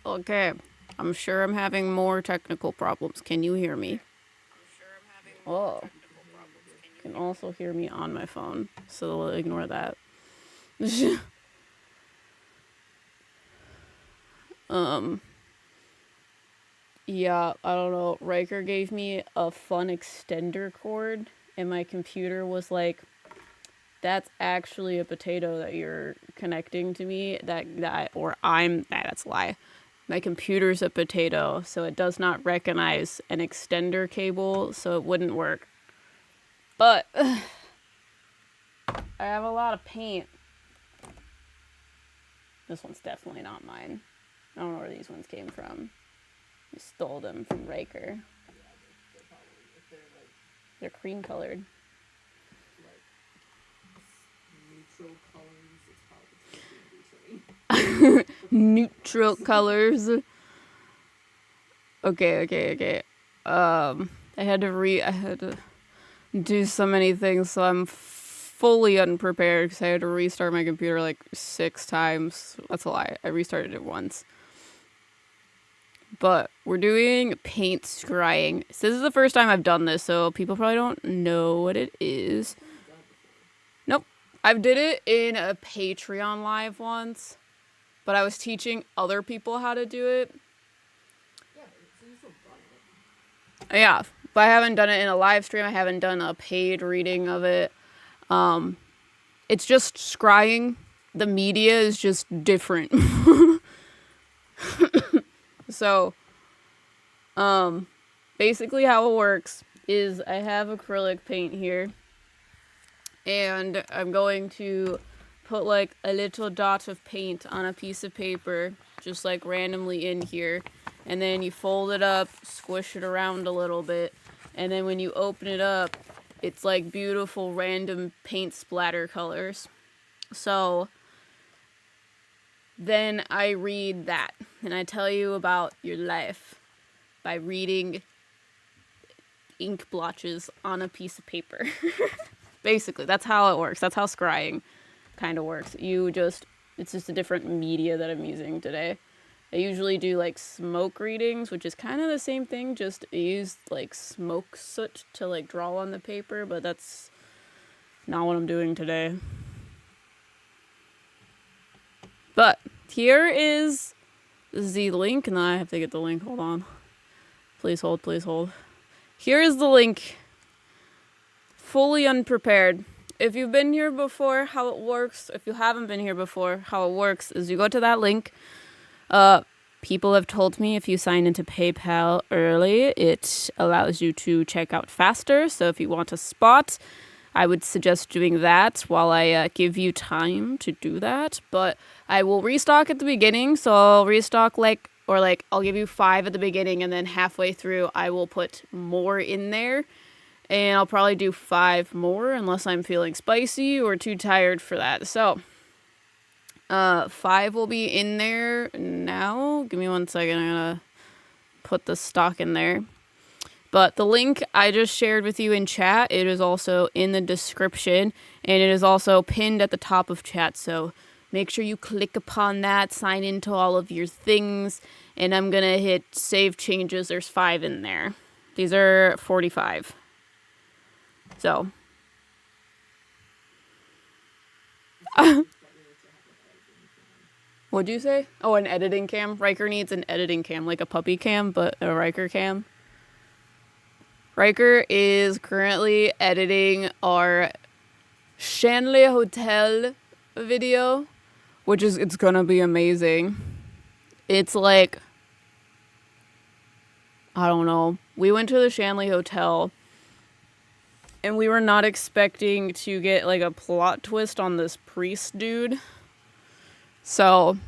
Okay. I'm sure I'm having more technical problems. Can you hear me? Oh. You can also hear me on my phone, so we'll ignore that. um, yeah, I don't know. Riker gave me a fun extender cord, and my computer was like, that's actually a potato that you're connecting to me. That's a lie. My computer's a potato, so it does not recognize an extender cable, so it wouldn't work. But I have a lot of paint. This one's definitely not mine. I don't know where these ones came from. I stole them from Riker. They're cream colored. Neutral colors. Okay. I had to do so many things, so I'm fully unprepared because I had to restart my computer like 6 times. That's a lie. I restarted it once. But we're doing paint scrying. So this is the first time I've done this, so people probably don't know what it is. Nope. I did it in a Patreon live once, but I was teaching other people how to do it. Yeah, but I haven't done it in a live stream. I haven't done a paid reading of it. It's just scrying. The media is just different. So, basically how it works is I have acrylic paint here, and I'm going to put like a little dot of paint on a piece of paper, just like randomly in here, and then you fold it up, squish it around a little bit, and then when you open it up, it's like beautiful random paint splatter colors. So then I read that, and I tell you about your life by reading ink blotches on a piece of paper. Basically, that's how it works. That's how scrying kind of works. It's just a different media that I'm using today. I usually do like smoke readings, which is kind of the same thing, just I use like smoke soot to like draw on the paper, but that's not what I'm doing today. But here is the link, and then I have to get the link. Hold on. Please hold. Here is the link. Fully unprepared. If you've been here before, how it works, if you haven't been here before, how it works is you go to that link. People have told me if you sign into PayPal early, it allows you to check out faster. So if you want a spot, I would suggest doing that while I give you time to do that. But I will restock at the beginning, so I'll restock I'll give you 5 at the beginning, and then halfway through I will put more in there. And I'll probably do 5 more unless I'm feeling spicy or too tired for that. So 5 will be in there now. Give me 1 second. I'm gonna put the stock in there. But the link I just shared with you in chat, it is also in the description, and it is also pinned at the top of chat. So make sure you click upon that, sign into all of your things, and I'm gonna hit save changes. There's 5 in there. These are 45. So. What'd you say? Oh, an editing cam. Riker needs an editing cam, like a puppy cam, but a Riker cam. Riker is currently editing our Shanley Hotel video, it's gonna be amazing. It's like, I don't know. We went to the Shanley Hotel, and we were not expecting to get like a plot twist on this priest dude. So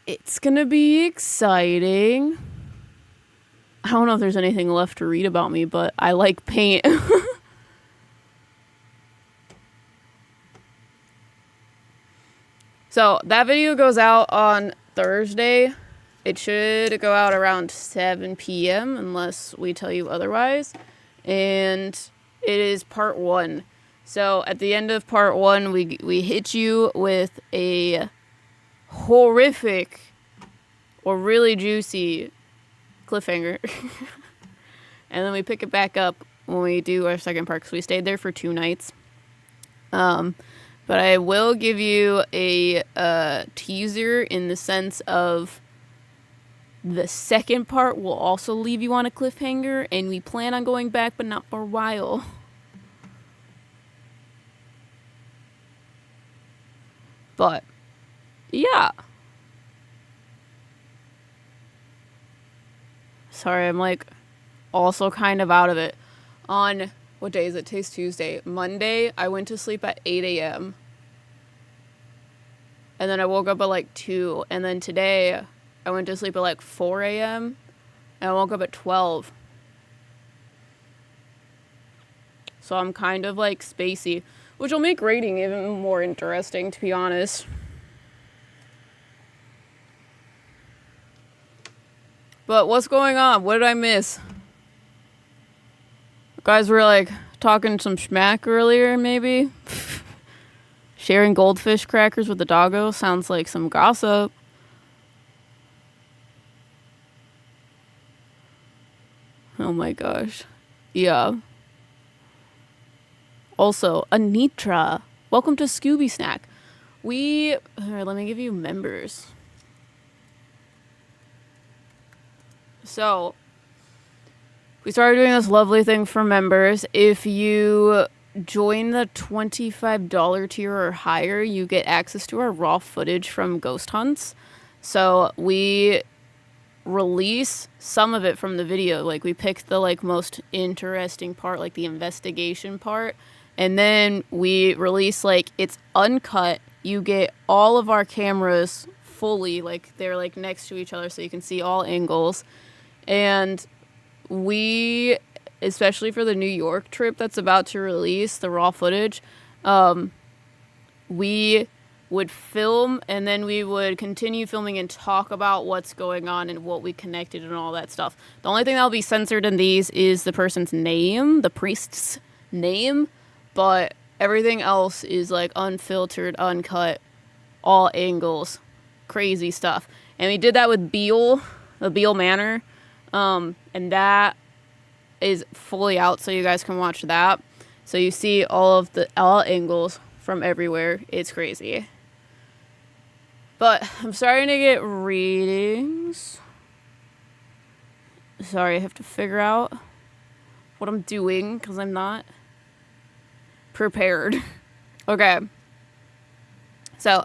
it's gonna be exciting. I don't know if there's anything left to read about me, but I like paint. So that video goes out on Thursday. It should go out around 7 p.m. unless we tell you otherwise. And it is part 1. So at the end of part 1, we hit you with a horrific or really juicy cliffhanger. And then we pick it back up when we do our second part, because we stayed there for 2 nights. But I will give you a teaser in the sense of the second part will also leave you on a cliffhanger, and we plan on going back, but not for a while. But, yeah. Sorry, I'm like also kind of out of it. On, what day is it? Today's Tuesday. Monday, I went to sleep at 8 a.m. And then I woke up at like 2. And then today, I went to sleep at like 4 a.m. And I woke up at 12. So I'm kind of like spacey, which will make rating even more interesting, to be honest. But what's going on? What did I miss? You guys were like talking some schmack earlier, maybe? Sharing goldfish crackers with the doggo sounds like some gossip. Oh my gosh. Yeah. Also, Anitra. Welcome to Scooby Snack. Let me give you members. So, we started doing this lovely thing for members. If you join the $25 tier or higher, you get access to our raw footage from ghost hunts. So, we release some of it from the video. Like, we picked the like most interesting part, like the investigation part. And then we release, like, it's uncut. You get all of our cameras fully, like, they're, like, next to each other so you can see all angles. And we, especially for the New York trip that's about to release, the raw footage, we would film and then we would continue filming and talk about what's going on and what we connected and all that stuff. The only thing that'll be censored in these is the person's name, the priest's name. But everything else is like unfiltered, uncut, all angles, crazy stuff. And we did that with Beale, the Beale Manor. And that is fully out, so you guys can watch that. So you see all angles from everywhere. It's crazy. But I'm starting to get readings. Sorry, I have to figure out what I'm doing because I'm not prepared. Okay. So,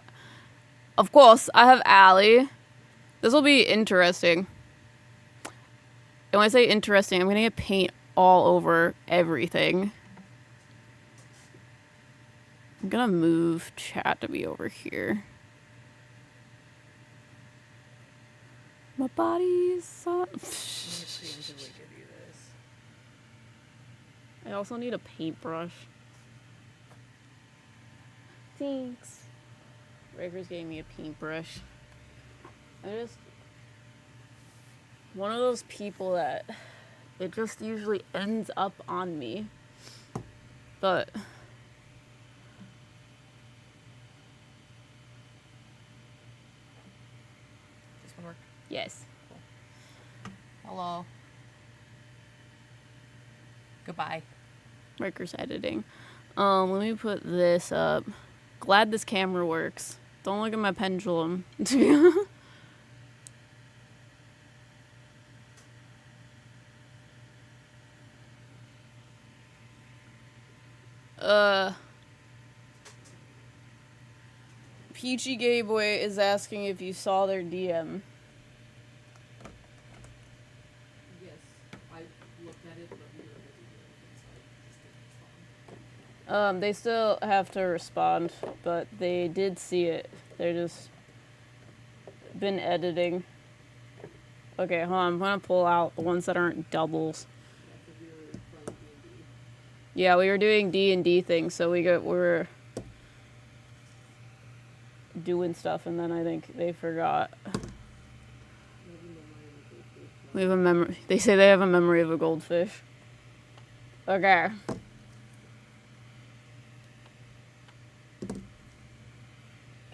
of course, I have Allie. This will be interesting. And when I say interesting, I'm going to get paint all over everything. I'm going to move chat to be over here. My body's up. I also need a paintbrush. Thanks. Raker's gave me a paintbrush. One of those people that it just usually ends up on me. But this one work? Yes. Cool. Hello. Goodbye. Raker's editing. Let me put this up. Glad this camera works. Don't look at my pendulum. Peachy Gay Boy is asking if you saw their DM. Yes, I looked at it, but we were busy doing things, so I just didn't respond. They still have to respond, but they did see it. They're just been editing. Okay, hold on. I'm gonna pull out the ones that aren't doubles. Yeah, we were doing D&D things, so we're doing stuff, and then I think they forgot. We have a memory. They say they have a memory of a goldfish. Okay.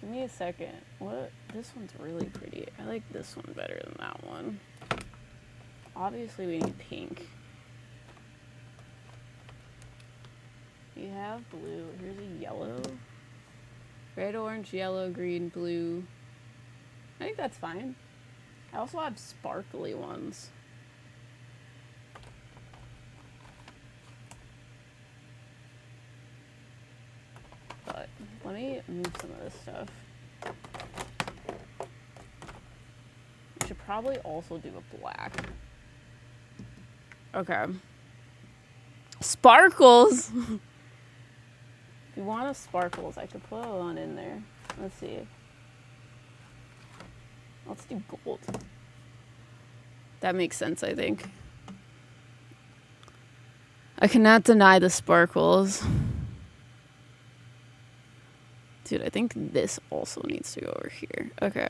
Give Give me a second. What? This one's really pretty. I like this one better than that one. Obviously, we need pink. We have blue. Here's a yellow. Red, orange, yellow, green, blue. I think that's fine. I also have sparkly ones. But let me move some of this stuff. We should probably also do a black. Okay. Sparkles! If you want a sparkles, I could put one in there. Let's see. Let's do gold. That makes sense, I think. I cannot deny the sparkles. Dude, I think this also needs to go over here. Okay.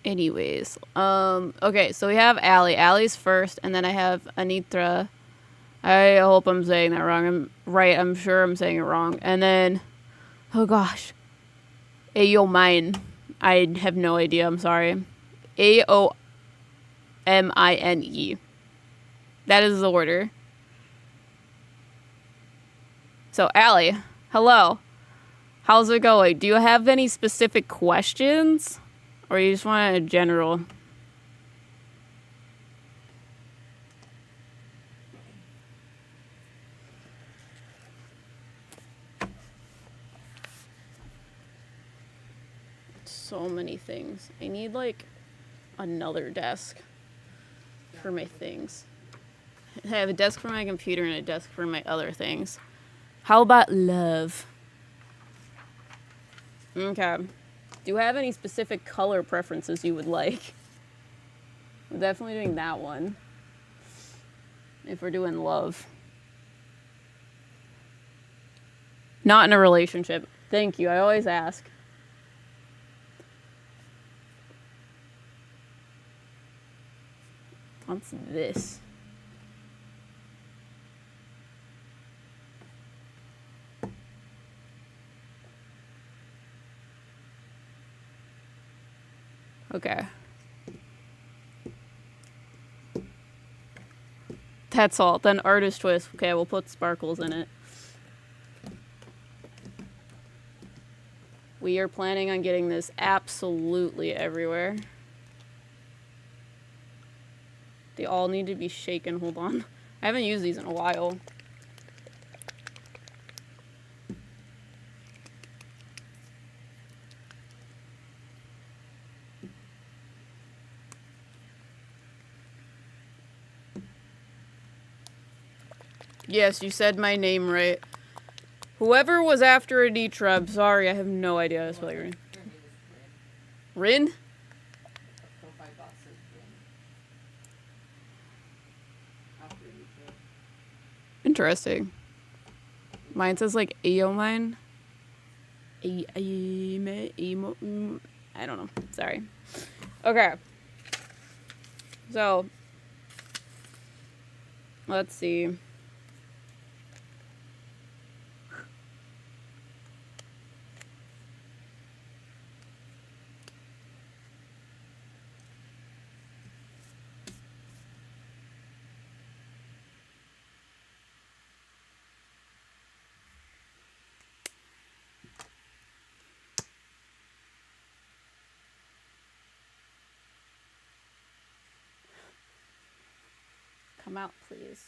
Anyways, okay, so we have Allie. Allie's first, and then I have Anitra. I hope I'm saying that wrong. I'm right. I'm sure I'm saying it wrong. And then, oh gosh, Aomine. I have no idea. I'm sorry. Aomine. That is the order. So Allie, hello. How's it going? Do you have any specific questions? Or you just want a general? So many things. I need like another desk for my things. I have a desk for my computer and a desk for my other things. How about love? Okay. Do you have any specific color preferences you would like? We're definitely doing that one. If we're doing love. Not in a relationship. Thank you. I always ask. What's this? Okay. That's all. Then artist twist. Okay, we'll put sparkles in it. We are planning on getting this absolutely everywhere. They all need to be shaken. Hold on. I haven't used these in a while. Yes, you said my name right. Whoever was after Anitra, I'm sorry, I have no idea how to spell your name. Rin? Profile box says Rin. After Anitra. Interesting. Mine says like Aomine. I don't know. Sorry. Okay. So, let's see. Come out, please.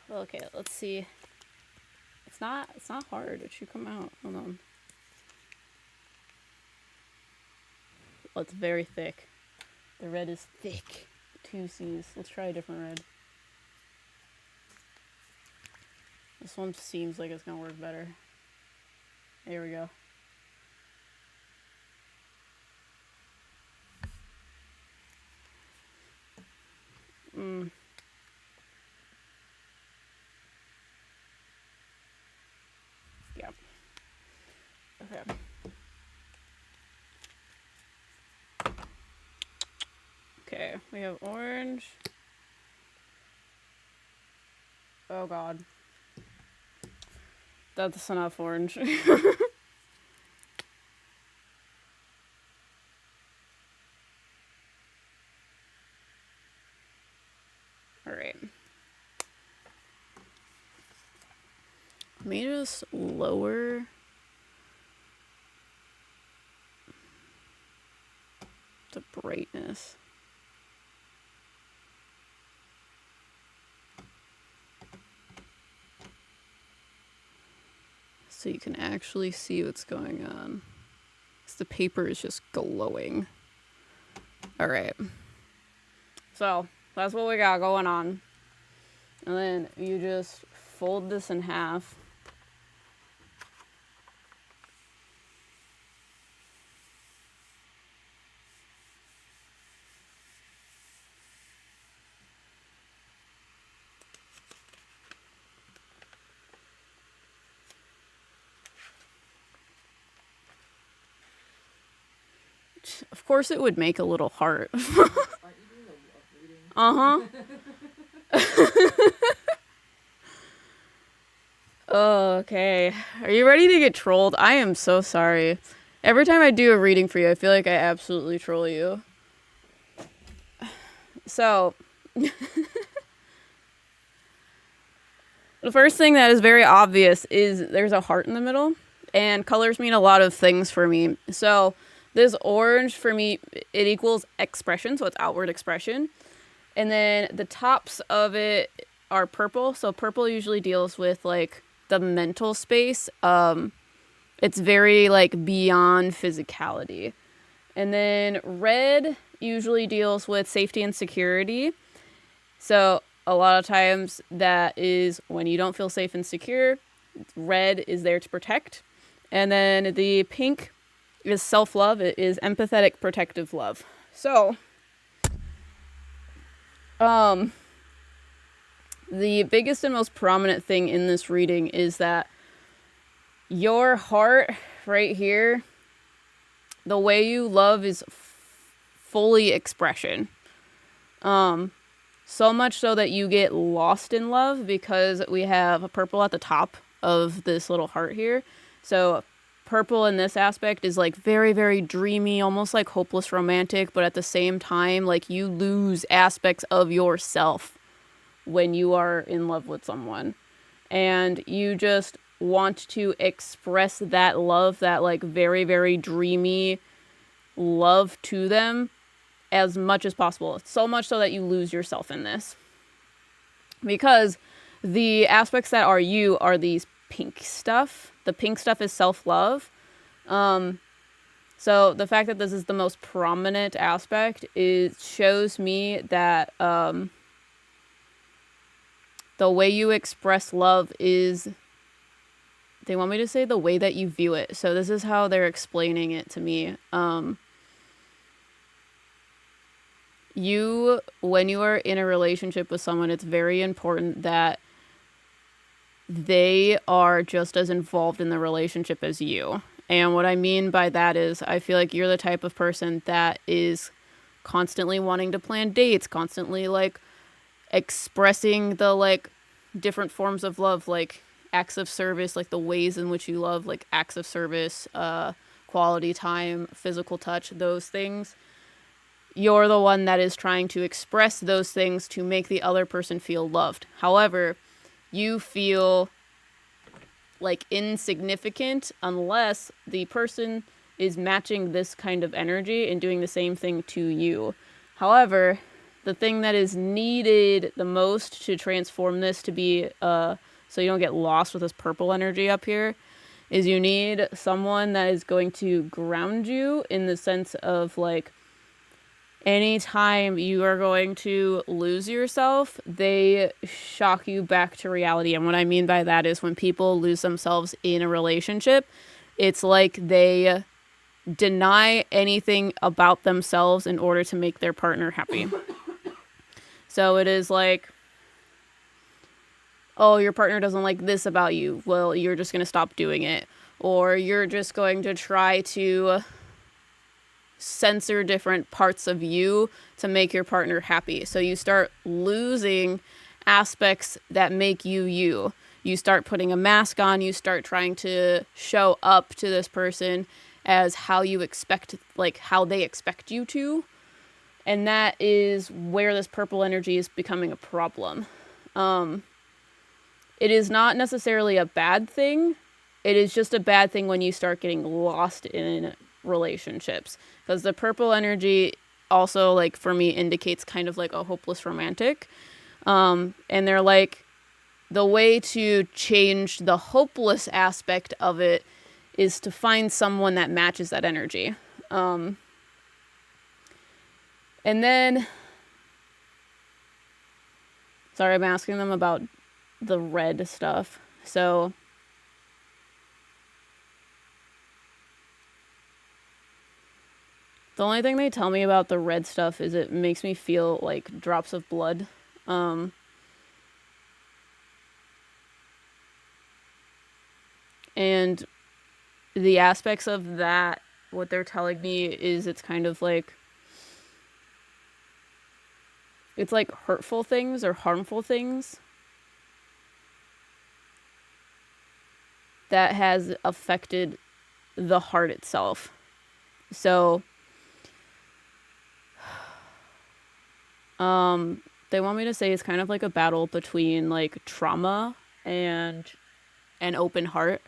Okay, let's see. It's not hard. It should come out. Hold on. Oh, it's very thick. The red is thick. 2 C's. Let's try a different red. This one seems like it's gonna work better. There we go. Yeah. Okay. Okay, we have orange. Oh god. That's enough orange. Alright. Let me just lower the brightness. So you can actually see what's going on. So the paper is just glowing. Alright. So, that's what we got going on. And then you just fold this in half. Of course it would make a little heart. Aren't you doing a love reading? Okay. Are you ready to get trolled? I am so sorry. Every time I do a reading for you, I feel like I absolutely troll you. So, the first thing that is very obvious is there's a heart in the middle, and colors mean a lot of things for me. So, this orange, for me, it equals expression, so it's outward expression. And then the tops of it are purple, so purple usually deals with, like, the mental space. It's very, like, beyond physicality. And then red usually deals with safety and security. So a lot of times that is when you don't feel safe and secure, red is there to protect. And then the pink is self-love. It is empathetic, protective love. So, the biggest and most prominent thing in this reading is that your heart right here, the way you love is fully expression. So much so that you get lost in love because we have a purple at the top of this little heart here. So purple in this aspect is like very, very dreamy, almost like hopeless romantic, but at the same time, like you lose aspects of yourself when you are in love with someone. And you just want to express that love, that like very, very dreamy love to them as much as possible. So much so that you lose yourself in this. Because the aspects that are you are these pink stuff. The pink stuff is self-love. So the fact that this is the most prominent aspect shows me that the way you express love is, they want me to say the way that you view it. So this is how they're explaining it to me. When you are in a relationship with someone, it's very important that they are just as involved in the relationship as you. And what I mean by that is I feel like you're the type of person that is constantly wanting to plan dates, constantly like expressing the like different forms of love, like acts of service, like the ways in which you love, like acts of service, quality time, physical touch, those things. You're the one that is trying to express those things to make the other person feel loved. However, you feel like insignificant unless the person is matching this kind of energy and doing the same thing to you. However, the thing that is needed the most to transform this to be, so you don't get lost with this purple energy up here, is you need someone that is going to ground you in the sense of like, anytime you are going to lose yourself, they shock you back to reality. And what I mean by that is when people lose themselves in a relationship, it's like they deny anything about themselves in order to make their partner happy. So it is like, oh, your partner doesn't like this about you. Well, you're just going to stop doing it. Or you're just going to try to censor different parts of you to make your partner happy. So you start losing aspects that make you you. You start putting a mask on, you start trying to show up to this person as how you expect, like how they expect you to. And that is where this purple energy is becoming a problem. It is not necessarily a bad thing. It is just a bad thing when you start getting lost in relationships. Because the purple energy also, like, for me, indicates kind of like a hopeless romantic. And they're like, the way to change the hopeless aspect of it is to find someone that matches that energy. And then, sorry, I'm asking them about the red stuff. So, the only thing they tell me about the red stuff is it makes me feel like drops of blood. And the aspects of that, what they're telling me is it's kind of like, it's like hurtful things or harmful things that has affected the heart itself. So, they want me to say it's kind of like a battle between like trauma and an open heart,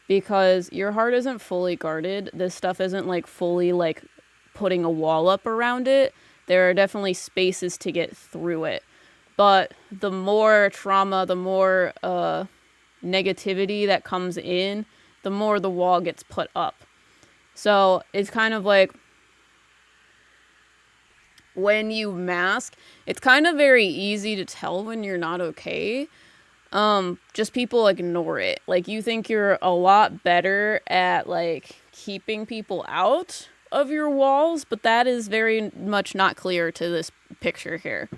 because your heart isn't fully guarded. This stuff isn't like fully like putting a wall up around it. There are definitely spaces to get through it. But the more trauma, the more negativity that comes in, the more the wall gets put up. So it's kind of like when you mask, it's kind of very easy to tell when you're not okay. Just people ignore it. Like, you think you're a lot better at like keeping people out of your walls, but that is very much not clear to this picture here.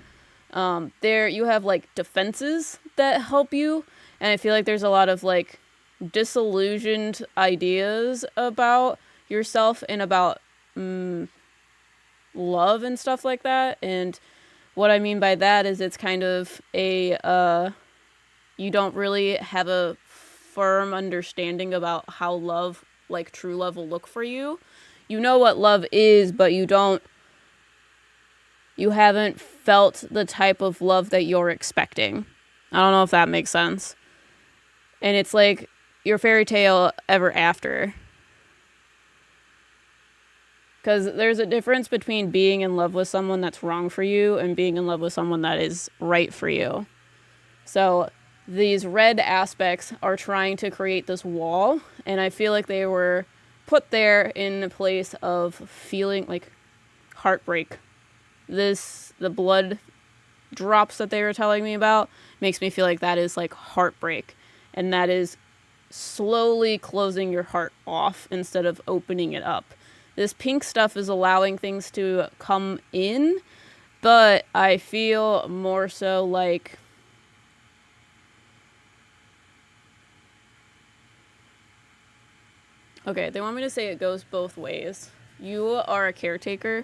There you have like defenses that help you, and I feel like there's a lot of like disillusioned ideas about yourself and about love and stuff like that. And what I mean by that is it's kind of a you don't really have a firm understanding about how love, like true love, will look for you. You know what love is, but you haven't felt the type of love that you're expecting. I don't know if that makes sense. And it's like your fairy tale ever after. Because there's a difference between being in love with someone that's wrong for you and being in love with someone that is right for you. So these red aspects are trying to create this wall, and I feel like they were put there in a place of feeling like heartbreak. The blood drops that they were telling me about makes me feel like that is like heartbreak, and that is slowly closing your heart off instead of opening it up. This pink stuff is allowing things to come in, but I feel more so like okay, they want me to say it goes both ways. You are a caretaker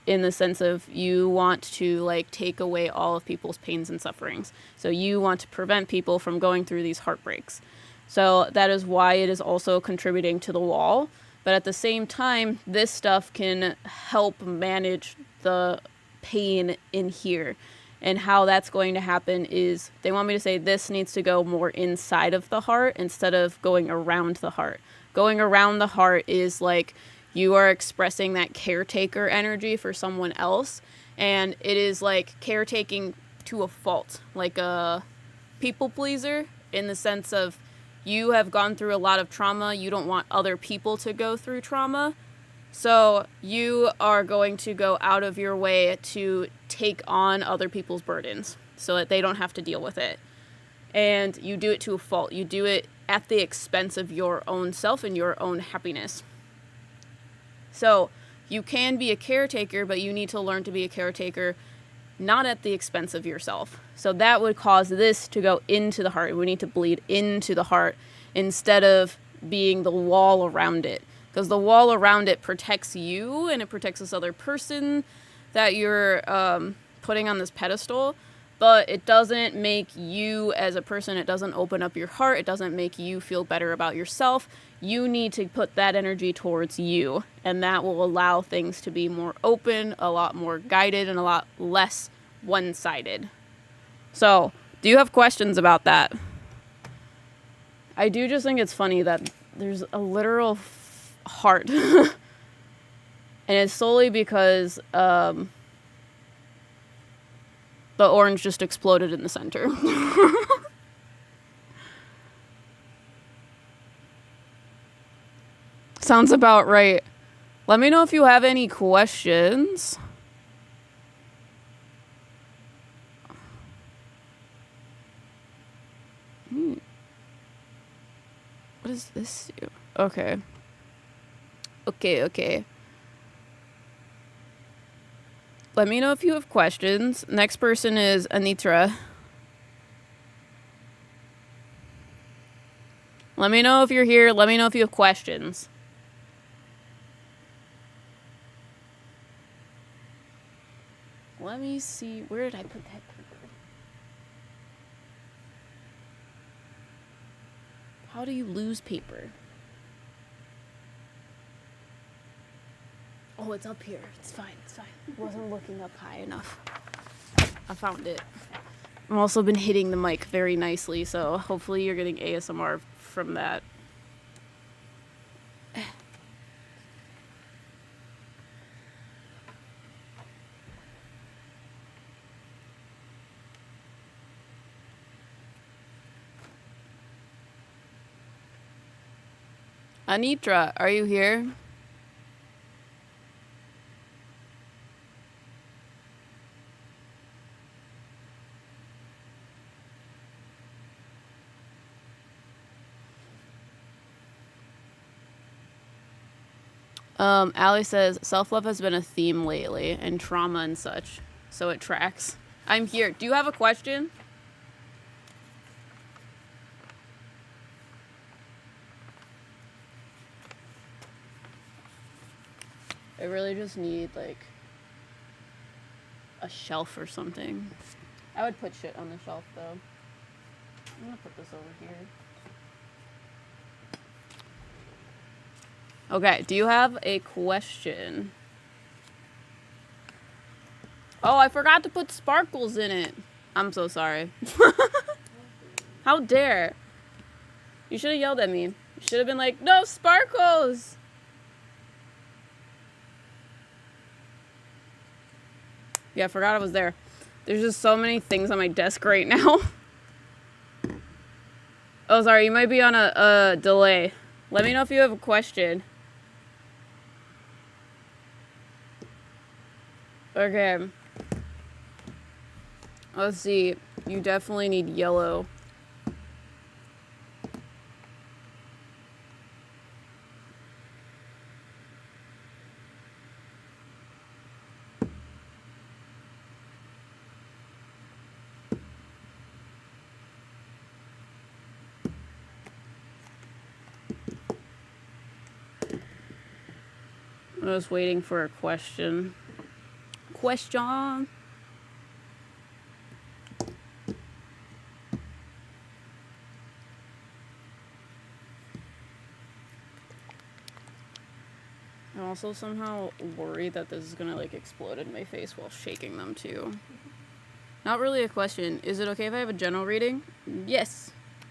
in the sense of you want to like take away all of people's pains and sufferings. So you want to prevent people from going through these heartbreaks. So that is why it is also contributing to the wall. But at the same time, this stuff can help manage the pain in here. And how that's going to happen is they want me to say this needs to go more inside of the heart instead of going around the heart. Going around the heart is like you are expressing that caretaker energy for someone else. And it is like caretaking to a fault, like a people pleaser in the sense of you have gone through a lot of trauma. You don't want other people to go through trauma. So you are going to go out of your way to take on other people's burdens so that they don't have to deal with it. And you do it to a fault. You do it at the expense of your own self and your own happiness. So you can be a caretaker, but you need to learn to be a caretaker not at the expense of yourself. So that would cause this to go into the heart. We need to bleed into the heart instead of being the wall around it. Because the wall around it protects you and it protects this other person that you're putting on this pedestal. but it doesn't make you as a person, it doesn't open up your heart, it doesn't make you feel better about yourself. You need to put that energy towards you, and that will allow things to be more open, a lot more guided, and a lot less one-sided. So, do you have questions about that? I do just think it's funny that there's a literal heart. And it's solely because the orange just exploded in the center. Sounds about right. Let me know if you have any questions. What does this do? Okay. Okay. Let me know if you have questions. Next person is Anitra. Let me know if you're here. Let me know if you have questions. Let me see. Where did I put that paper? How do you lose paper? Oh, it's up here. It's fine. Wasn't looking up high enough. I found it. I've also been hitting the mic very nicely, so hopefully you're getting ASMR from that. Anitra, are you here? Allie says, self-love has been a theme lately, and trauma and such, so it tracks. I'm here. Do you have a question? I really just need, like, a shelf or something. I would put shit on the shelf, though. I'm gonna put this over here. Okay, do you have a question? Oh, I forgot to put sparkles in it. I'm so sorry. How dare. You should have yelled at me. You should have been like, no sparkles! Yeah, I forgot I was there. There's just so many things on my desk right now. Oh, sorry, you might be on a delay. Let me know if you have a question. Okay. Let's see. You definitely need yellow. I was waiting for a question. Question. I also somehow worry that this is gonna like explode in my face while shaking them too. Not really a question. Is it okay if I have a general reading? Yes.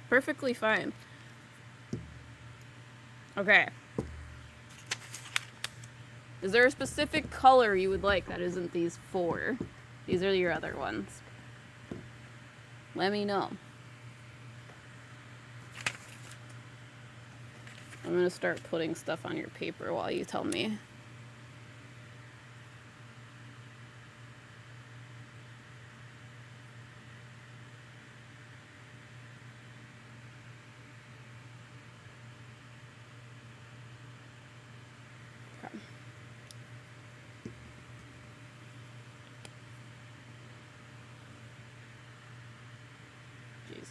Perfectly fine. Okay. Is there a specific color you would like that isn't these 4? These are your other ones. Let me know. I'm gonna start putting stuff on your paper while you tell me.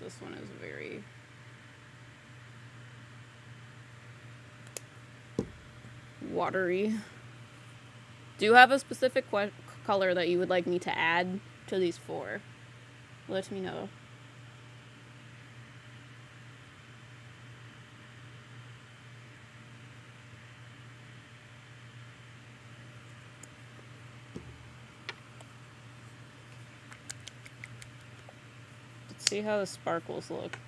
This one is very watery. Do you have a specific color that you would like me to add to these 4? Let me know. Let's see how the sparkles look.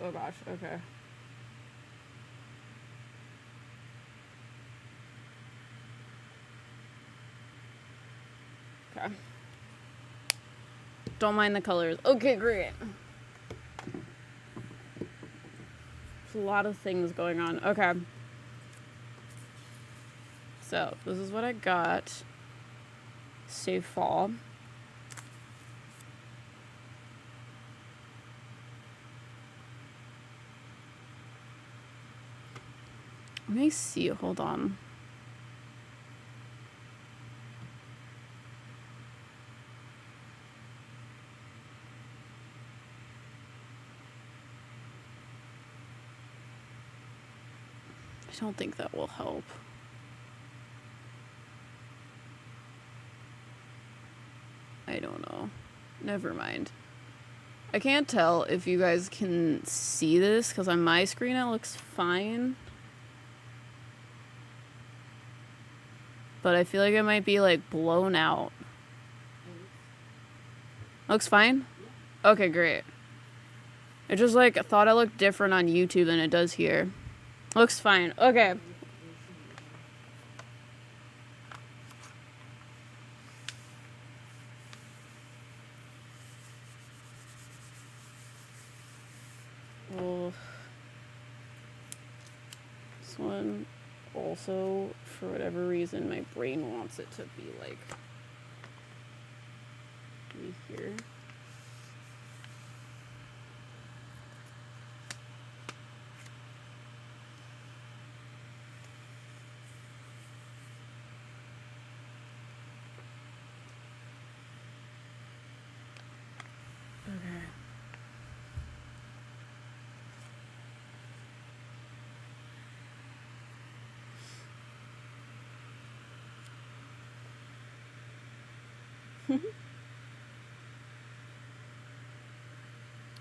Oh gosh, okay. Okay. Don't mind the colors. Okay, great. There's a lot of things going on. Okay. So, this is what I got. Save fall. Let me see. Hold on. I don't think that will help. I don't know. Never mind. I can't tell if you guys can see this because on my screen it looks fine. But I feel like it might be like blown out. Looks fine? Okay, great. I just like thought it looked different on YouTube than it does here. Looks fine. Okay. Well, this one also, for whatever reason, my brain wants it to be like here. Okay.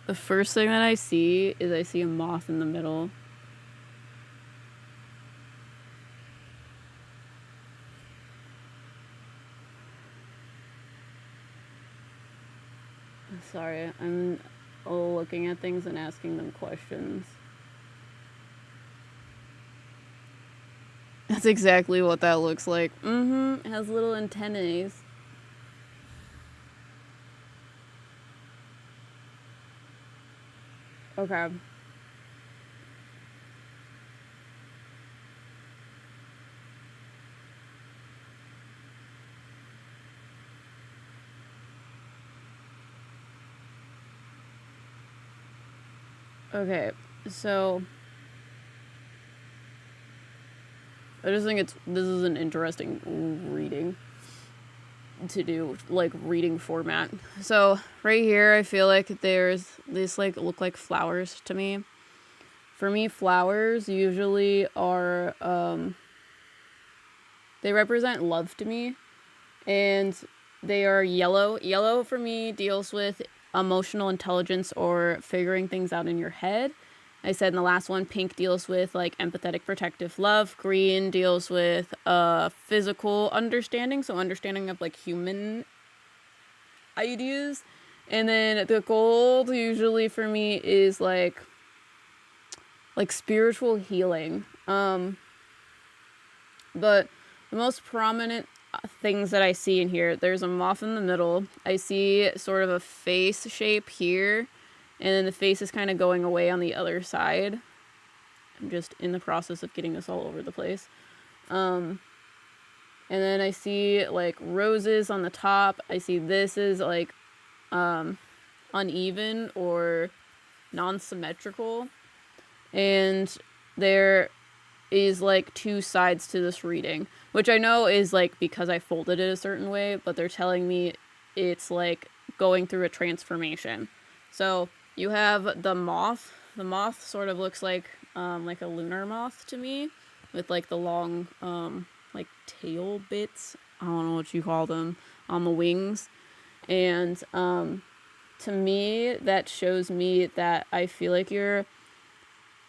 The first thing that I see is I see a moth in the middle. Sorry, I'm looking at things and asking them questions. That's exactly what that looks like. It has little antennae. Okay. Okay, so I just think this is an interesting reading to do, like reading format. So right here, I feel like there's this like look like flowers to me. For me, flowers usually are they represent love to me, and they are yellow. Yellow for me deals with emotional intelligence or figuring things out in your head. I said in the last one, pink deals with like empathetic, protective love. Green deals with physical understanding, so understanding of like human ideas. And then the gold usually for me is like spiritual healing. But the most prominent things that I see in here, there's a moth in the middle. I see sort of a face shape here, and then the face is kind of going away on the other side. I'm just in the process of getting this all over the place. And then I see like roses on the top. I see this is like uneven or non-symmetrical. And there is like two sides to this reading, which I know is like because I folded it a certain way, but they're telling me it's like going through a transformation. So you have the moth. The moth sort of looks like a lunar moth to me, with like the long like tail bits. I don't know what you call them on the wings, and to me, that shows me that I feel like you're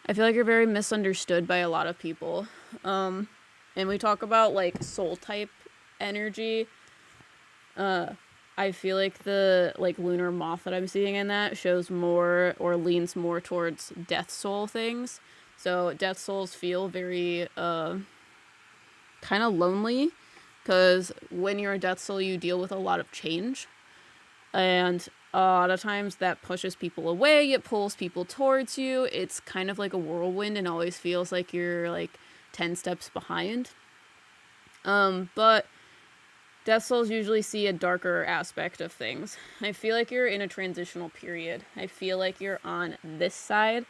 very misunderstood by a lot of people. And we talk about like soul type energy. I feel like the like lunar moth that I'm seeing in that shows more or leans more towards death soul things. So death souls feel very kind of lonely, because when you're a death soul, you deal with a lot of change, and a lot of times that pushes people away. It pulls people towards you. It's kind of like a whirlwind, and always feels like you're like 10 steps behind. But death souls usually see a darker aspect of things. I feel like you're in a transitional period. I feel like you're on this side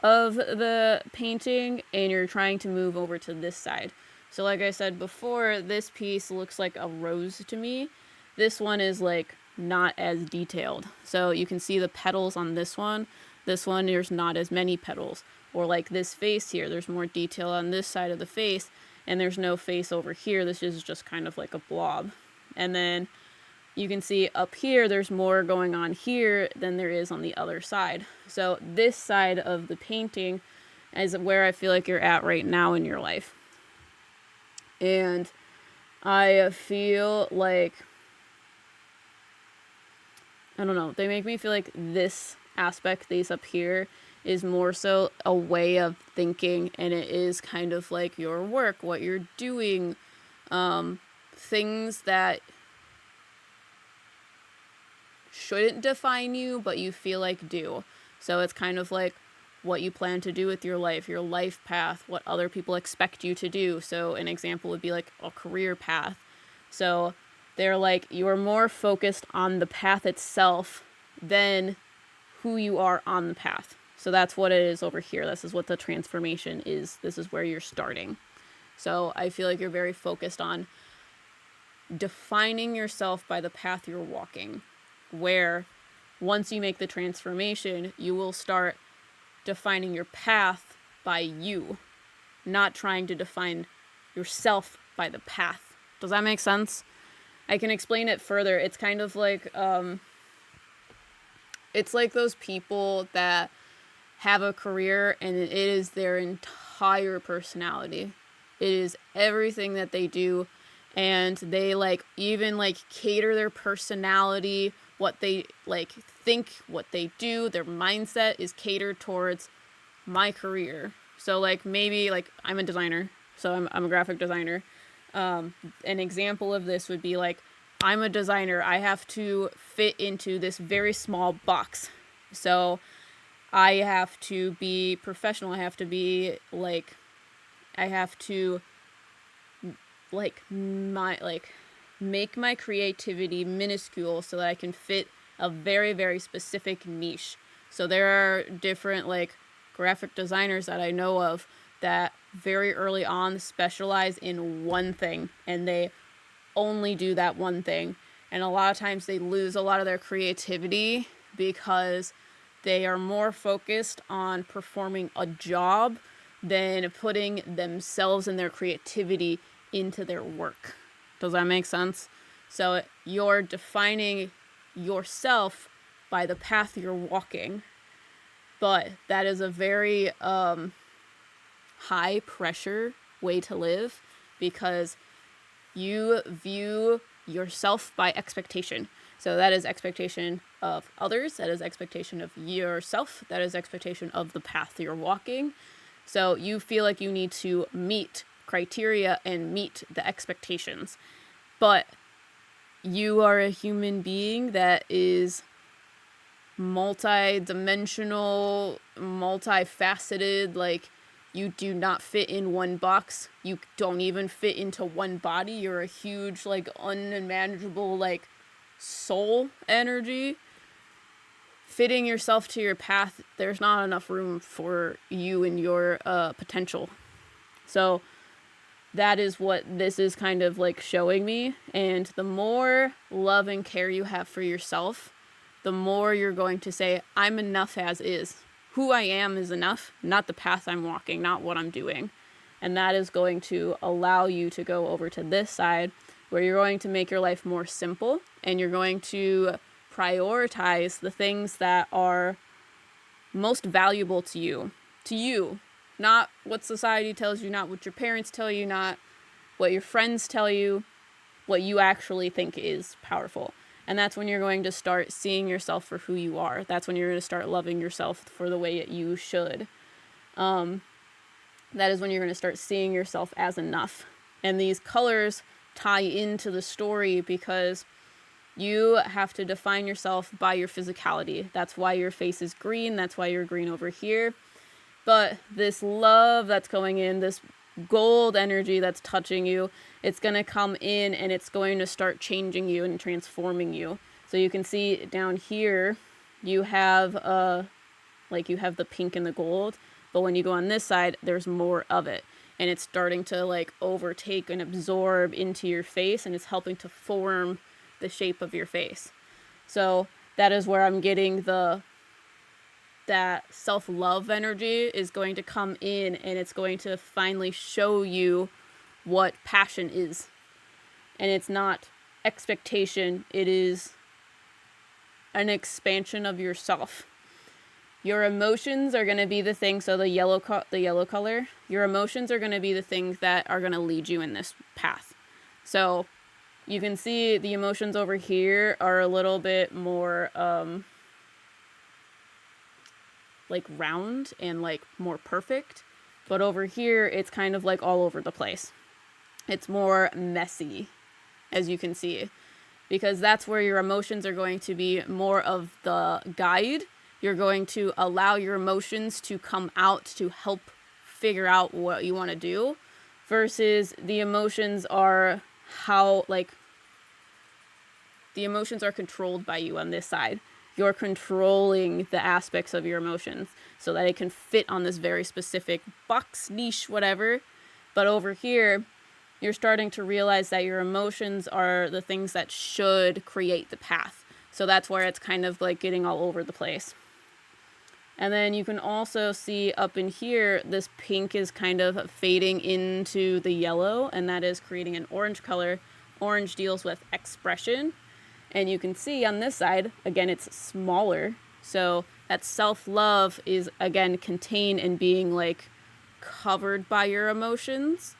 of the painting and you're trying to move over to this side. So like I said before, this piece looks like a rose to me. This one is like not as detailed. So you can see the petals on this one. This one, there's not as many petals. Or like this face here, there's more detail on this side of the face, and there's no face over here. This is just kind of like a blob. And then you can see up here, there's more going on here than there is on the other side. So this side of the painting is where I feel like you're at right now in your life. And I feel like, I don't know, they make me feel like this aspect, these up here, is more so a way of thinking, and it is kind of like your work, what you're doing, things that shouldn't define you, but you feel like do. So it's kind of like what you plan to do with your life path, what other people expect you to do. So an example would be like a career path. So they're like, you're more focused on the path itself than who you are on the path. So that's what it is over here. This is what the transformation is. This is where you're starting. So I feel like you're very focused on defining yourself by the path you're walking, where once you make the transformation, you will start defining your path by you, not trying to define yourself by the path. Does that make sense? I can explain it further. It's kind of like, it's like those people that have a career and it is their entire personality. It is everything that they do, and they like even like cater their personality, what they like think, what they do, their mindset is catered towards my career. So like maybe like I'm a designer, so I'm a graphic designer. An example of this would be like, I'm a designer, I have to fit into this very small box. So I have to be professional, I have to be like, I have to like make my creativity minuscule so that I can fit a very, very specific niche. So there are different like graphic designers that I know of that very early on specialize in one thing, and they only do that one thing. And a lot of times they lose a lot of their creativity because they are more focused on performing a job than putting themselves and their creativity into their work. Does that make sense? So you're defining yourself by the path you're walking, but that is a very high pressure way to live, because you view yourself by expectation. So that is expectation of others, that is expectation of yourself, that is expectation of the path you're walking. So you feel like you need to meet criteria and meet the expectations. But you are a human being that is multi-dimensional, multifaceted. Like, you do not fit in one box. You don't even fit into one body. You're a huge, like, unmanageable, like, soul energy. Fitting yourself to your path, there's not enough room for you and your potential. So that is what this is kind of like showing me. And the more love and care you have for yourself, the more you're going to say, I'm enough as is. Who I am is enough, not the path I'm walking, not what I'm doing. And that is going to allow you to go over to this side, where you're going to make your life more simple, and you're going to prioritize the things that are most valuable to you, not what society tells you, not what your parents tell you, not what your friends tell you, what you actually think is powerful. And that's when you're going to start seeing yourself for who you are. That's when you're going to start loving yourself for the way that you should. That is when you're going to start seeing yourself as enough. And these colors tie into the story because you have to define yourself by your physicality. That's why your face is green. That's why you're green over here. But this love that's going in, this gold energy that's touching you, it's going to come in and it's going to start changing you and transforming you. So you can see down here, you have you have the pink and the gold. But when you go on this side, there's more of it. And it's starting to like overtake and absorb into your face, and it's helping to form the shape of your face. So that is where I'm getting that self-love energy is going to come in, and it's going to finally show you what passion is. And it's not expectation, it is an expansion of yourself. Your emotions are going to be the thing, so the yellow color, your emotions are going to be the things that are going to lead you in this path. So you can see the emotions over here are a little bit more like round and like more perfect. But over here, it's kind of like all over the place. It's more messy, as you can see, because that's where your emotions are going to be more of the guide. You're going to allow your emotions to come out to help figure out what you want to do, versus the emotions are the emotions are controlled by you on this side. You're controlling the aspects of your emotions so that it can fit on this very specific box, niche, whatever. But over here, you're starting to realize that your emotions are the things that should create the path. So that's where it's kind of like getting all over the place. And then you can also see up in here, this pink is kind of fading into the yellow, and that is creating an orange color. Orange deals with expression. And you can see on this side, again, it's smaller. So that self-love is, again, contained in being like covered by your emotions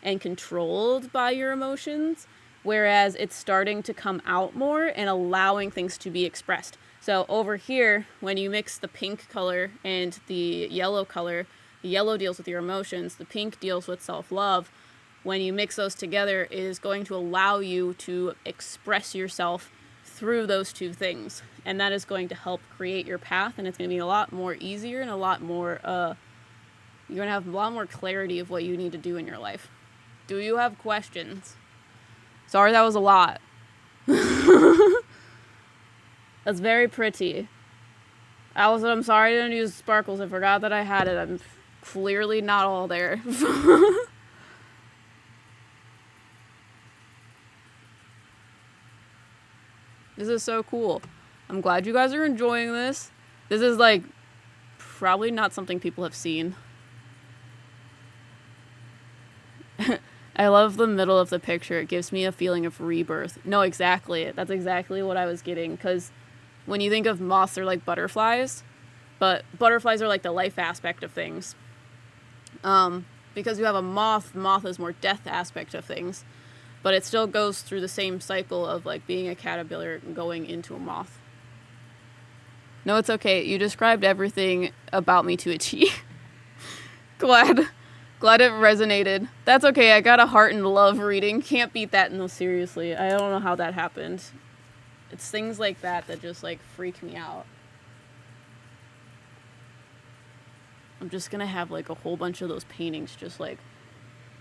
and controlled by your emotions. Whereas it's starting to come out more and allowing things to be expressed. So over here, when you mix the pink color and the yellow color, the yellow deals with your emotions, the pink deals with self-love. When you mix those together, it is going to allow you to express yourself through those two things. And that is going to help create your path, and it's going to be a lot more easier and a lot more, you're going to have a lot more clarity of what you need to do in your life. Do you have questions? Sorry, that was a lot. That's very pretty. I'm sorry I didn't use sparkles. I forgot that I had it. I'm clearly not all there. This is so cool. I'm glad you guys are enjoying this. This is like probably not something people have seen. I love the middle of the picture. It gives me a feeling of rebirth. No, exactly. That's exactly what I was getting. Because when you think of moths, they're like butterflies. But butterflies are like the life aspect of things. Because you have a moth, moth is more death aspect of things. But it still goes through the same cycle of like being a caterpillar and going into a moth. No, it's okay. You described everything about me to a T. Glad it resonated. That's okay. I got a heart and love reading. Can't beat that. No, seriously. I don't know how that happened. It's things like that that just like freak me out. I'm just gonna have like a whole bunch of those paintings just like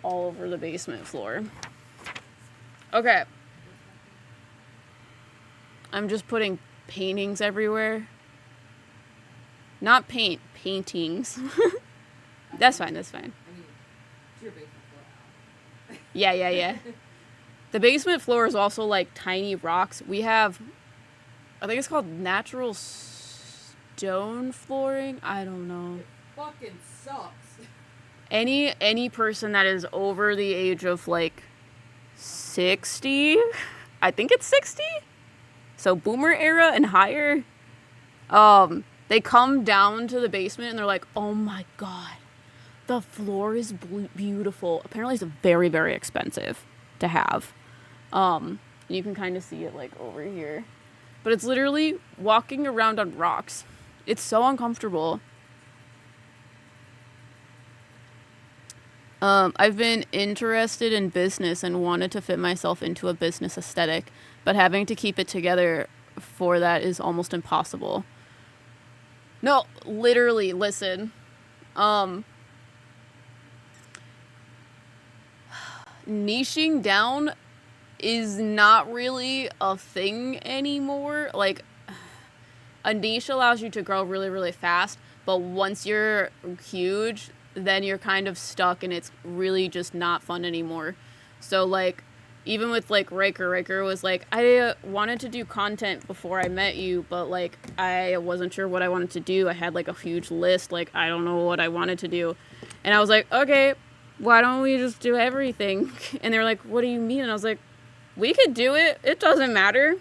all over the basement floor. Okay. I'm just putting paintings everywhere. Not paintings. That's fine. I mean, it's your basement floor. Yeah. The basement floor is also like tiny rocks. We have, I think it's called natural stone flooring. I don't know. It fucking sucks. Any person that is over the age of like 60, I think it's 60, So Boomer era and higher, they come down to the basement and they're like, oh my god, the floor is beautiful. Apparently it's very, very expensive to have. You can kind of see it like over here. But it's literally walking around on rocks. It's so uncomfortable. I've been interested in business and wanted to fit myself into a business aesthetic, but having to keep it together for that is almost impossible. No, literally, listen. Niching down is not really a thing anymore. Like, a niche allows you to grow really, really fast, but once you're huge, then you're kind of stuck and it's really just not fun anymore. So, like, even with, like, Riker was like, I wanted to do content before I met you, but, like, I wasn't sure what I wanted to do. I had, like, a huge list. Like, I don't know what I wanted to do. And I was like, okay, why don't we just do everything? And they were like, what do you mean? And I was like, we could do it. It doesn't matter.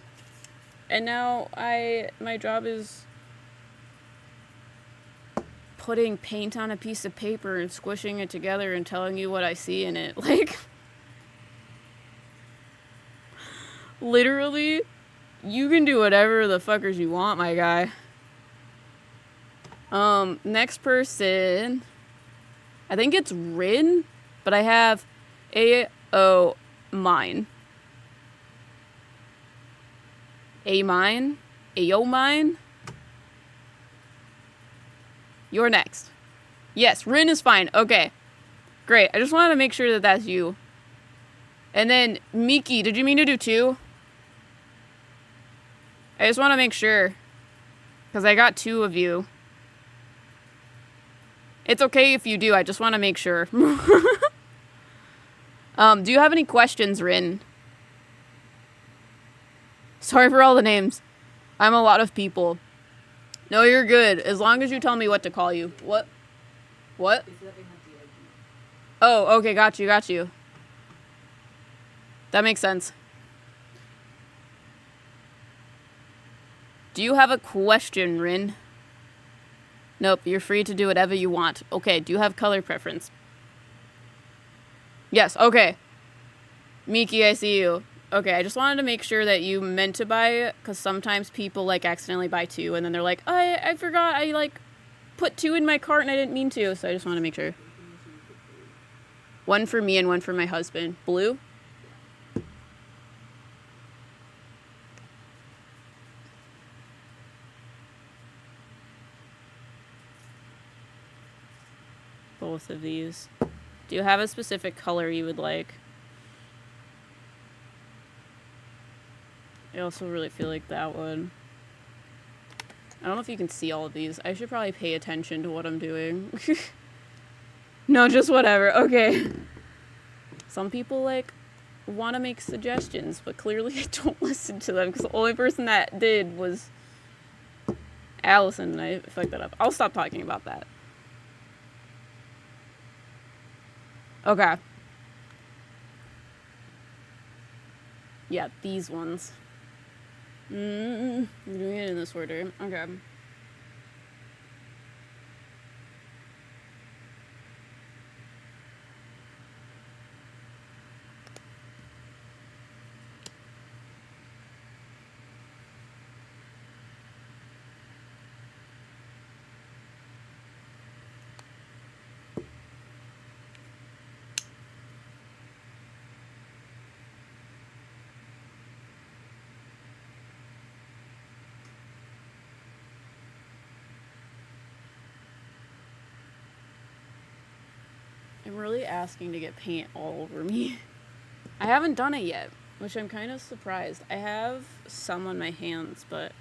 And now my job is putting paint on a piece of paper and squishing it together and telling you what I see in it. Like, literally, you can do whatever the fuckers you want, my guy. Next person, I think it's Rin, but I have A-O mine. A-mine? A-O mine? You're next. Yes, Rin is fine. Okay. Great. I just wanted to make sure that that's you. And then, Miki, did you mean to do 2? I just want to make sure. Because I got 2 of you. It's okay if you do. I just want to make sure. Do you have any questions, Rin? Sorry for all the names. I'm a lot of people. No, you're good. As long as you tell me what to call you. What? What? Oh, okay. Got you. That makes sense. Do you have a question, Rin? Nope, you're free to do whatever you want. Okay, do you have color preference? Yes, okay. Miki, I see you. Okay, I just wanted to make sure that you meant to buy it, because sometimes people, like, accidentally buy 2, and then they're like, I forgot, I, like, put 2 in my cart and I didn't mean to, so I just want to make sure. 1 for me and 1 for my husband. Blue? Both of these. Do you have a specific color you would like? I also really feel like that one. I don't know if you can see all of these. I should probably pay attention to what I'm doing. No, just whatever. Okay. Some people, like, want to make suggestions, but clearly I don't listen to them, because the only person that did was Allison, and I fucked that up. I'll stop talking about that. Okay. Yeah, these ones. We're doing it in this order. Okay. I'm really asking to get paint all over me. I haven't done it yet, which I'm kind of surprised. I have some on my hands, but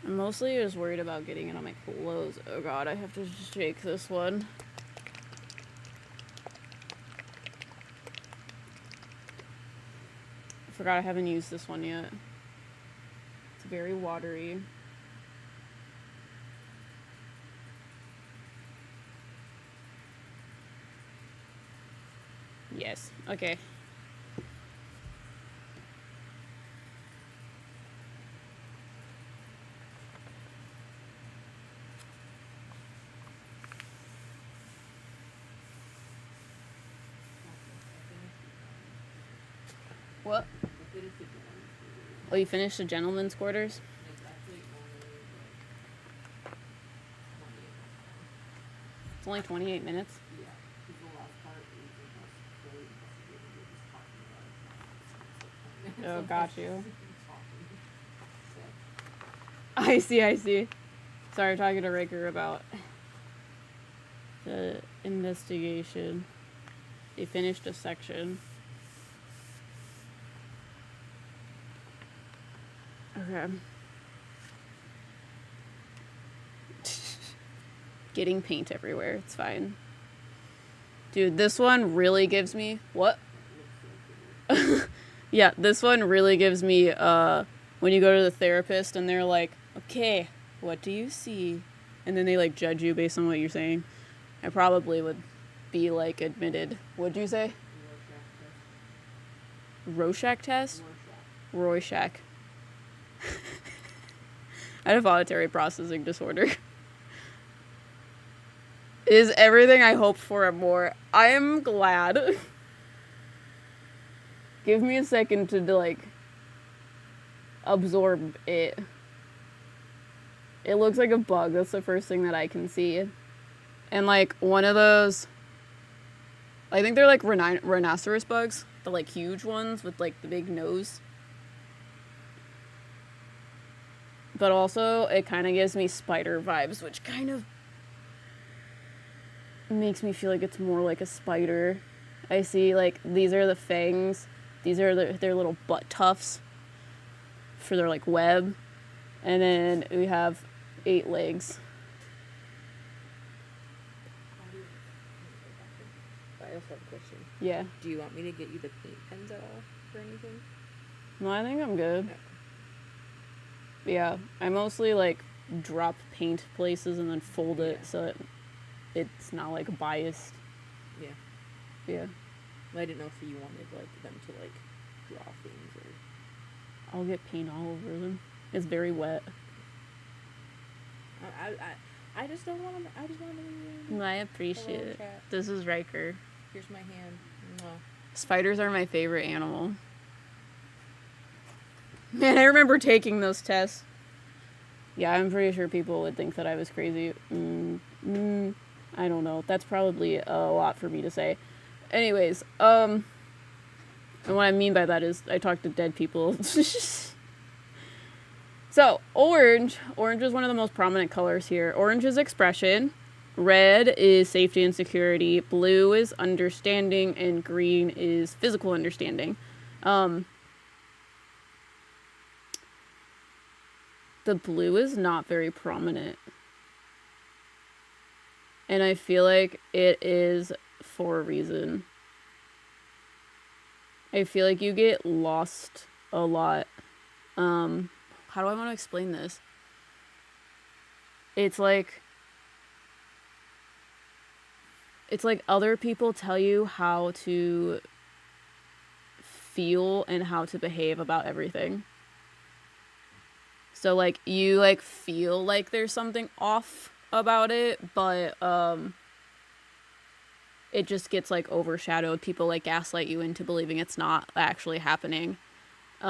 I'm mostly just worried about getting it on my clothes. Oh god, I have to just shake this one. I forgot I haven't used this one yet. It's very watery. Yes, okay. What? I finished the gentleman's quarters. Oh, you finished the gentleman's quarters? It's actually only like 28 minutes long. It's only 28 minutes. Yeah, because the last part is just fully investigated. We're just talking about it. It's like 20 minutes Oh, of got us you. just talking. So, I see. Sorry, talking to Raker about the investigation. They finished a section. Okay. Getting paint everywhere. It's fine. Dude, this one really gives me... What? Yeah, this one really gives me... when you go to the therapist and they're like, okay, what do you see? And then they, like, judge you based on what you're saying. I probably would be, like, admitted. What'd you say? Rorschach test? Rorschach. I have auditory processing disorder. It is everything I hoped for and more. I am glad. Give me a second to, like, absorb it. It looks like a bug. That's the first thing that I can see. And, like, one of those... I think they're, like, rhinoceros bugs. The, like, huge ones with, like, the big nose. But also, it kind of gives me spider vibes, which kind of makes me feel like it's more like a spider. I see, like, these are the fangs. These are their little butt tufts for their, like, web. And then we have 8 legs. I also have a question. Yeah. Do you want me to get you the paint pens at all or anything? No, I think I'm good. No. Yeah, I mostly, like, drop paint places and then fold it Yeah. so that it's not, like, biased. Yeah. Yeah. Well, I didn't know if you wanted like them to like draw things or. I'll get paint all over them. It's very wet. I just don't want to. I just want to. I appreciate Hello, it. chat. This is Riker. Here's my hand. Mwah. Spiders are my favorite animal. Man, I remember taking those tests. Yeah, I'm pretty sure people would think that I was crazy. I don't know. That's probably a lot for me to say. Anyways, and what I mean by that is I talk to dead people. So, orange. Orange is one of the most prominent colors here. Orange is expression. Red is safety and security. Blue is understanding. And green is physical understanding. The blue is not very prominent. And I feel like it is for a reason. I feel like you get lost a lot. How do I want to explain this? It's like other people tell you how to feel and how to behave about everything. So, like, you, like, feel like there's something off about it, but, it just gets, like, overshadowed. People, like, gaslight you into believing it's not actually happening. They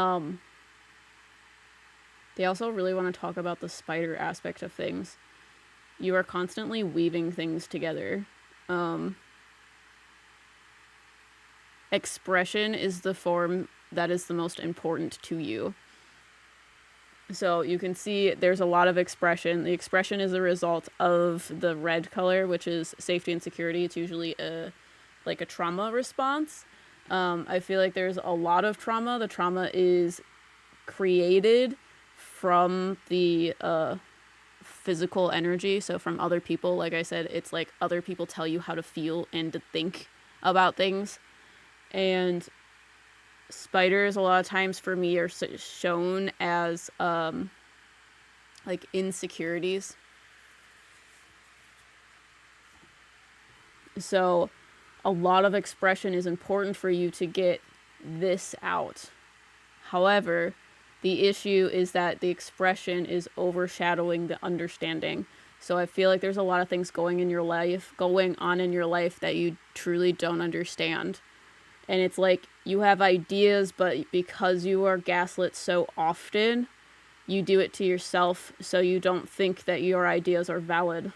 also really want to talk about the spider aspect of things. You are constantly weaving things together. Expression is the form that is the most important to you. So you can see there's a lot of expression. The expression is a result of the red color, which is safety and security. It's usually a trauma response. I feel like there's a lot of trauma. The trauma is created from the physical energy, so from other people. Like I said, it's like other people tell you how to feel and to think about things. And spiders, a lot of times for me, are shown as like insecurities. So a lot of expression is important for you to get this out. However, the issue is that the expression is overshadowing the understanding. So I feel like there's a lot of things going on in your life that you truly don't understand. And it's like you have ideas, but because you are gaslit so often, you do it to yourself so you don't think that your ideas are valid.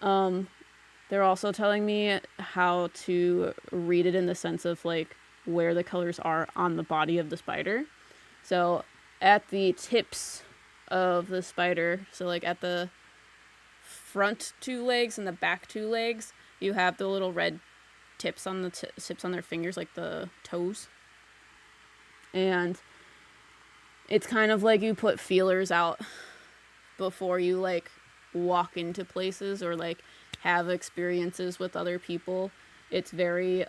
They're also telling me how to read it in the sense of like where the colors are on the body of the spider. So at the tips of the spider, so like at the front 2 legs and the back 2 legs, you have the little red tips on the tips on their fingers, like the toes. And it's kind of like you put feelers out before you like walk into places or like have experiences with other people. It's very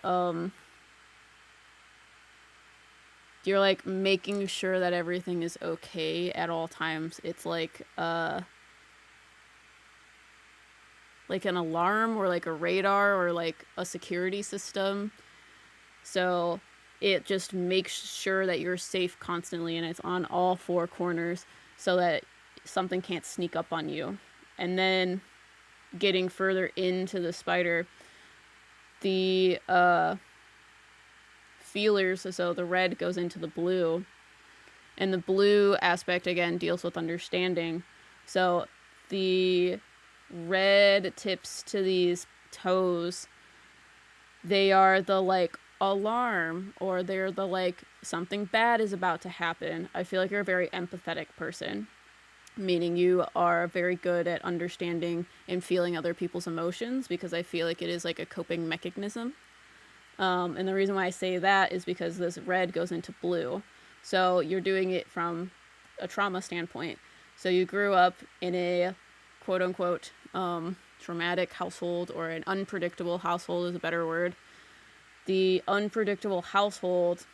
you're like making sure that everything is okay at all times. It's like an alarm or like a radar or like a security system. So it just makes sure that you're safe constantly, and it's on all 4 corners so that something can't sneak up on you. And then getting further into the spider, the feelers, so the red goes into the blue, and the blue aspect again deals with understanding. So the red tips to these toes, they are the like alarm, or they're the like something bad is about to happen. I feel like you're a very empathetic person, meaning you are very good at understanding and feeling other people's emotions, because I feel like it is like a coping mechanism. And the reason why I say that is because this red goes into blue. So you're doing it from a trauma standpoint. So you grew up in a quote unquote traumatic household, or an unpredictable household is a better word. The unpredictable household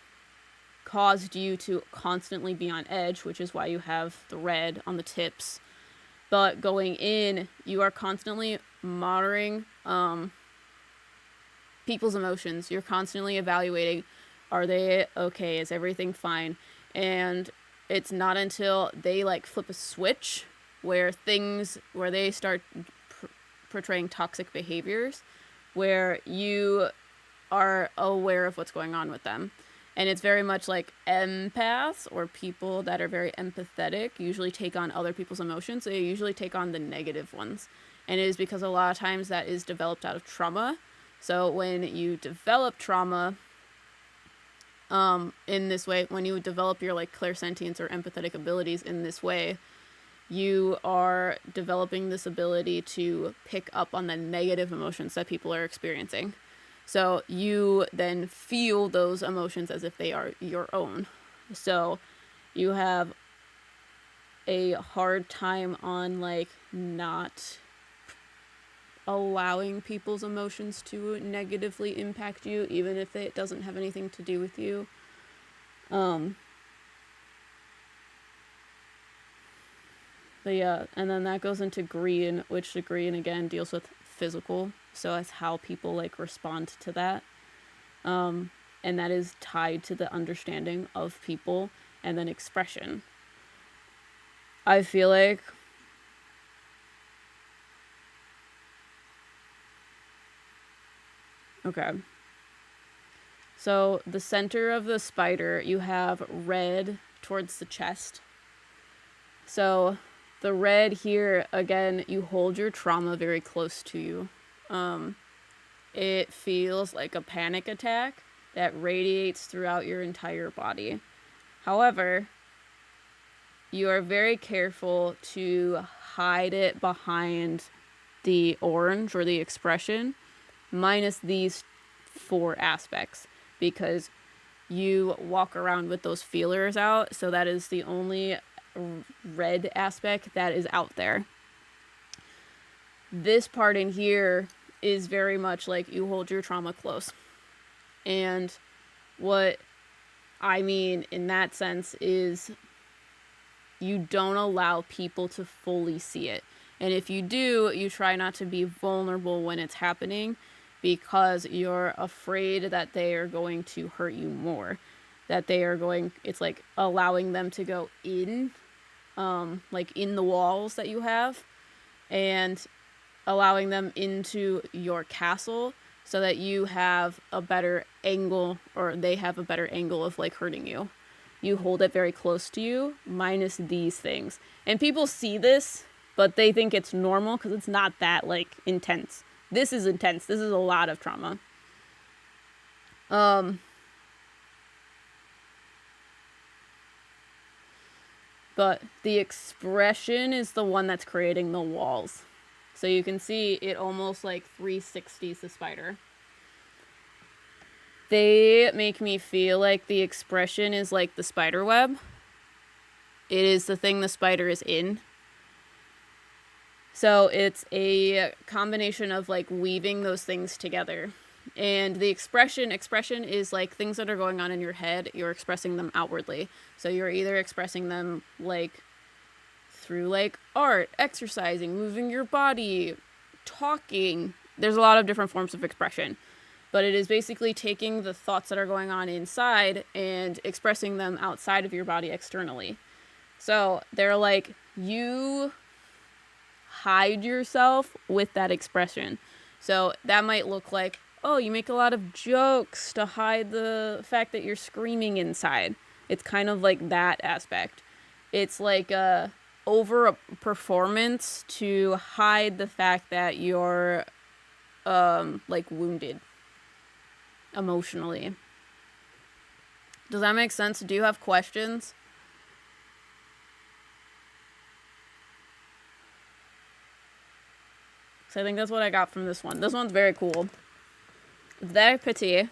caused you to constantly be on edge, which is why you have the red on the tips. But going in, you are constantly monitoring people's emotions. You're constantly evaluating, are they okay? Is everything fine? And it's not until they like flip a switch where they start portraying toxic behaviors, where you are aware of what's going on with them. And it's very much like empaths, or people that are very empathetic, usually take on other people's emotions. They usually take on the negative ones. And it is because a lot of times that is developed out of trauma. So when you develop trauma in this way, when you develop your like clairsentience or empathetic abilities in this way, you are developing this ability to pick up on the negative emotions that people are experiencing. So you then feel those emotions as if they are your own. So you have a hard time on like not allowing people's emotions to negatively impact you, even if it doesn't have anything to do with you. But yeah, and then that goes into green, which the green again deals with physical. So it's how people like respond to that. And that is tied to the understanding of people and then expression. I feel like okay. So the center of the spider, you have red towards the chest. So the red here, again, you hold your trauma very close to you. It feels like a panic attack that radiates throughout your entire body. However, you are very careful to hide it behind the orange or the expression, minus these 4 aspects, because you walk around with those feelers out, so that is the only red aspect that is out there. This part in here is very much like you hold your trauma close. And what I mean in that sense is you don't allow people to fully see it. And if you do, you try not to be vulnerable when it's happening, because you're afraid that they are going to hurt you more. That they are going, it's like allowing them to go in, like in the walls that you have, and allowing them into your castle so that you have a better angle, or they have a better angle of like hurting you. You hold it very close to you, minus these things. And people see this, but they think it's normal because it's not that like intense. This is intense. This is a lot of trauma. But the expression is the one that's creating the walls. So you can see it almost like 360s the spider. They make me feel like the expression is like the spider web. It is the thing the spider is in. So it's a combination of like weaving those things together. And the expression is like things that are going on in your head, you're expressing them outwardly. So you're either expressing them like through like art, exercising, moving your body, talking. There's a lot of different forms of expression. But it is basically taking the thoughts that are going on inside and expressing them outside of your body externally. So they're like, you hide yourself with that expression. So that might look like, oh, you make a lot of jokes to hide the fact that you're screaming inside. It's kind of like that aspect. It's like over a performance to hide the fact that you're like wounded emotionally. Does that make sense? Do you have questions? So I think that's what I got from this one. This one's very cool. Very pretty.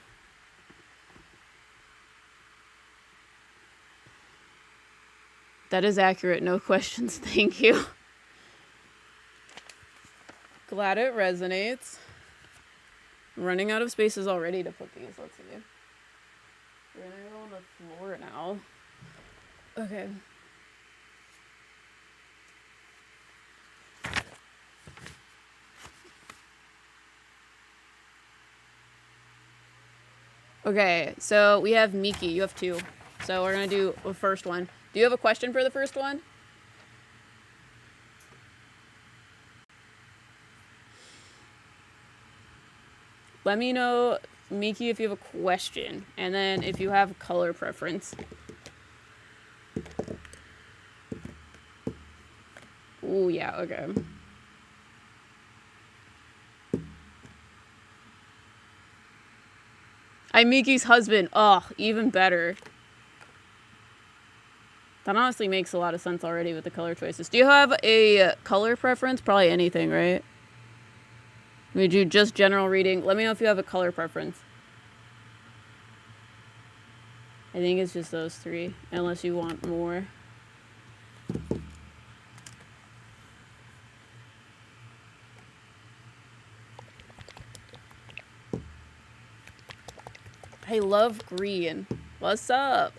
That is accurate. No questions. Thank you. Glad it resonates. I'm running out of spaces already to put these. Let's see. We're gonna go on the floor now. Okay. Okay, so we have Miki. You have 2. So we're going to do the first one. Do you have a question for the first one? Let me know, Miki, if you have a question. And then if you have color preference. Ooh, yeah, okay. I'm Miki's husband. Oh, even better. That honestly makes a lot of sense already with the color choices. Do you have a color preference? Probably anything, right? We do just general reading. Let me know if you have a color preference. I think it's just those 3, unless you want more. I love green. What's up?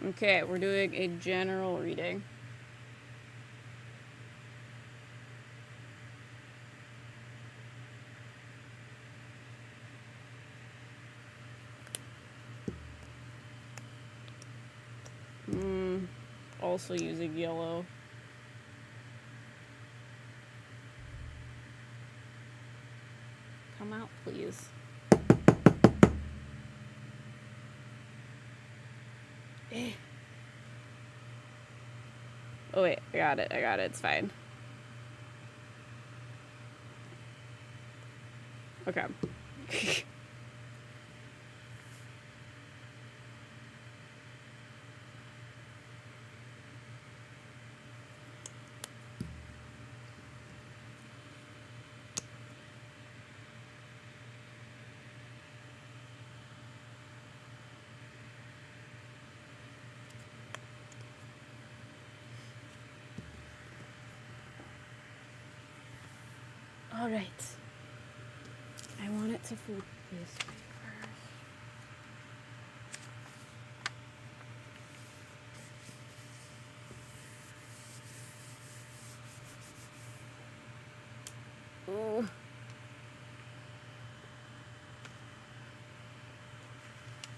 Okay, we're doing a general reading. Also using yellow. Come out, please. Oh wait, I got it, it's fine. Okay. All right. I want it to food this way first. Ooh.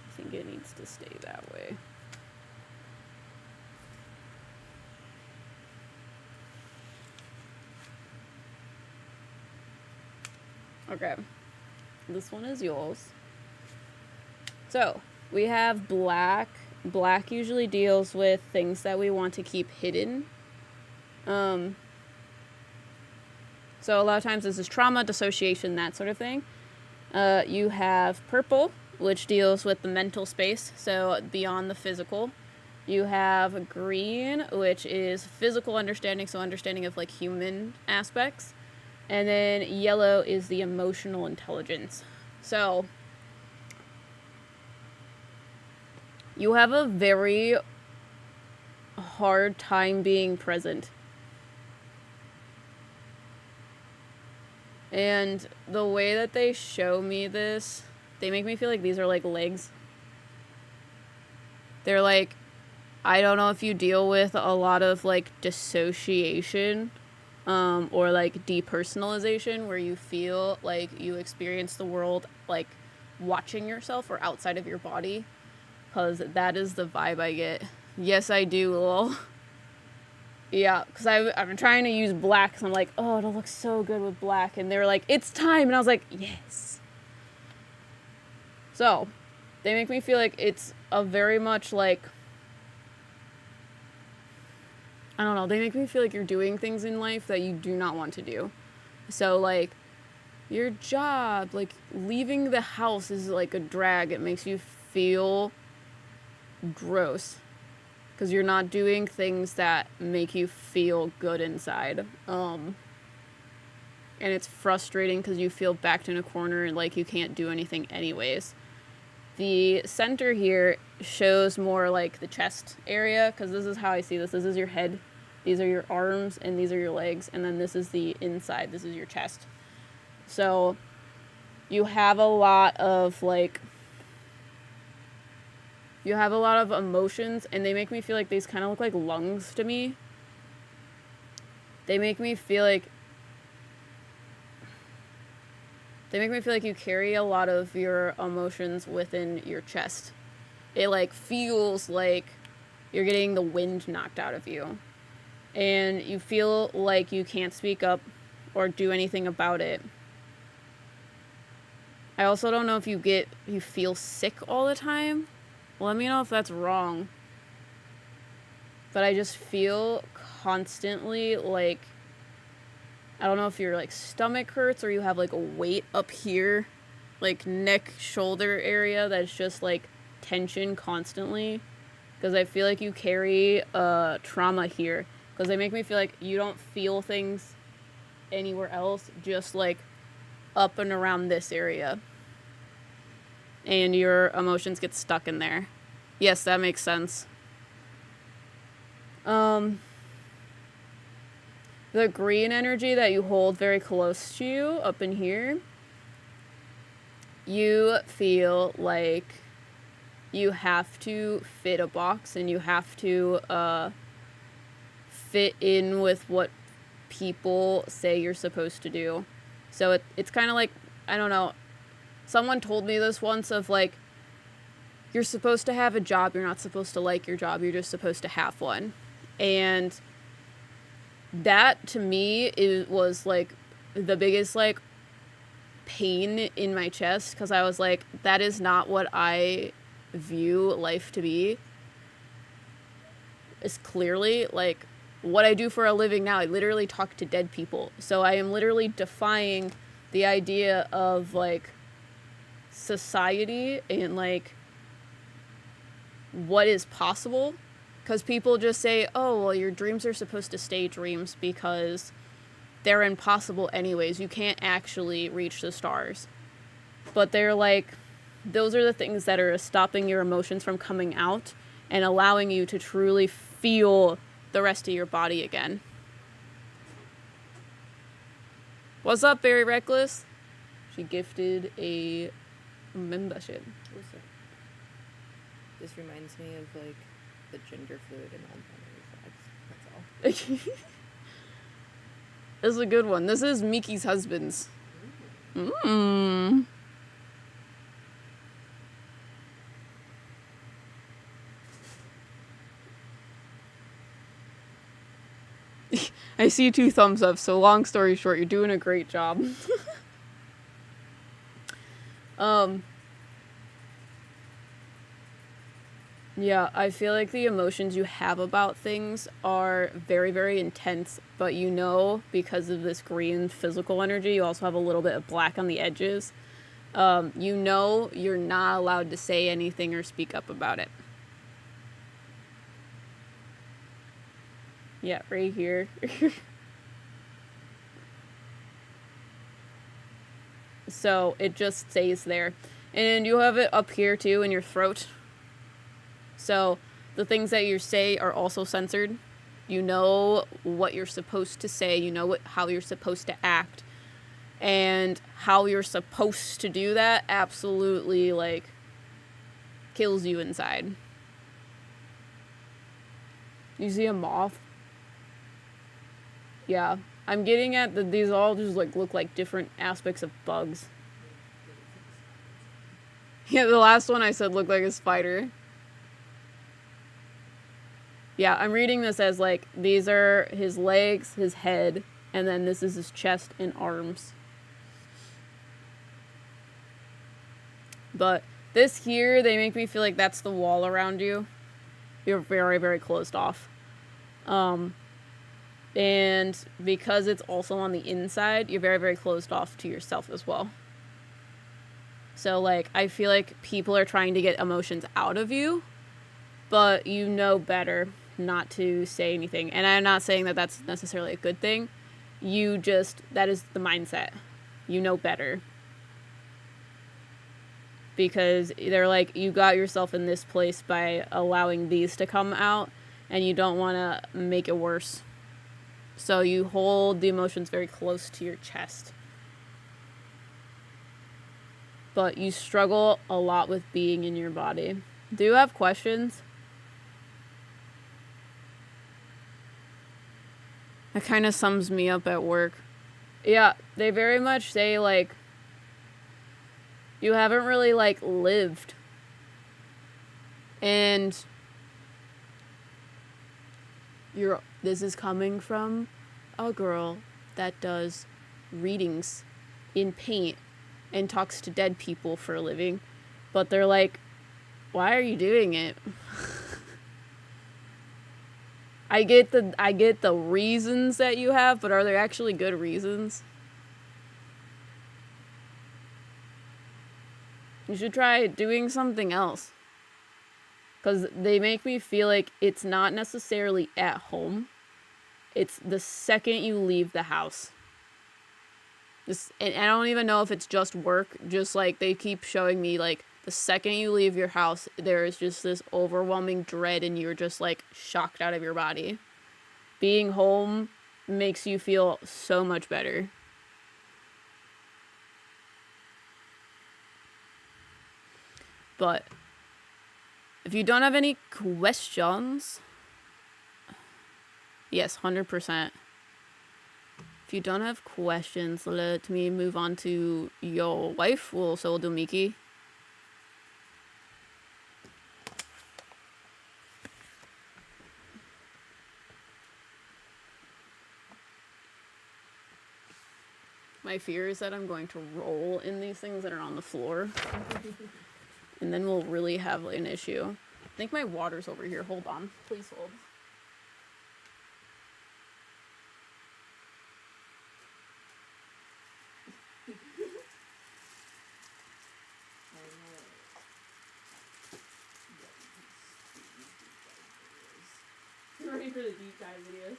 I think it needs to stay that way. Okay. This one is yours. So, we have black. Black usually deals with things that we want to keep hidden. So a lot of times this is trauma, dissociation, that sort of thing. You have purple, which deals with the mental space, so beyond the physical. You have green, which is physical understanding, so understanding of like human aspects. And then yellow is the emotional intelligence. So you have a very hard time being present. And the way that they show me this, they make me feel like these are like legs. They're like, I don't know if you deal with a lot of like dissociation or like depersonalization, where you feel like you experience the world like watching yourself or outside of your body, because that is the vibe I get. Yes, I do, lol. Yeah, because I've been trying to use black, because I'm like, oh, it'll look so good with black. And they were like, it's time. And I was like, yes. So, they make me feel like it's a very much like, I don't know, they make me feel like you're doing things in life that you do not want to do. So, like, your job, like, leaving the house is like a drag. It makes you feel gross, because you're not doing things that make you feel good inside. And it's frustrating because you feel backed in a corner and like you can't do anything anyways. The center here shows more like the chest area, because this is how I see this. This is your head, these are your arms, and these are your legs, and then this is the inside, this is your chest. So you have a lot of like, you have a lot of emotions, and they make me feel like these kind of look like lungs to me. They make me feel like you carry a lot of your emotions within your chest. It like feels like you're getting the wind knocked out of you, and you feel like you can't speak up or do anything about it. I also don't know if you feel sick all the time. Let me know if that's wrong. But I just feel constantly like, I don't know if your like stomach hurts or you have like a weight up here, like neck, shoulder area that's just like tension constantly. Because I feel like you carry trauma here. Because they make me feel like you don't feel things anywhere else, just like up and around this area. And your emotions get stuck in there. Yes, that makes sense. The green energy that you hold very close to you, up in here, you feel like you have to fit a box, and you have to fit in with what people say you're supposed to do. So it's kind of like, I don't know, someone told me this once of like, you're supposed to have a job, you're not supposed to like your job, you're just supposed to have one. And that to me was like the biggest like pain in my chest, because I was like, that is not what I view life to be. It's clearly like what I do for a living now. I literally talk to dead people, so I am literally defying the idea of like society and like what is possible, because people just say, oh, well, your dreams are supposed to stay dreams because they're impossible anyways. You can't actually reach the stars. But they're like, those are the things that are stopping your emotions from coming out and allowing you to truly feel the rest of your body again. What's up, Very Reckless? She gifted a membership. What's that? This reminds me of like the gender fluid and non-binary flags. That's all. This is a good one. This is Miki's husband's. Mmm. I see 2 thumbs up, so long story short, you're doing a great job. Yeah, I feel like the emotions you have about things are very, very intense, but you know, because of this green physical energy, you also have a little bit of black on the edges. You know you're not allowed to say anything or speak up about it. Yeah, right here. So it just stays there. And you have it up here too in your throat. So the things that you say are also censored. You know what you're supposed to say, you know how you're supposed to act. And how you're supposed to do that absolutely, like, kills you inside. You see a moth? Yeah. I'm getting at that these all just, like, look like different aspects of bugs. Yeah, the last one I said looked like a spider. Yeah, I'm reading this as, like, these are his legs, his head, and then this is his chest and arms. But this here, they make me feel like that's the wall around you. You're very, very closed off. And because it's also on the inside, you're very, very closed off to yourself as well. So, like, I feel like people are trying to get emotions out of you, but you know better not to say anything. And I'm not saying that that's necessarily a good thing. That is the mindset. You know better. Because they're like, you got yourself in this place by allowing these to come out, and you don't want to make it worse. So you hold the emotions very close to your chest. But you struggle a lot with being in your body. Do you have questions? That kind of sums me up at work. Yeah, they very much say, like, you haven't really, like, lived. And this is coming from a girl that does readings in paint and talks to dead people for a living. But they're like, why are you doing it? I get the reasons that you have, but are there actually good reasons? You should try doing something else. Because they make me feel like it's not necessarily at home. It's the second you leave the house. And I don't even know if it's just work. Just, like, they keep showing me, like, the second you leave your house, there is just this overwhelming dread and you're just, like, shocked out of your body. Being home makes you feel so much better. But if you don't have any questions, yes, 100%. If you don't have questions, let me move on to your wife. So we'll do Miki. My fear is that I'm going to roll in these things that are on the floor. And then we'll really have an issue. I think my water's over here. Hold on. Please hold. You ready for the deep dive videos?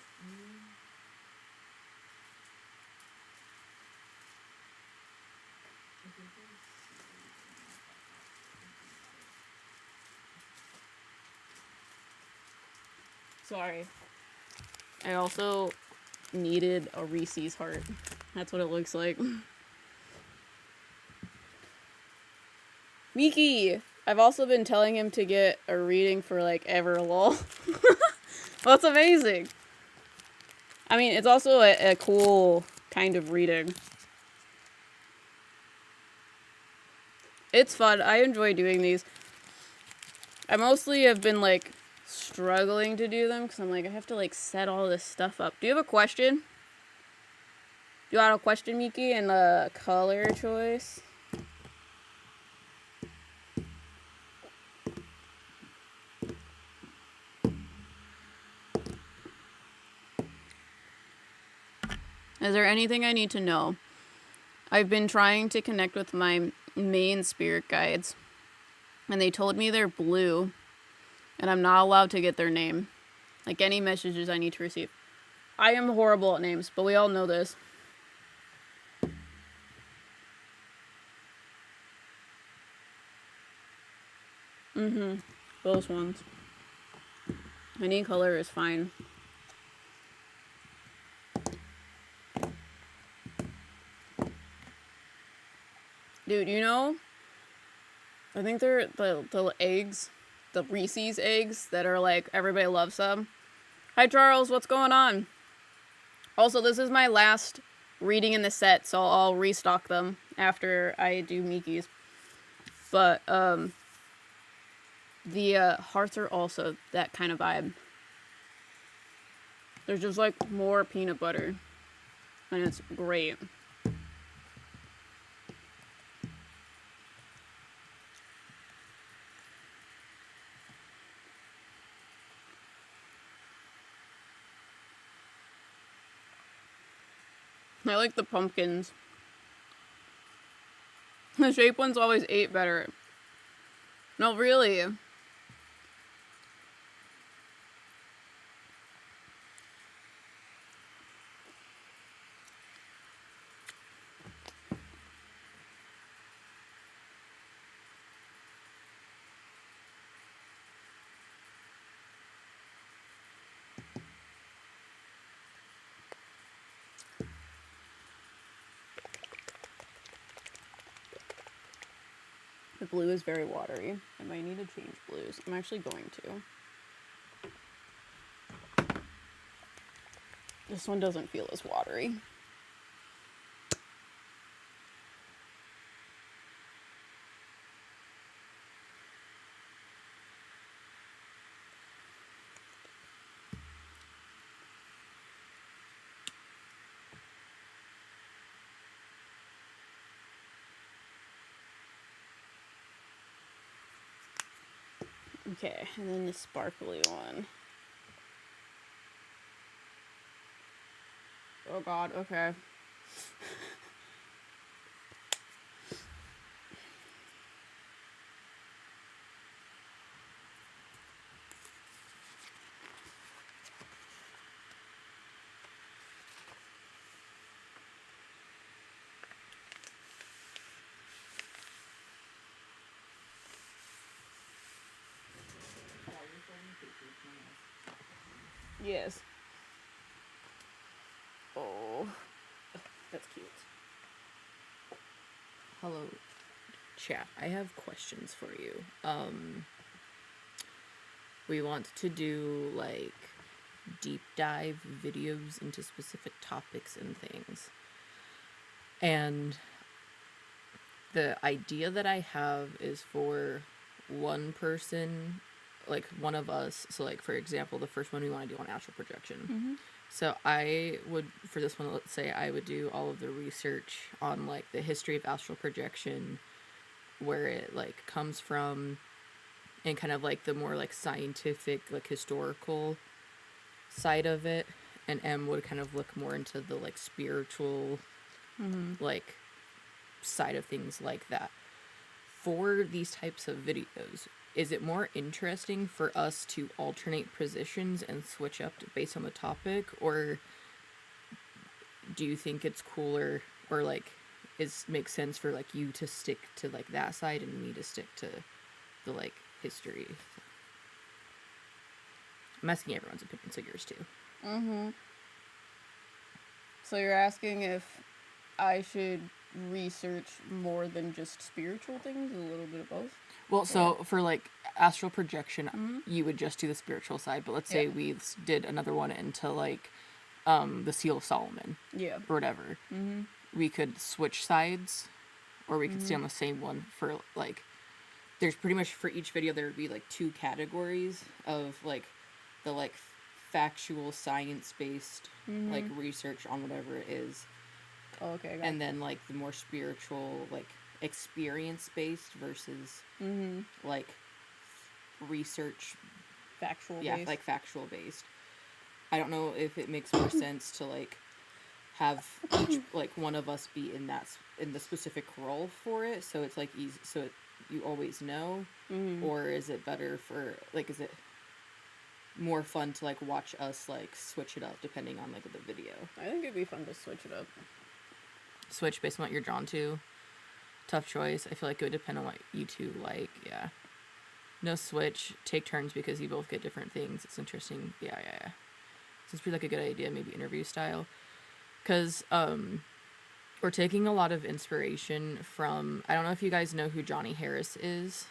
Sorry. I also needed a Reese's heart. That's what it looks like. Miki! I've also been telling him to get a reading for, like, Everlol. Well, it's amazing. I mean, it's also a cool kind of reading. It's fun. I enjoy doing these. I mostly have been, like, struggling to do them because I'm like, I have to, like, set all this stuff up. Do you have a question? Do you have a question, Miki, and a color choice? Is there anything I need to know? I've been trying to connect with my main spirit guides, and they told me they're blue, and I'm not allowed to get their name. Like, any messages I need to receive. I am horrible at names, but we all know this. Those ones. Any color is fine. Dude, you know, I think they're the eggs, the Reese's eggs that are like, everybody loves them. Hi, Charles, what's going on? Also, this is my last reading in the set, so I'll restock them after I do Miki's. But, the hearts are also that kind of vibe. There's just like more peanut butter, and it's great. I like the pumpkins. The shape ones always ate better. No, really. The blue is very watery. I might need to change blues. I'm actually going to. This one doesn't feel as watery. Okay, and then the sparkly one. Oh god, okay. Yes. Oh. That's cute. Hello, chat. I have questions for you. We want to do, like, deep dive videos into specific topics and things. And the idea that I have is for one person, like, one of us. So, like, for example, the first one we want to do on astral projection. So I would, for this one, let's say I would do all of the research on, like, the history of astral projection, where it, like, comes from, and kind of, like, the more, like, scientific, like, historical side of it. And M would kind of look more into the, like, spiritual, like, side of things like that. For these types of videos, is it more interesting for us to alternate positions and switch up based on the topic, or do you think it's cooler, or, like, makes sense for, like, you to stick to, like, that side and me to stick to the, like, history? I'm asking everyone's opinion, so yours too. So you're asking if I should research more than just spiritual things, a little bit of both? Well, so for, like, astral projection, you would just do the spiritual side, but let's say we did another one into, like, the Seal of Solomon. Yeah. Or whatever. We could switch sides, or we could stay on the same one for, like, there's pretty much, for each video, there would be, like, 2 categories of, like, the, like, factual, science-based, like, research on whatever it is. Oh, okay. And then, like, the more spiritual, like, experience-based versus, like, research. Factual based. Yeah, like, factual-based. I don't know if it makes more sense to, like, have each, like, one of us be in in the specific role for it, so it's like easy, so you always know, or is it better for, like, is it more fun to, like, watch us, like, switch it up depending on, like, the video? I think it'd be fun to switch it up. Switch based on what you're drawn to. Tough choice. I feel like it would depend on what you two like. Yeah. No switch. Take turns because you both get different things. It's interesting. Yeah. So it's pretty like a good idea, maybe interview style. Because we're taking a lot of inspiration from, I don't know if you guys know who Johnny Harris is.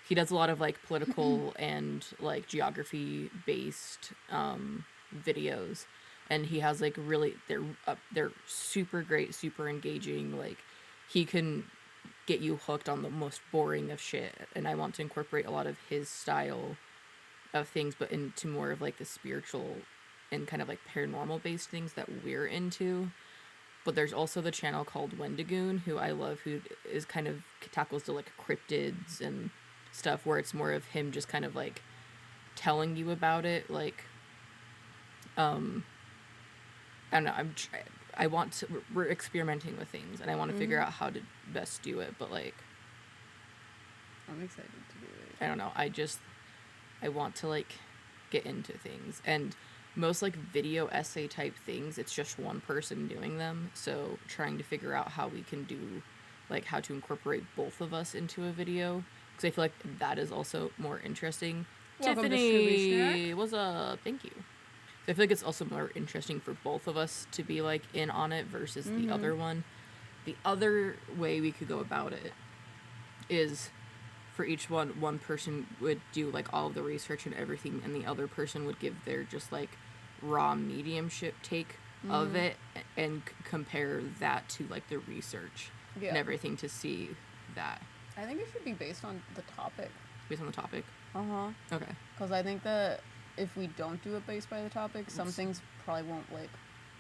He does a lot of, like, political and, like, geography based videos, and he has, like, really, they're super great, super engaging. Like, he can get you hooked on the most boring of shit, and I want to incorporate a lot of his style of things, but into more of, like, the spiritual and kind of, like, paranormal based things that we're into. But there's also the channel called Wendigoon, who I love, who is kind of tackles the, like, cryptids and stuff, where it's more of him just kind of, like, telling you about it. Like, I don't know, we're experimenting with things, and I want to figure out how to best do it, but, like, I'm excited to do it. I don't know, I want to, like, get into things, and most, like, video essay type things, it's just one person doing them, so trying to figure out how we can do, like, how to incorporate both of us into a video, because I feel like that is also more interesting. Welcome to Tiffany, what's up? Thank you. So I feel like it's also more interesting for both of us to be, like, in on it versus the other one. The other way we could go about it is for each one person would do, like, all of the research and everything, and the other person would give their just, like, raw mediumship take of it, and compare that to, like, the research and everything to see that. I think it should be based on the topic. Based on the topic? Uh-huh. Okay. Because I think that if we don't do it based by the topic, some things probably won't, like,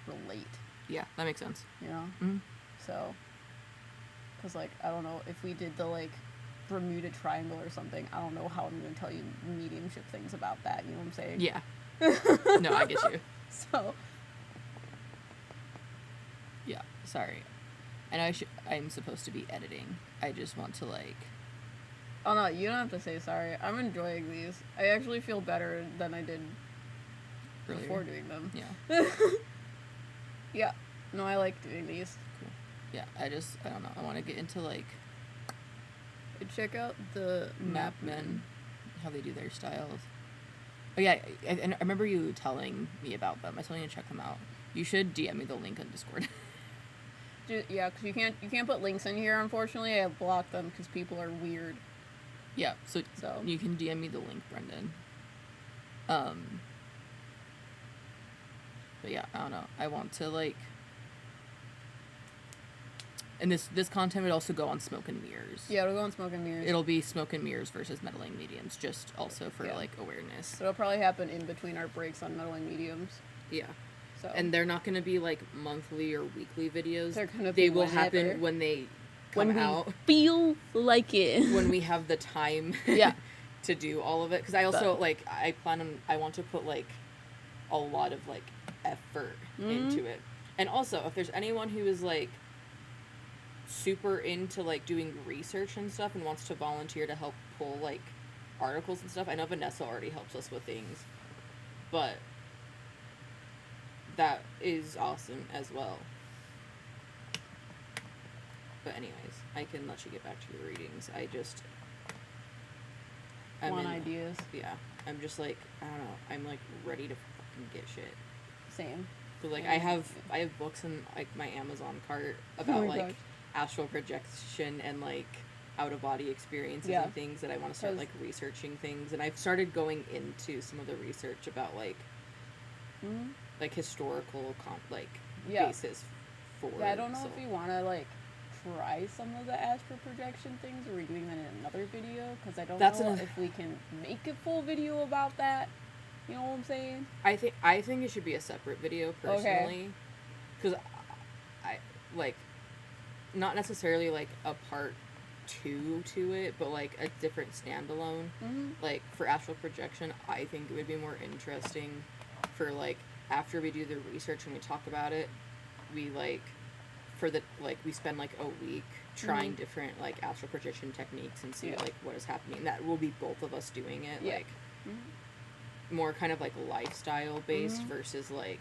relate. Yeah, that makes sense. You know? Mm-hmm. So, because, like, I don't know, if we did the, like, Bermuda Triangle or something, I don't know how I'm going to tell you mediumship things about that, you know what I'm saying? Yeah. No, I get you. So. Yeah, sorry. I know I'm supposed to be editing. I just want to, like... Oh, no, you don't have to say sorry. I'm enjoying these. I actually feel better than I did earlier. Before doing them. Yeah. Yeah. No, I like doing these. Cool. Yeah, I don't know. I want to get into, like... Check out the Map Men, how they do their styles. Oh, yeah, I remember you telling me about them. I told you to check them out. You should DM me the link on Discord. Yeah, because you can't put links in here, unfortunately. I blocked them because people are weird. Yeah, so you can DM me the link, Brendan. But yeah, I don't know. I want to, like... And this content would also go on Smoke and Mirrors. Yeah, it'll go on Smoke and Mirrors. It'll be Smoke and Mirrors versus Meddling Mediums, just also for, like, awareness. So it'll probably happen in between our breaks on Meddling Mediums. Yeah. So. And they're not going to be, like, monthly or weekly videos. They're going to be They will happen when they come out. Feel like it. When we have the time to do all of it. Because I also, I want to put, like, a lot of, like, effort into it. And also, if there's anyone who is, like, super into, like, doing research and stuff and wants to volunteer to help pull, like, articles and stuff, I know Vanessa already helps us with things, but that is awesome as well. But anyways, I can let you get back to your readings. I want ideas. Yeah, I'm just, like, I don't know, I'm, like, ready to fucking get shit. Same. But, like, I have books in, like, my Amazon cart about, like, astral projection and, like, out-of-body experiences and things that I want to start, like, researching things. And I've started going into some of the research about, like, like, historical, basis for it. I don't know if we want to, like, try some of the astral projection things, or are we doing that in another video? Because I don't know if we can make a full video about that. You know what I'm saying? I think it should be a separate video, personally. Because I, like... not necessarily, like, a part 2 to it, but, like, a different standalone. Like, for astral projection, I think it would be more interesting for, like, after we do the research and we talk about it, we like for the like we spend like a week trying different like astral projection techniques and see like what is happening. That will be both of us doing it like more kind of like lifestyle based versus like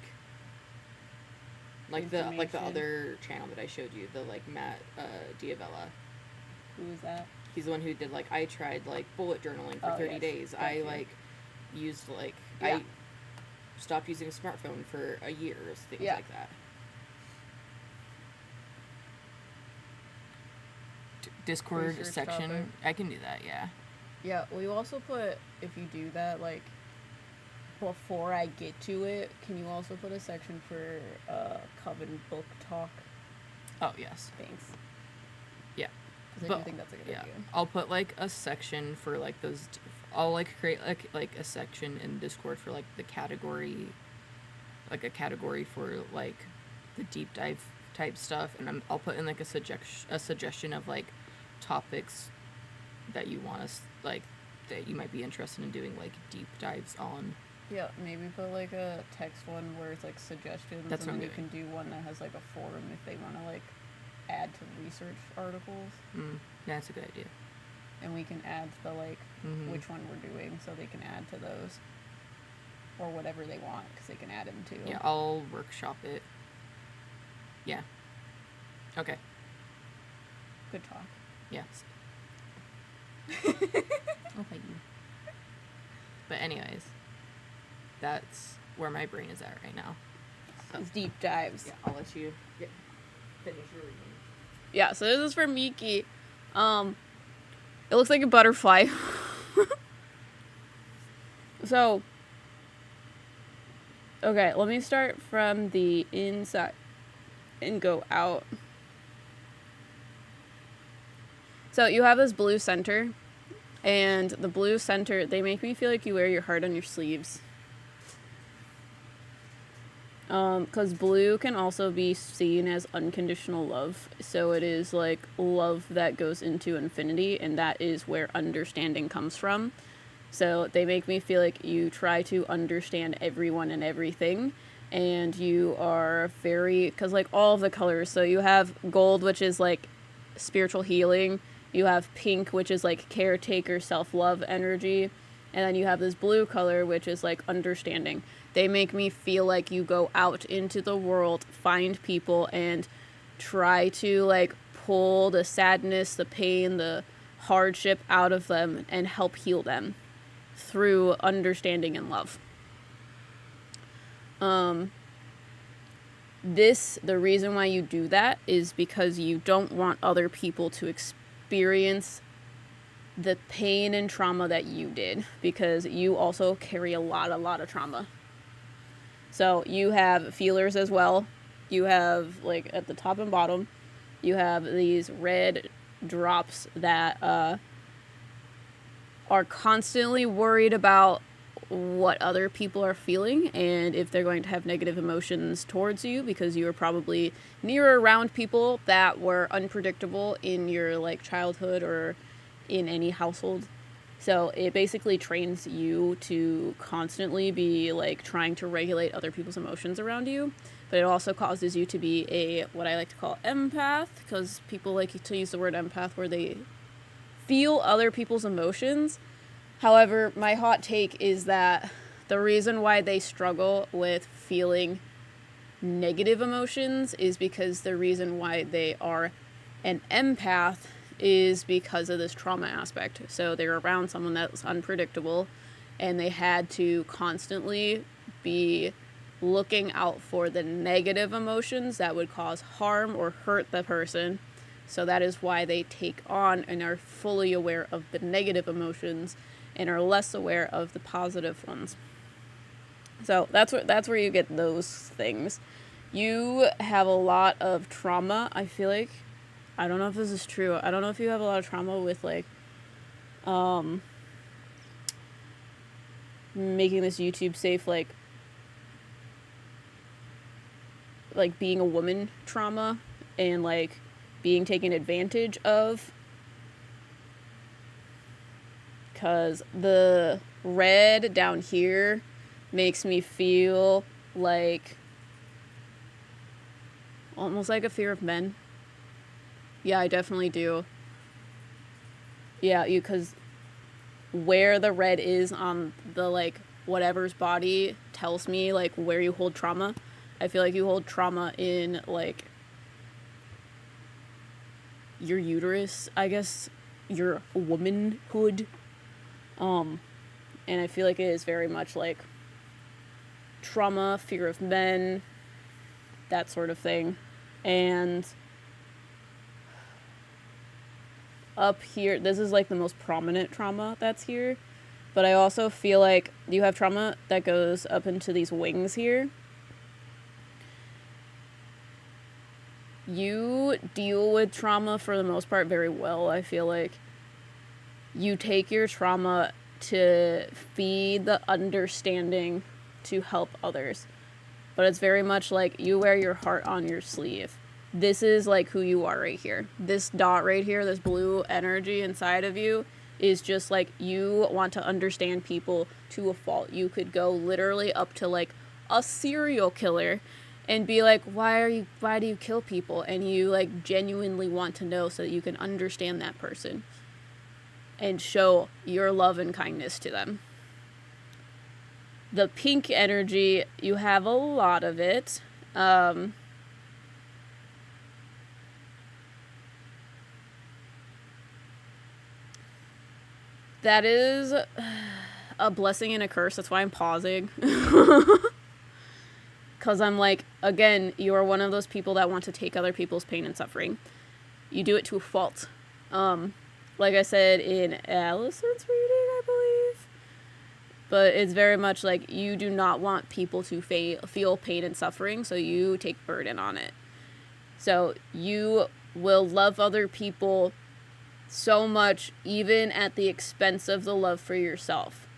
the other channel that I showed you, the like Matt Diavella. Who was that? He's the one who did like I tried like bullet journaling for 30 days. I like used like I stopped using a smartphone for a year, things like that. Discord Research section. topic. I can do that, yeah. Yeah, well, you also put, if you do that, like, before I get to it, can you also put a section for Coven book talk? Oh, yes. Thanks. Yeah. Because I do think that's a good idea. I'll put, like, a section for, like, those... I'll, like, create, like a section in Discord for, like, the category... Like, a category for, like, the deep dive type stuff. And I'll put in, like, a suggestion of, like, topics that you want us, like, that you might be interested in doing, like, deep dives on. Yeah, maybe put, like, a text one where it's, like, suggestions. That's and what then I'm you can do one that has, like, a forum if they want to, like, add to research articles. Yeah, that's a good idea. And we can add the, like, which one we're doing so they can add to those. Or whatever they want, because they can add them too. Yeah, I'll workshop it. Yeah. Okay. Good talk. Yes. I'll fight you. But anyways, that's where my brain is at right now. So, It's deep dives. yeah, I'll let you finish your reading. Yeah, so this is for Miki. It looks like a butterfly. So, okay, let me start from the inside and go out. So you have this blue center, and the blue center, they make me feel like you wear your heart on your sleeves. Because blue can also be seen as unconditional love. So it is like love that goes into infinity, and that is where understanding comes from. So they make me feel like you try to understand everyone and everything, and you are very, because like all of the colors, so you have gold, which is like spiritual healing, you have pink, which is like caretaker, self-love energy, and then you have this blue color, which is like understanding. They make me feel like you go out into the world, find people, and try to like pull the sadness, the pain, the hardship out of them and help heal them through understanding and love. The reason why you do that is because you don't want other people to experience the pain and trauma that you did, because you also carry a lot of trauma. So you have feelers as well. You have, like, at the top and bottom, you have these red drops that are constantly worried about what other people are feeling and if they're going to have negative emotions towards you, because you were probably near or around people that were unpredictable in your, like, childhood or in any household. So it basically trains you to constantly be, like, trying to regulate other people's emotions around you. But it also causes you to be a, what I like to call empath, because people like to use the word empath where they feel other people's emotions. However, my hot take is that the reason why they struggle with feeling negative emotions is because the reason why they are an empath is because of this trauma aspect. So they're around someone that's unpredictable, and they had to constantly be looking out for the negative emotions that would cause harm or hurt the person. So that is why they take on and are fully aware of the negative emotions and are less aware of the positive ones. So that's where you get those things. You have a lot of trauma, I feel like. I don't know if this is true. I don't know if you have a lot of trauma with, like, making this YouTube safe, like being a woman trauma and, like, being taken advantage of. Because the red down here makes me feel like almost like a fear of men. Yeah, I definitely do. Yeah, because where the red is on the, like, whatever's body tells me, like, where you hold trauma. I feel like you hold trauma in, like, your uterus, I guess, your womanhood. And I feel like it is very much, like, trauma, fear of men, that sort of thing. And up here, this is, like, the most prominent trauma that's here. But I also feel like you have trauma that goes up into these wings here. You deal with trauma for the most part very well, I feel like. You take your trauma to feed the understanding to help others. But it's very much like you wear your heart on your sleeve. This is like who you are right here. This dot right here, this blue energy inside of you, is just like you want to understand people to a fault. You could go literally up to like a serial killer and be like, why do you kill people? And you like genuinely want to know so that you can understand that person and show your love and kindness to them. The pink energy, you have a lot of it. That is a blessing and a curse. That's why I'm pausing. Because I'm like, again, you are one of those people that want to take other people's pain and suffering. You do it to a fault. Like I said in Allison's reading, I believe. But it's very much like you do not want people to feel pain and suffering, so you take burden on it. So you will love other people so much, even at the expense of the love for yourself.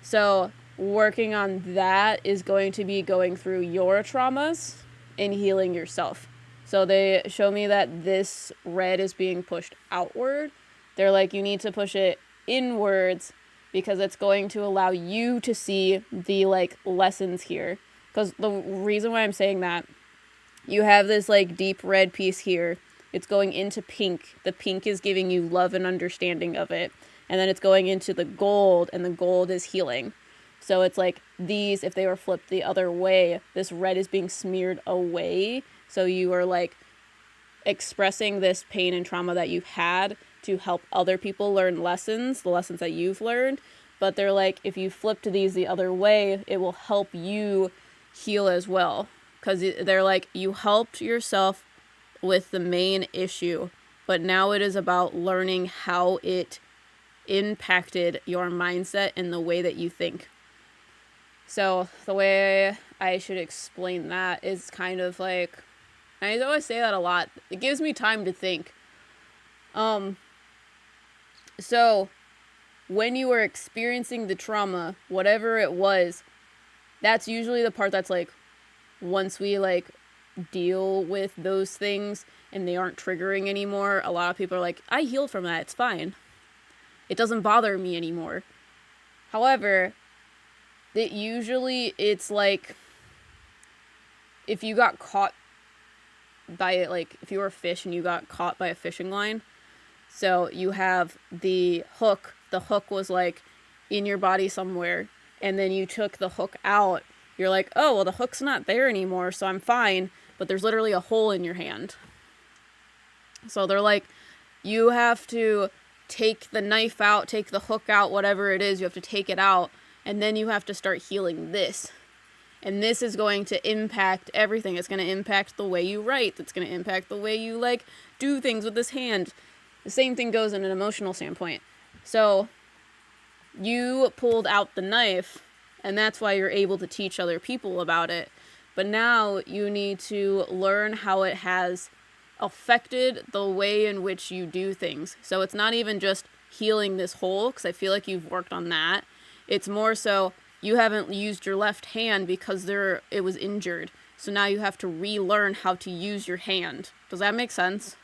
So working on that is going to be going through your traumas and healing yourself. So they show me that this red is being pushed outward. They're like, you need to push it inwards because it's going to allow you to see the like lessons here. Because the reason why I'm saying that, you have this like deep red piece here. It's going into pink. The pink is giving you love and understanding of it. And then it's going into the gold, and the gold is healing. So it's like these, if they were flipped the other way, this red is being smeared away. So you are like expressing this pain and trauma that you've had to help other people learn lessons, the lessons that you've learned. But they're like, if you flip to these the other way, it will help you heal as well. Because they're like, you helped yourself with the main issue, but now it is about learning how it impacted your mindset and the way that you think. So the way I should explain that is kind of like, I always say that a lot, it gives me time to think. So when you were experiencing the trauma, whatever it was, that's usually the part that's like, once we like deal with those things and they aren't triggering anymore, a lot of people are like, I healed from that, it's fine, it doesn't bother me anymore. However, it's like if you got caught by it, like if you were a fish and you got caught by a fishing line, so you have the hook was like in your body somewhere, and then you took the hook out, you're like, oh well, the hook's not there anymore, so I'm fine. But there's literally a hole in your hand. So they're like, you have to take the knife out, take the hook out, whatever it is, you have to take it out, and then you have to start healing this. And this is going to impact everything. It's going to impact the way you write. It's going to impact the way you, like, do things with this hand. The same thing goes in an emotional standpoint. So you pulled out the knife, and that's why you're able to teach other people about it. But now you need to learn how it has affected the way in which you do things. So it's not even just healing this hole, because I feel like you've worked on that. It's more so you haven't used your left hand because it was injured. So now you have to relearn how to use your hand. Does that make sense?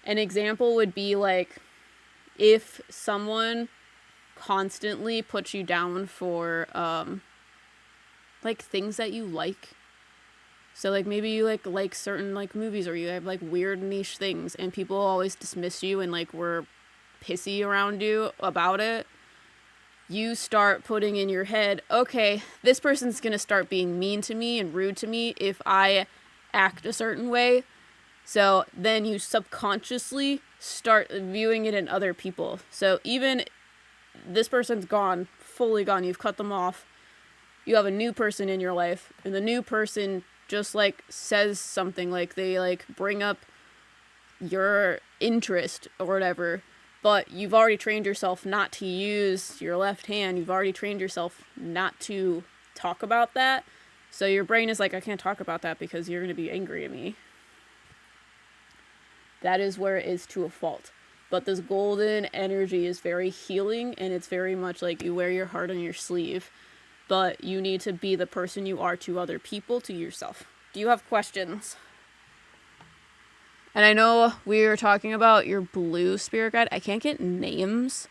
An example would be like if someone constantly puts you down for like things that you like. So like maybe you like certain like movies, or you have like weird niche things, and people always dismiss you and like were pissy around you about it. You start putting in your head, okay, this person's gonna start being mean to me and rude to me if I act a certain way. So then you subconsciously start viewing it in other people. So even this person's gone, fully gone, you've cut them off, you have a new person in your life, and the new person just like says something, like they like bring up your interest or whatever, but you've already trained yourself not to use your left hand. You've already trained yourself not to talk about that. So your brain is like, I can't talk about that because you're going to be angry at me. That is where it is to a fault. But this golden energy is very healing, and it's very much like you wear your heart on your sleeve. But you need to be the person you are to other people, to yourself. Do you have questions? And I know we were talking about your blue spirit guide. I can't get names.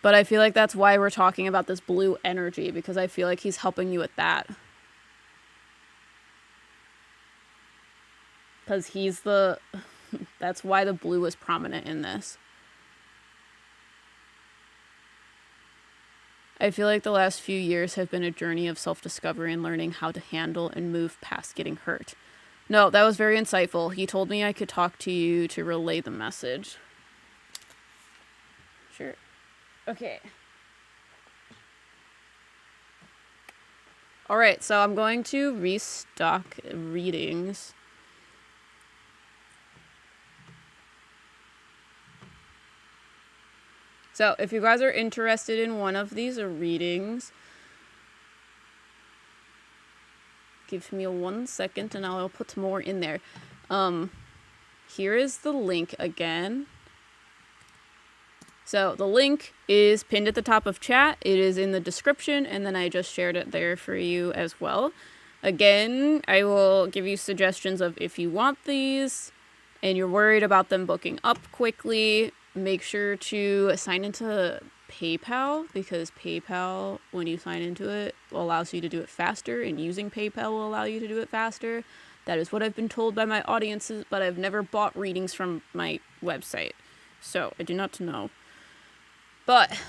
But I feel like that's why we're talking about this blue energy, because I feel like he's helping you with that. Because he's the... That's why the blue is prominent in this. I feel like the last few years have been a journey of self-discovery and learning how to handle and move past getting hurt. No, that was very insightful. He told me I could talk to you to relay the message. Sure. Okay. Alright, so I'm going to restock readings. So if you guys are interested in one of these readings, give me 1 second and I'll put more in there. Here is the link again. So the link is pinned at the top of chat. It is in the description, and then I just shared it there for you as well. Again, I will give you suggestions of if you want these and you're worried about them booking up quickly, make sure to sign into PayPal, because PayPal, when you sign into it, allows you to do it faster, and using PayPal will allow you to do it faster. That is what I've been told by my audiences, but I've never bought readings from my website, so I do not know. But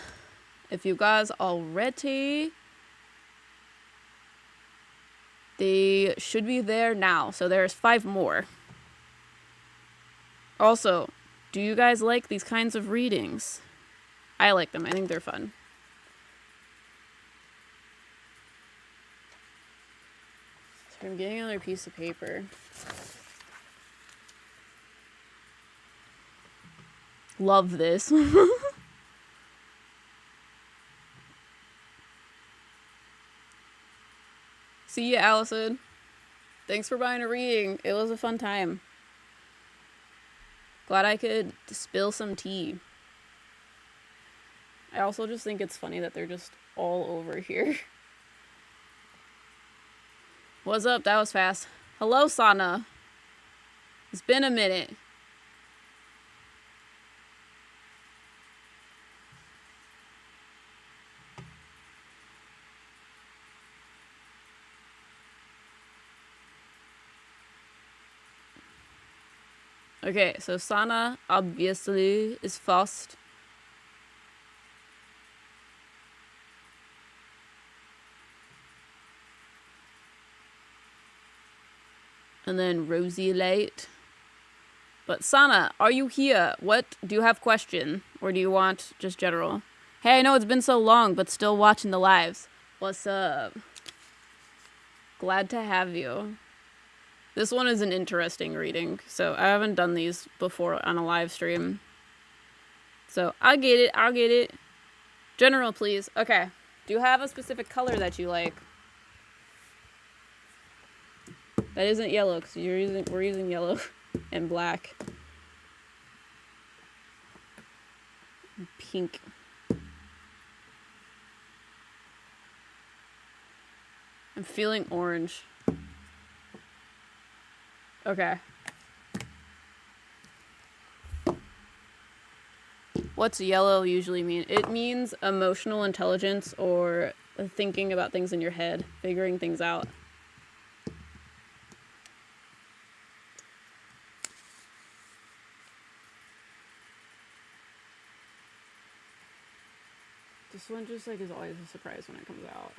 if you guys are ready, they should be there now. So there's 5 more. Also, do you guys like these kinds of readings? I like them. I think they're fun. So I'm getting another piece of paper. Love this. See ya, Allison. Thanks for buying a reading. It was a fun time. Glad I could spill some tea. I also just think it's funny that they're just all over here. What's up? That was fast. Hello, Sana. It's been a minute. Okay, so Sana obviously is first. And then Rosie Late. But Sana, are you here? What? Do you have question? Or do you want just general? Hey, I know it's been so long, but still watching the lives. What's up? Glad to have you. This one is an interesting reading, so I haven't done these before on a live stream. So, I'll get it. General, please. Okay. Do you have a specific color that you like? That isn't yellow, because we're using yellow and black. Pink. I'm feeling orange. Okay. What's yellow usually mean? It means emotional intelligence or thinking about things in your head, figuring things out. This one just like is always a surprise when it comes out.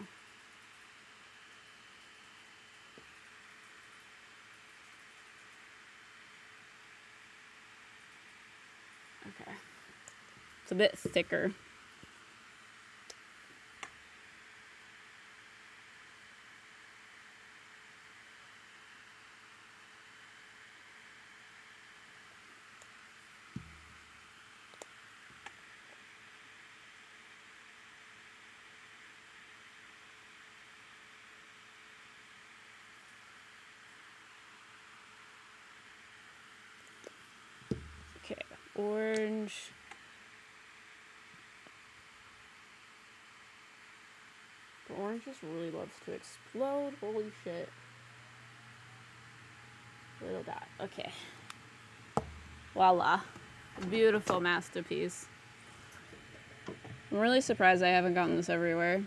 Okay. It's a bit thicker. Okay, orange. The orange just really loves to explode. Holy shit. Little dot. Okay. Voila. Beautiful masterpiece. I'm really surprised I haven't gotten this everywhere.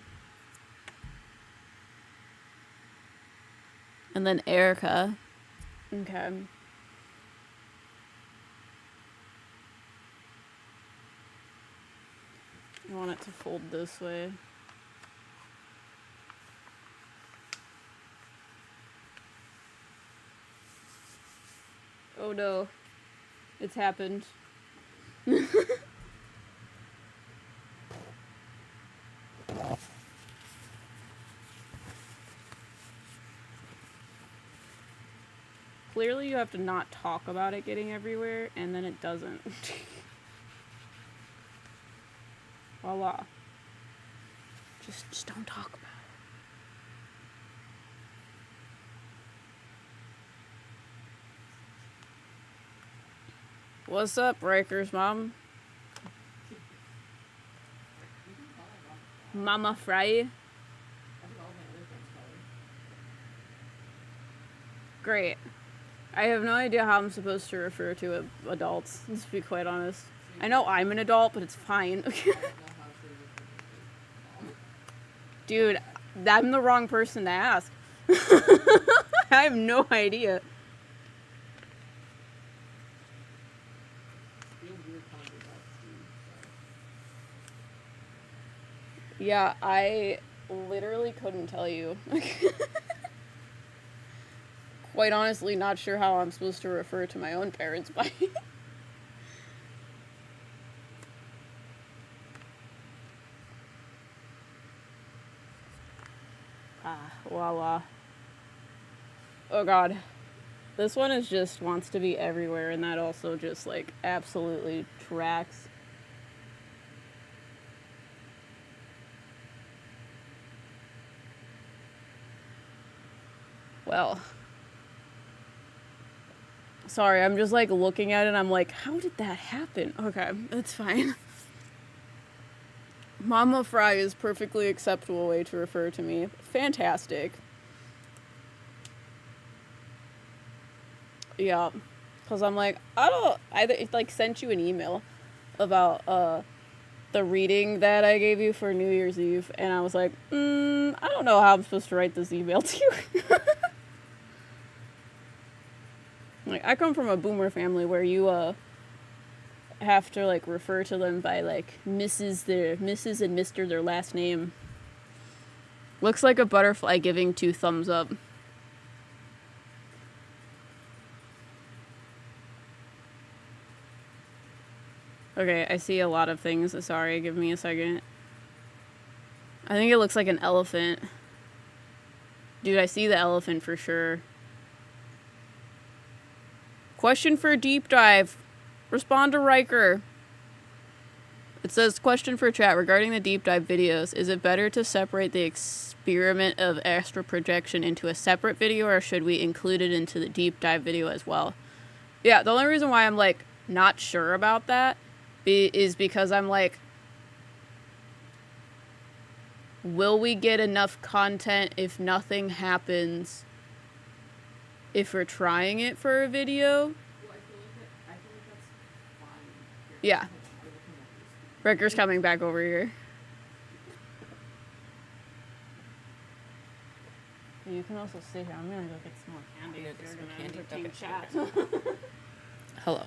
And then Erica. Okay. I want it to fold this way. Oh no. It's happened. Clearly you have to not talk about it getting everywhere, and then it doesn't. Voila. Just don't talk about it. What's up, Riker's mom? Mama Fry? Great. I have no idea how I'm supposed to refer to adults, let's be quite honest. I know I'm an adult, but it's fine. Dude, I'm the wrong person to ask. I have no idea. Yeah, I literally couldn't tell you. Quite honestly, not sure how I'm supposed to refer to my own parents by. Voila. Oh god. This one is just wants to be everywhere, and that also just like absolutely tracks. Well. Sorry, I'm just like looking at it and I'm like, how did that happen? Okay, it's fine. Mama Fry is perfectly acceptable way to refer to me. Fantastic. Yeah. Because I'm like, I like sent you an email about the reading that I gave you for New Year's Eve, and I was like, I don't know how I'm supposed to write this email to you. Like, I come from a boomer family where you have to like refer to them by like Mrs. and Mr. their last name. Looks like a butterfly giving 2 thumbs up. Okay, I see a lot of things. Sorry, give me a second. I think it looks like an elephant. Dude, I see the elephant for sure. Question for deep dive. Respond to Riker. It says, question for chat regarding the deep dive videos. Is it better to separate the experiment of astral projection into a separate video, or should we include it into the deep dive video as well? Yeah, the only reason why I'm like not sure about that is because I'm like, will we get enough content if nothing happens if we're trying it for a video? Well, I feel like that's fine. Yeah. Riker's coming back over here. You can also sit here. I'm gonna go get some more candy. Yeah, If get you're some gonna candy. entertain Okay. chat. Hello.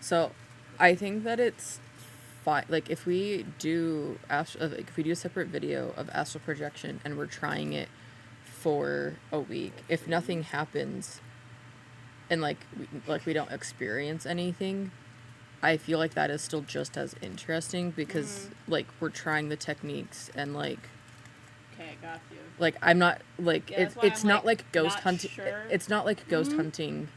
So, I think that it's like if we do if we do a separate video of astral projection and we're trying it for a week, if nothing happens and like we don't experience anything, I feel like that is still just as interesting because like we're trying the techniques and like Okay, got you. like I'm not like Yeah, it's I'm, not like, like ghost not hunting. sure. It's not like ghost hunting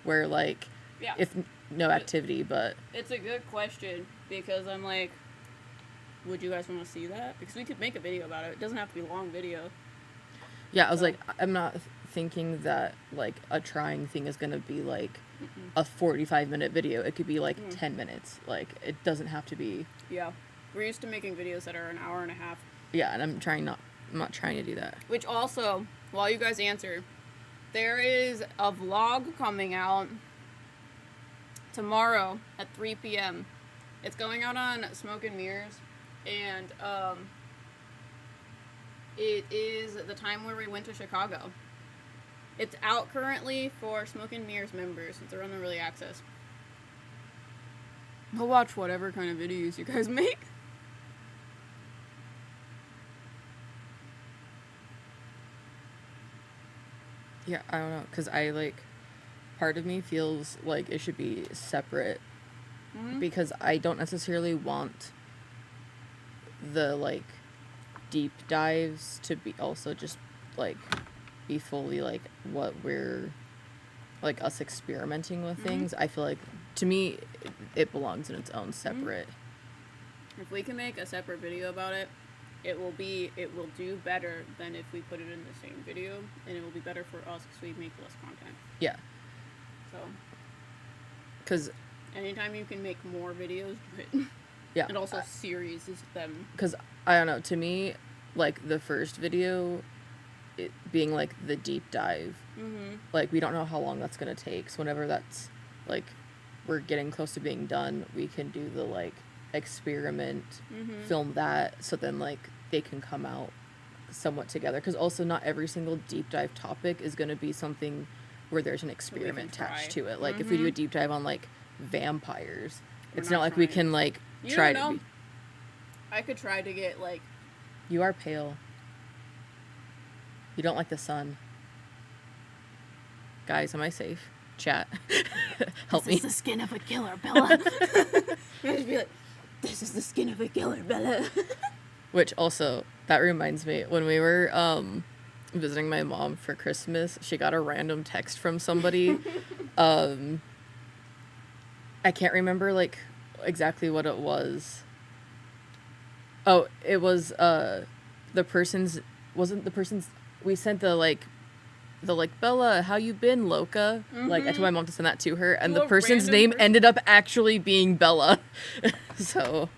where like Yeah. if no activity, but It's a good question because I'm like, would you guys want to see that? Because we could make a video about it. It doesn't have to be a long video. yeah, I was like, I'm not thinking that like a trying thing is gonna be like a 45-minute video. It could be like 10 minutes. Like it doesn't have to be. Yeah. We're used to making videos that are an hour and a half. Yeah, and I'm not trying to do that. Which also, while you guys answer, there is a vlog coming out tomorrow at 3 p.m. It's going out on Smoke and Mirrors, and it is the time where we went to Chicago. It's out currently for Smoke and Mirrors members since they're on the early access. I'll watch whatever kind of videos you guys make. Yeah, I don't know, because I like, part of me feels like it should be separate because I don't necessarily want the like deep dives to be also just like be fully like what we're like us experimenting with things. I feel like to me it belongs in its own separate. If we can make a separate video about it, it will do better than if we put it in the same video, and it will be better for us because we make less content. Yeah. So. Because. Anytime you can make more videos, do it. Yeah. And also series is them. Because, I don't know, to me, like, the first video, it being, like, the deep dive, like, we don't know how long that's going to take. So whenever that's, like, we're getting close to being done, we can do the, like, experiment, film that, so then, like, they can come out somewhat together. Because also not every single deep dive topic is going to be something where there's an experiment attached to it. Like, if we do a deep dive on, like, vampires, it's not like we can, like, try to be... I could try to get, like... You are pale. You don't like the sun. Guys, am I safe? Chat. Help me. This is the skin of a killer, Bella. I just be like, this is the skin of a killer, Bella. Which also, that reminds me, when we were visiting my mom for Christmas, she got a random text from somebody. I can't remember, like, exactly what it was. Oh, it was, we sent the, Bella, how you been, Loca? Like, I told my mom to send that to her, and the person's name ended up actually being Bella. So,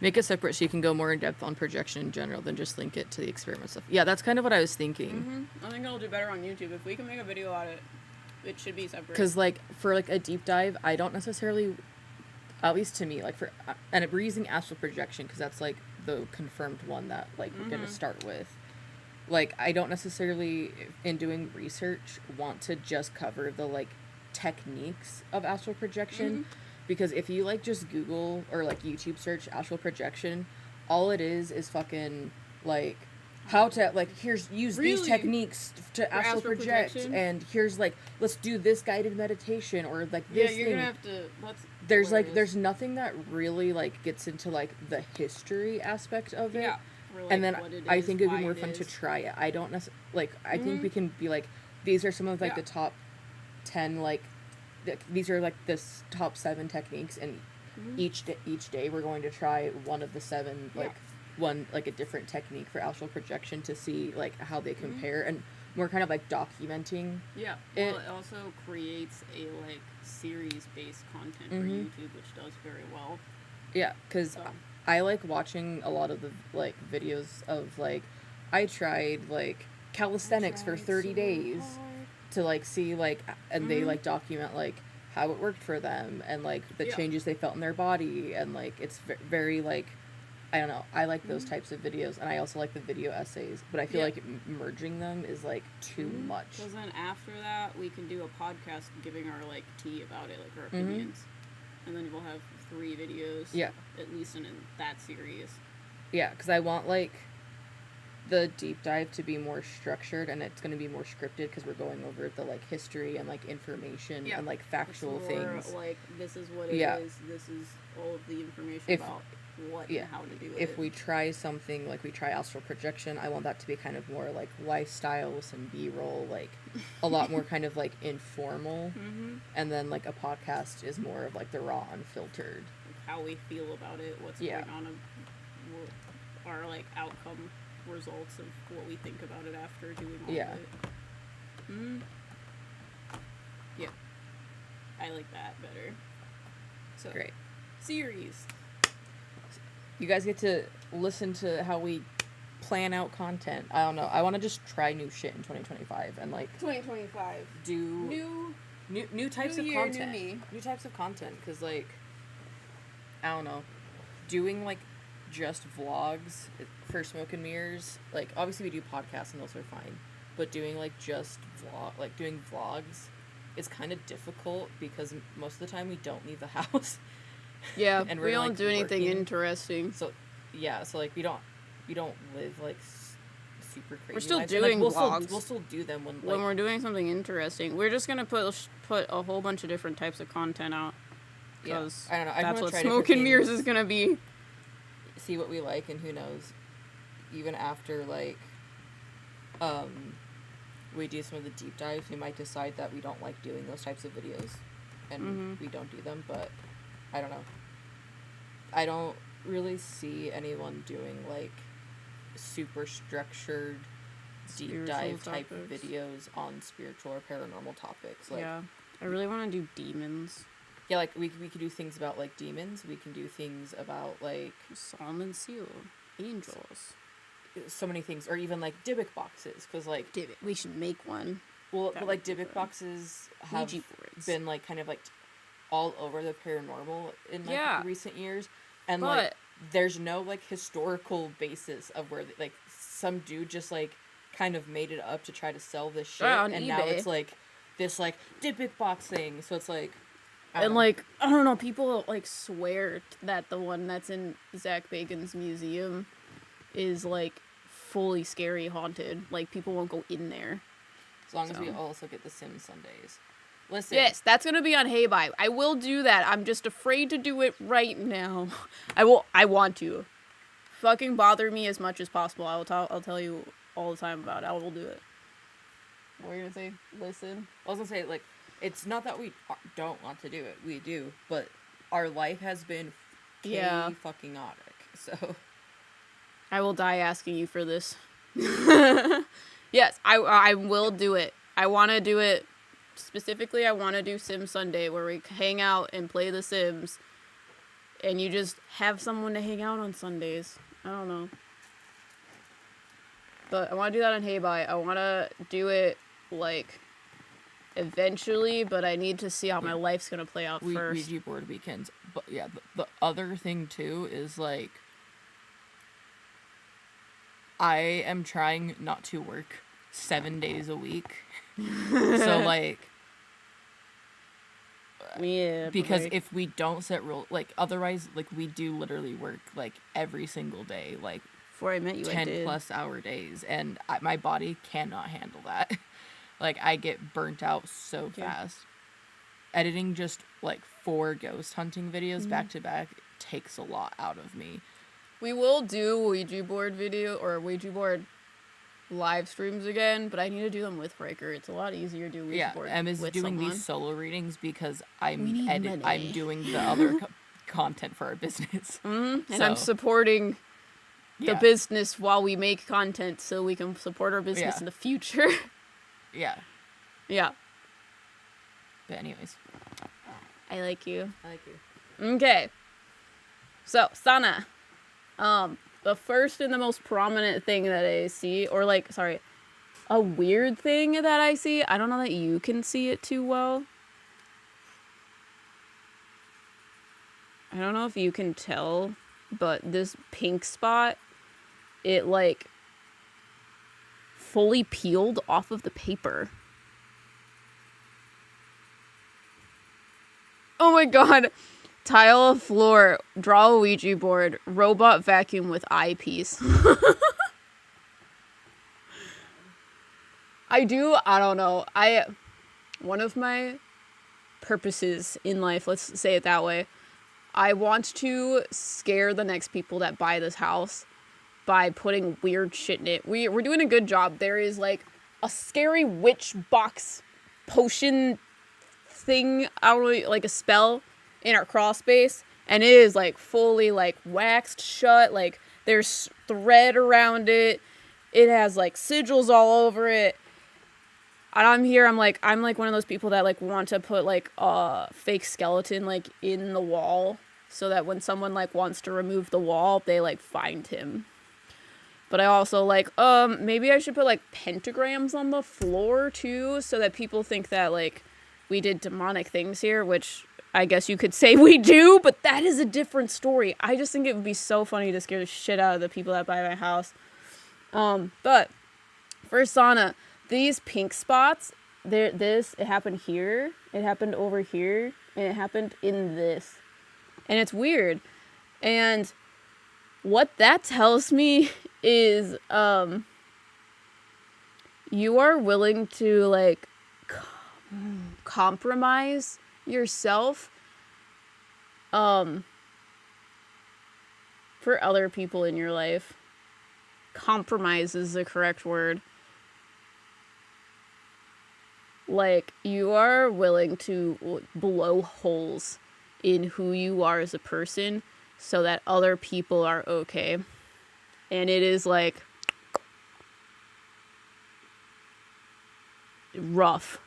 make it separate so you can go more in depth on projection in general than just link it to the experiment stuff. Yeah, that's kind of what I was thinking. I think it'll do better on YouTube. If we can make a video on it, it should be separate. Because, like, for, like, a deep dive, I don't necessarily, at least to me, like, and we're using astral projection because that's, like, the confirmed one that, like, we're going to start with. Like, I don't necessarily, in doing research, want to just cover the, like, techniques of astral projection. Because if you, like, just Google or, like, YouTube search astral projection, all it is fucking, like, how to, like, use these techniques to astral project, and here's, like, let's do this guided meditation, or, like, this you're thing. gonna have to, There's nothing that really, like, gets into, like, the history aspect of it. Yeah. Or, like, and then what it I is, think it'd be why more it fun is. to try it. I don't necessarily, like, I think we can be, like, these are some of, like, the top 10, like, these are, like, this top 7 techniques, and each day we're going to try one of the 7, like, one, like, a different technique for astral projection to see, like, how they compare, and more kind of, like, documenting. Yeah, well, it also creates a, like, series-based content for YouTube, which does very well. Yeah, because I like watching a lot of the, like, videos of, like, I tried, like, calisthenics for 30 days to, like, see, like, and they, like, document, like, how it worked for them, and, like, the changes they felt in their body, and, like, it's very, like, I don't know, I like those types of videos, and I also like the video essays, but I feel like merging them is, like, too much. Because then after that, we can do a podcast giving our, like, tea about it, like, our opinions. And then we'll have 3 videos. Yeah. At least in that series. Yeah, because I want, like, the deep dive to be more structured, and it's going to be more scripted because we're going over the, like, history and, like, information and, like, factual it's more things. like, this is what it is, this is all of the information about what and how to do it. If we try something, like we try astral projection, I want that to be kind of more, like, lifestyles and B-roll, like, a lot more kind of, like, informal. Mm-hmm. And then, like, a podcast is more of, like, the raw, unfiltered. How we feel about it, what's going on, our, like, outcome results of what we think about it after doing all of it. Yeah. I like that better. So, great. Series. You guys get to listen to how we plan out content. I don't know. I want to just try new shit in 2025 and, like, 2025. Do new types of year, content. New me. New types of content, because, like, I don't know, doing, like, just vlogs for Smoke and Mirrors, like, obviously we do podcasts and those are fine, but doing, like, just doing vlogs is kind of difficult because most of the time we don't leave the house. Yeah, and we don't like, do anything working. Interesting. So, yeah, so, like, we don't live, like, super crazy We're still lives. doing and, like, vlogs. We'll still do them when we're doing something interesting. We're just gonna put a whole bunch of different types of content out. Because I don't know. that's what Smoke and Mirrors is gonna be. See what we like, and who knows, even after, like, we do some of the deep dives, we might decide that we don't like doing those types of videos, and we don't do them, but I don't know. I don't really see anyone doing, like, super structured deep dive type videos on spiritual or paranormal topics. Like, yeah, I really want to do demons. Yeah, like, we could do things about, like, demons. We can do things about, like, Solomon Seal, angels. So many things. Or even, like, Dybbuk boxes. Because, like... We should make one. Well, but, like, Dybbuk boxes have been, like, kind of, like, all over the paranormal in, like, the recent years. And, like, there's no, like, historical basis of where, like, some dude just, like, kind of made it up to try to sell this shit. On and eBay. Now it's, like, this, like, Dybbuk box thing. So it's, like... And, like, I don't know, people, like, swear that the one that's in Zach Bacon's museum is, like, fully scary haunted. Like, people won't go in there. As long as we also get the Sims Sundays. Listen. Yes, that's gonna be on Hey Bye. I will do that. I'm just afraid to do it right now. I want to. Fucking bother me as much as possible. I'll tell you all the time about it. I will do it. What were you gonna say? Listen. I was gonna say, like, it's not that we don't want to do it. We do. But our life has been fucking chaotic. So. I will die asking you for this. Yes, I will do it. I want to do it. Specifically, I want to do Sim Sunday, where we hang out and play The Sims. And you just have someone to hang out on Sundays. I don't know. But I want to do that on Hey Bye. I want to do it, like... eventually, but I need to see how my life's gonna play out first. Ouija board weekends. But yeah, the other thing too is, like, I am trying not to work 7 days a week. So, like, yeah, because if we don't set like, otherwise, like, we do literally work, like, every single day, like, before I met you, 10 plus hour days, and my body cannot handle that. Like, I get burnt out so fast. Editing just, like, 4 ghost hunting videos back to back takes a lot out of me. We will do Ouija board Ouija board live streams again, but I need to do them with Riker. It's a lot easier to do Ouija board Em is with doing someone. these solo readings because I'm doing the other content for our business. And I'm supporting the business while we make content so we can support our business in the future. Yeah. But anyways. I like you. I like you. Okay. So, Sana. The first and the most prominent thing that I see, or, like, sorry, a weird thing that I see, I don't know that you can see it too well. I don't know if you can tell, but this pink spot, it, like, fully peeled off of the paper. Oh my god. Tile of floor, draw a Ouija board, robot vacuum with eyepiece. I don't know. One of my purposes in life, let's say it that way, I want to scare the next people that buy this house by putting weird shit in it. We're doing a good job. There is like a scary witch box potion thing, I don't know, like a spell in our crawl space, and it is like fully like waxed shut. Like there's thread around it. It has like sigils all over it. And I'm like one of those people that like want to put like a fake skeleton like in the wall so that when someone like wants to remove the wall, they like find him. But I also like, maybe I should put like pentagrams on the floor too, so that people think that like we did demonic things here, which I guess you could say we do, but that is a different story. I just think it would be so funny to scare the shit out of the people that buy my house. But for sauna, these pink spots, it happened here, it happened over here, and it happened in this. And it's weird. And what that tells me is, you are willing to, like, compromise yourself, for other people in your life. Compromise is the correct word. Like, you are willing to blow holes in who you are as a person so that other people are okay. And it is, like, rough.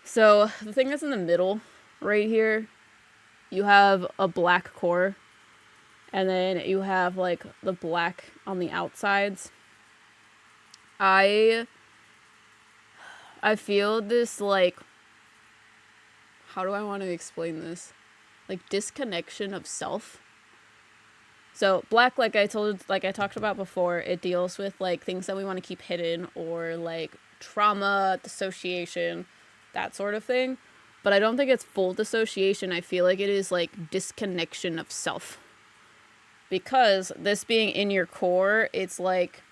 So, the thing that's in the middle, right here, you have a black core. And then you have, like, the black on the outsides. I feel this, like, how do I want to explain this? Like, disconnection of self. So, black, like I talked about before, it deals with, like, things that we want to keep hidden, or, like, trauma, dissociation, that sort of thing. But I don't think it's full dissociation. I feel like it is, like, disconnection of self. Because this being in your core, it's like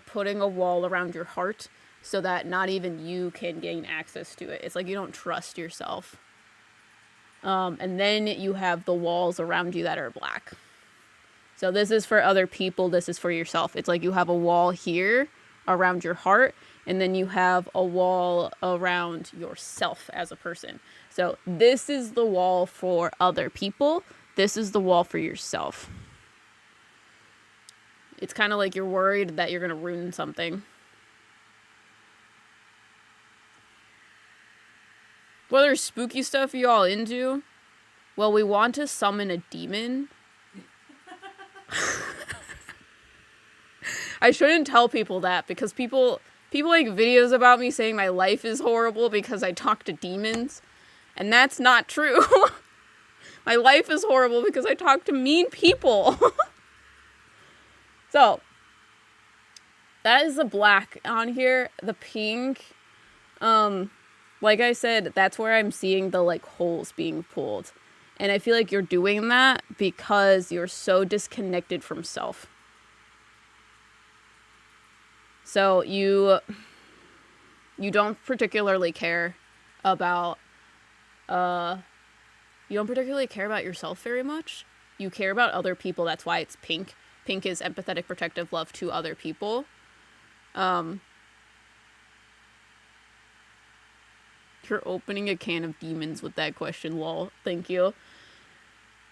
putting a wall around your heart so that not even you can gain access to it. It's like you don't trust yourself. And then you have the walls around you that are black. So this is for other people. This is for yourself. It's like you have a wall here around your heart, and then you have a wall around yourself as a person. So this is the wall for other people. This is the wall for yourself. It's kind of like you're worried that you're going to ruin something. What other spooky stuff are you all into? Well, we want to summon a demon. I shouldn't tell people that, because people make videos about me saying my life is horrible because I talk to demons. And that's not true. My life is horrible because I talk to mean people. So, that is the black on here. The pink, like I said, that's where I'm seeing the, like, holes being pulled. And I feel like you're doing that because you're so disconnected from self. So, you don't particularly care about, yourself very much. You care about other people. That's why it's pink. Pink is empathetic, protective love to other people. You're opening a can of demons with that question, lol. Thank you.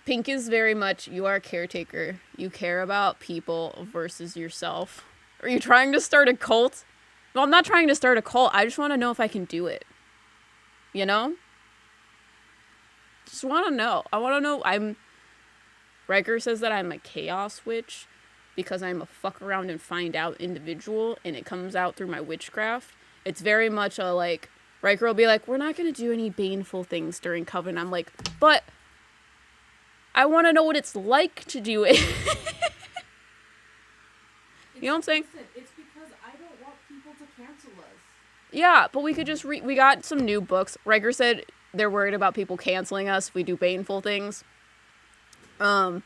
Pink is very much, you are a caretaker. You care about people versus yourself. Are you trying to start a cult? No, I'm not trying to start a cult. I just want to know if I can do it. You know? Just want to know. I want to know. Riker says that I'm a chaos witch because I'm a fuck around and find out individual, and it comes out through my witchcraft. It's very much a, like, Riker will be like, we're not going to do any baneful things during Coven. I'm like, but I want to know what it's like to do it. You know what I'm saying? Listen, it's because I don't want people to cancel us. Yeah, but we could just read. We got some new books. Riker said they're worried about people canceling us if we do baneful things. But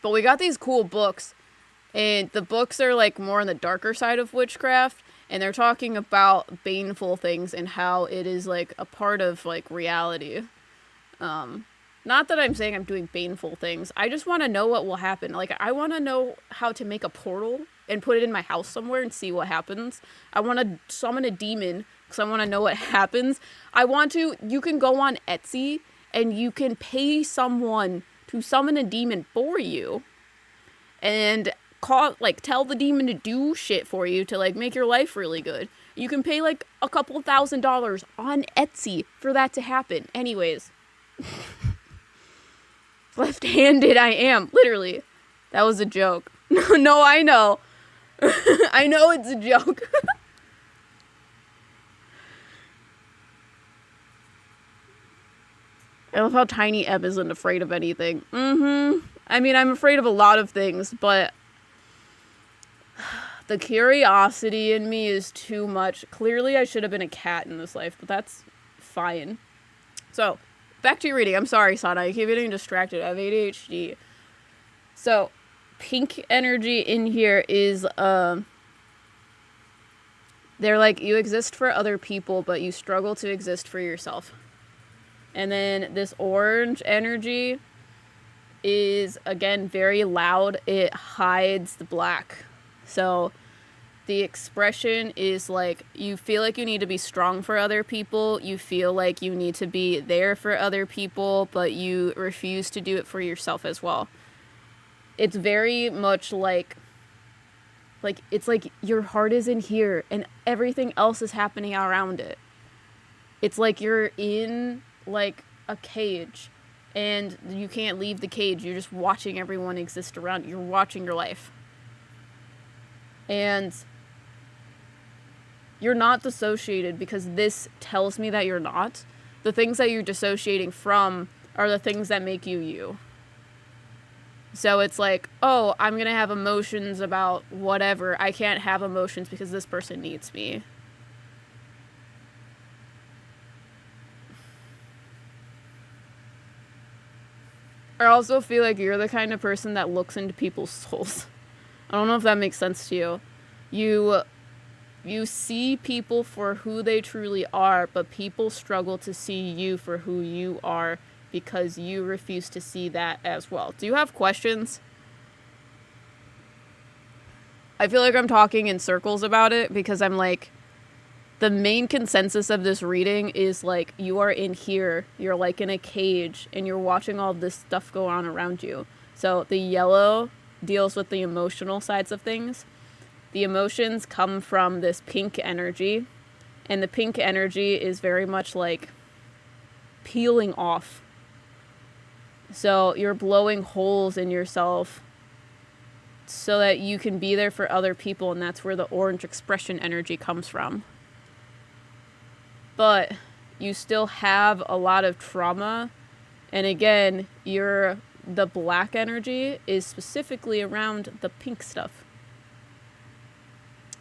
we got these cool books, and the books are like more on the darker side of witchcraft, and they're talking about baneful things and how it is like a part of like reality. Not that I'm saying I'm doing baneful things. I just want to know what will happen. Like, I want to know how to make a portal and put it in my house somewhere and see what happens. I want to summon a demon because I want to know what happens. You can go on Etsy and you can pay someone to summon a demon for you and tell the demon to do shit for you to like make your life really good. You can pay like a couple $1,000s on Etsy for that to happen. Anyways. Left-handed I am. Literally. That was a joke. No, I know. I know it's a joke. I love how Tiny Eb isn't afraid of anything. I mean, I'm afraid of a lot of things, but the curiosity in me is too much. Clearly, I should have been a cat in this life, but that's fine. So, back to your reading. I'm sorry, Sana. I keep getting distracted. I have ADHD. So, pink energy in here is, they're like, you exist for other people, but you struggle to exist for yourself. And then this orange energy is, again, very loud. It hides the black. So, the expression is like, you feel like you need to be strong for other people. You feel like you need to be there for other people, but you refuse to do it for yourself as well. It's very much like it's like your heart is in here and everything else is happening around it. It's like you're in like a cage and you can't leave the cage. You're just watching everyone exist around you. You're watching your life. And you're not dissociated because this tells me that you're not. The things that you're dissociating from are the things that make you you. So it's like, oh, I'm going to have emotions about whatever. I can't have emotions because this person needs me. I also feel like you're the kind of person that looks into people's souls. I don't know if that makes sense to you. You see people for who they truly are, but people struggle to see you for who you are because you refuse to see that as well. Do you have questions? I feel like I'm talking in circles about it because I'm like, the main consensus of this reading is like, you are in here, you're like in a cage, and you're watching all this stuff go on around you. So the yellow deals with the emotional sides of things. The emotions come from this pink energy, and the pink energy is very much like peeling off. So you're blowing holes in yourself so that you can be there for other people, and that's where the orange expression energy comes from. But you still have a lot of trauma, and again, the black energy is specifically around the pink stuff.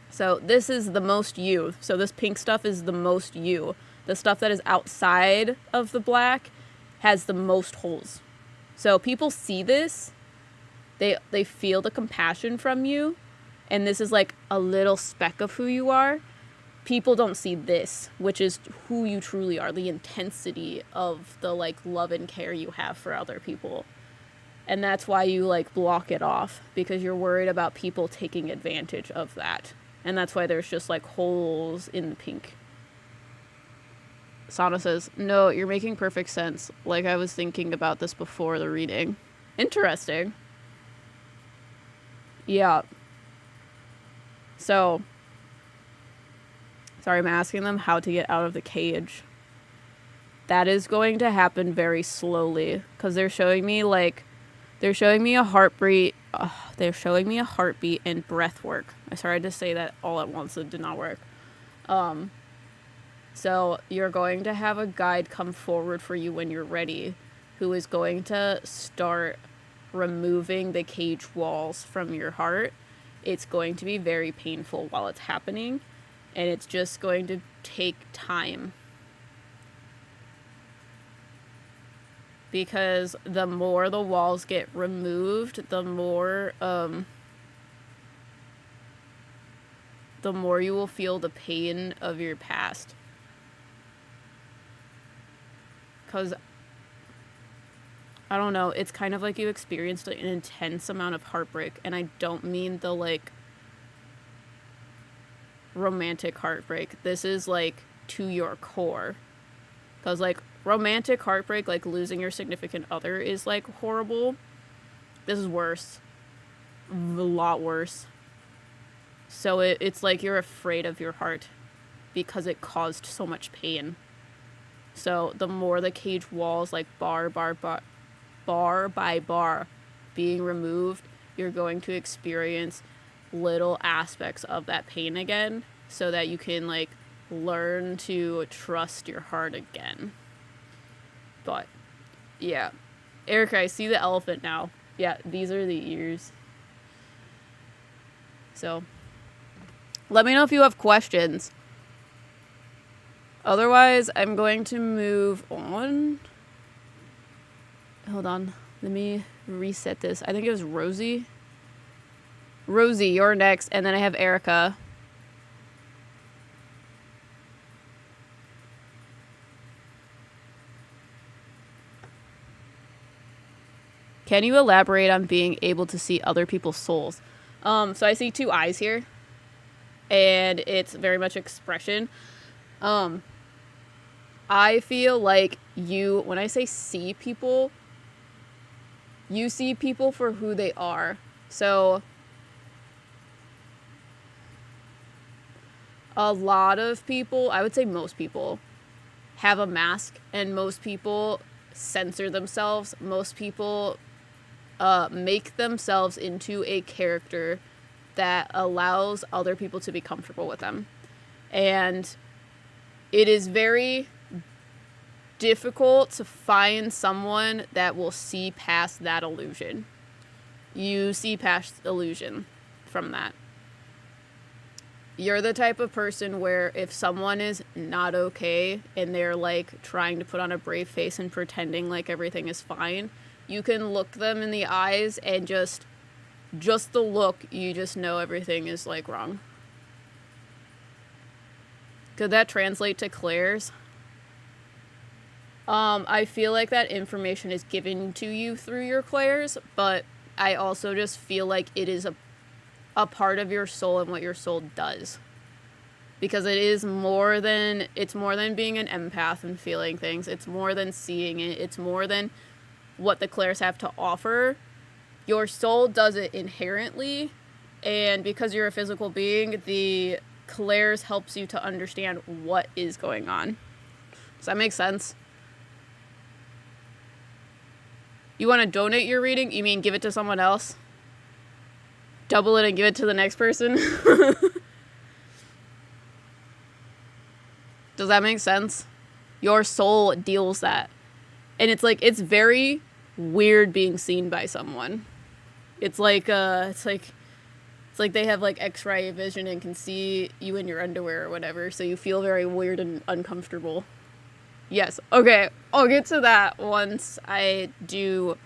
So this is the most you. So this pink stuff is the most you. The stuff that is outside of the black has the most holes. So people see this, they feel the compassion from you, and this is like a little speck of who you are. People don't see this, which is who you truly are, the intensity of the like love and care you have for other people. And that's why you like block it off, because you're worried about people taking advantage of that. And that's why there's just like holes in the pink. Sana says, no, you're making perfect sense. Like I was thinking about this before the reading. Interesting. Yeah. So, sorry, I'm asking them how to get out of the cage. That is going to happen very slowly, because they're showing me a heartbeat. They're showing me a heartbeat and breath work. I tried to say that all at once. It did not work. So you're going to have a guide come forward for you when you're ready, who is going to start removing the cage walls from your heart. It's going to be very painful while it's happening. And it's just going to take time. Because the more the walls get removed, the more you will feel the pain of your past. Because, I don't know, it's kind of like you experienced an intense amount of heartbreak. And I don't mean the, like, romantic heartbreak. This is, like, to your core. Because, like, romantic heartbreak, like losing your significant other, is, like, horrible. This is worse. A lot worse. So it's like you're afraid of your heart because it caused so much pain. So the more the cage walls, like bar by bar, being removed, you're going to experience little aspects of that pain again, so that you can, like, learn to trust your heart again. But yeah, Erica, I see the elephant now. Yeah, these are the ears. So let me know if you have questions. Otherwise, I'm going to move on. Hold on. Let me reset this. I think it was Rosie. Rosie, you're next. And then I have Erica. Can you elaborate on being able to see other people's souls? So I see two eyes here. And it's very much expression. I feel like when I say see people, you see people for who they are. So a lot of people, I would say most people, have a mask, and most people censor themselves. Most people make themselves into a character that allows other people to be comfortable with them. And it is very difficult to find someone that will see past that illusion. You see past illusion from that. You're the type of person where if someone is not okay and they're, like, trying to put on a brave face and pretending like everything is fine, you can look them in the eyes and just the look, you just know everything is, like, wrong. Could that translate to Claire's? I feel like that information is given to you through your Claire's, but I also just feel like it is a part of your soul and what your soul does. Because it's more than being an empath and feeling things. It's more than seeing it. It's more than what the Claire's have to offer. Your soul does it inherently, and because you're a physical being, the Claire's helps you to understand what is going on. Does that make sense? You want to donate your reading? You mean give it to someone else? Double it and give it to the next person? Does that make sense? Your soul deals that. And it's like, it's very weird being seen by someone. It's like they have, like, X-ray vision and can see you in your underwear or whatever, so you feel very weird and uncomfortable. Yes. Okay. I'll get to that once I do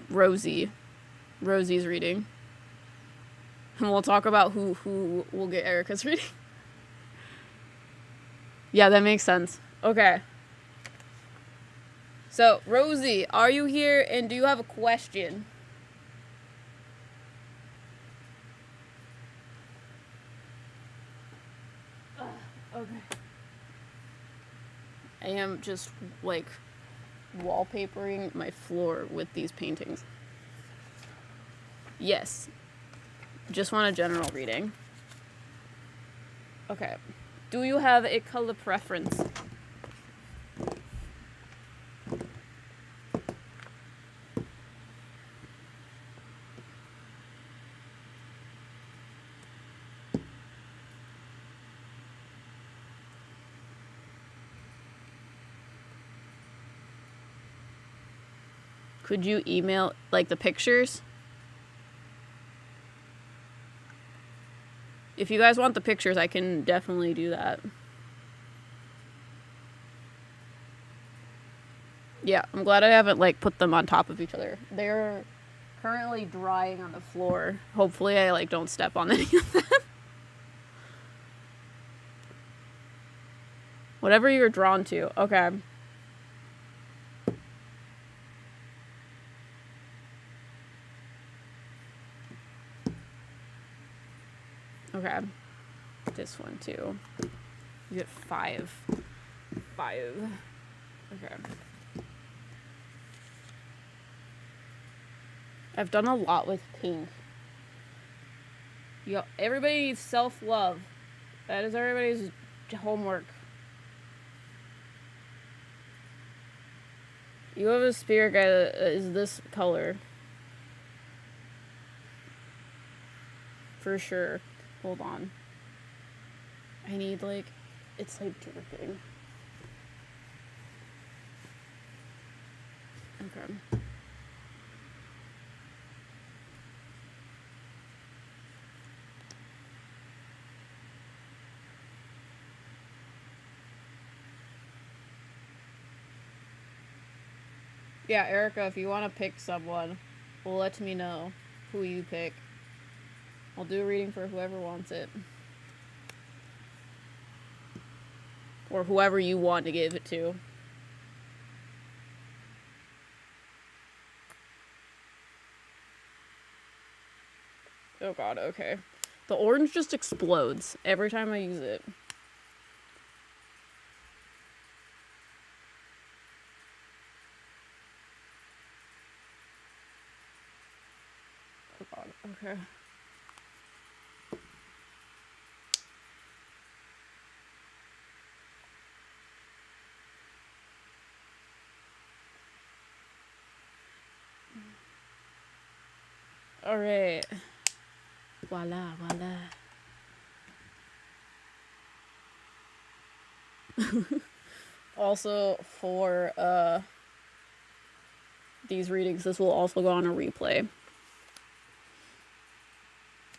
Rosie's reading. And we'll talk about who will get Erica's reading. Yeah, that makes sense. Okay. So, Rosie, are you here and do you have a question? Okay. I am just, like, wallpapering my floor with these paintings. Yes. Just want a general reading. Okay. Do you have a color preference? Could you email, like, the pictures? If you guys want the pictures, I can definitely do that. Yeah, I'm glad I haven't, like, put them on top of each other. They're currently drying on the floor. Hopefully I, like, don't step on any of them. Whatever you're drawn to. Okay. Okay. This one, too. You get 5. 5. Okay. I've done a lot with pink. Yo, everybody needs self-love. That is everybody's homework. You have a spirit guide that is this color. For sure. Hold on. I need, like, it's like dripping. Okay. Yeah, Erica, if you want to pick someone, let me know who you pick. I'll do a reading for whoever wants it. Or whoever you want to give it to. Oh god, okay. The orange just explodes every time I use it. Oh god, okay. Alright. Voila, voila. Also, for these readings, this will also go on a replay.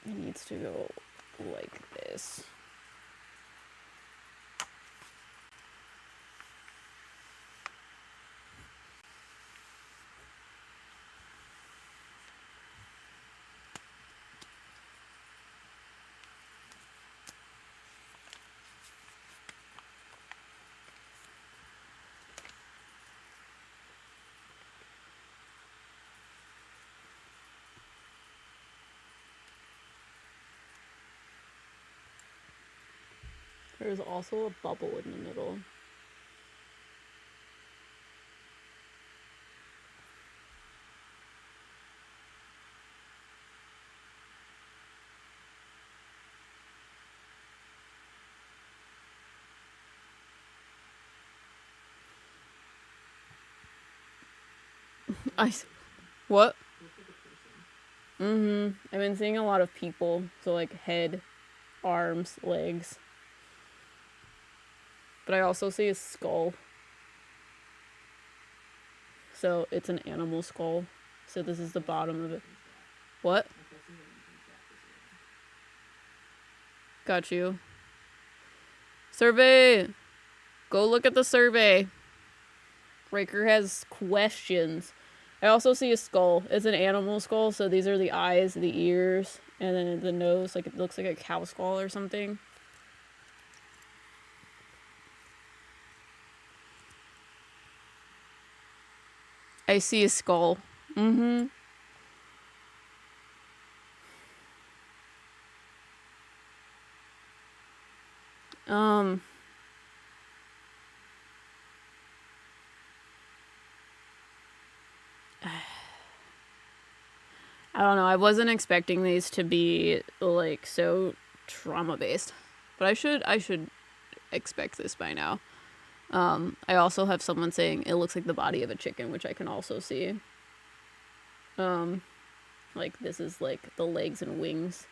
It needs to go like this. There's also a bubble in the middle. What? I've been seeing a lot of people. So, like, head, arms, legs. But I also see a skull. So, it's an animal skull. So, this is the bottom of it. What? Got you. Survey! Go look at the survey. Raker has questions. I also see a skull. It's an animal skull, so these are the eyes, the ears, and then the nose. Like, it looks like a cow skull or something. I see a skull. I don't know. I wasn't expecting these to be, like, so trauma-based. But I should expect this by now. I also have someone saying it looks like the body of a chicken, which I can also see. Like, this is, like, the legs and wings.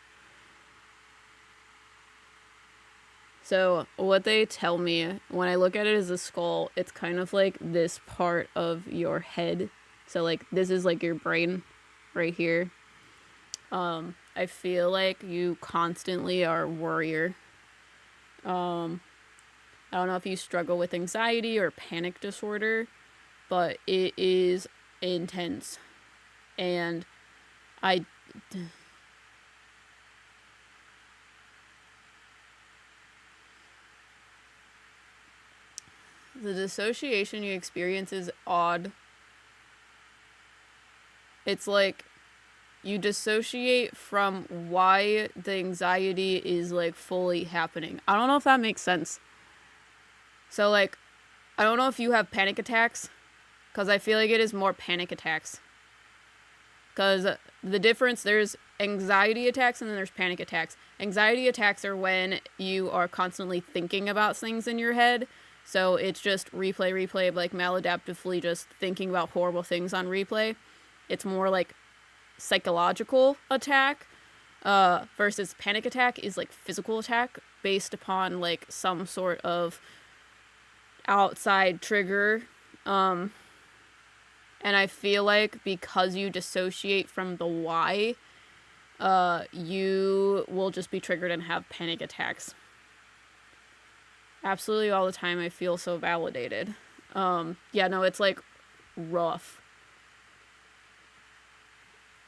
So, what they tell me, when I look at it as a skull, it's kind of like this part of your head. So, like, this is, like, your brain right here. I feel like you constantly are a worrier. I don't know if you struggle with anxiety or panic disorder, but it is intense. And I the dissociation you experience is odd. It's like you dissociate from why the anxiety is like fully happening. I don't know if that makes sense. So like I don't know if you have panic attacks, because I feel like it is more panic attacks. Because the difference, there's anxiety attacks and then there's panic attacks. Anxiety attacks are when you are constantly thinking about things in your head. So it's just replay, like maladaptively just thinking about horrible things on replay. It's more like psychological attack, versus panic attack is like physical attack based upon like some sort of outside trigger. And I feel like because you dissociate from the why, you will just be triggered and have panic attacks. Absolutely all the time. I feel so validated. Yeah, no, it's like rough.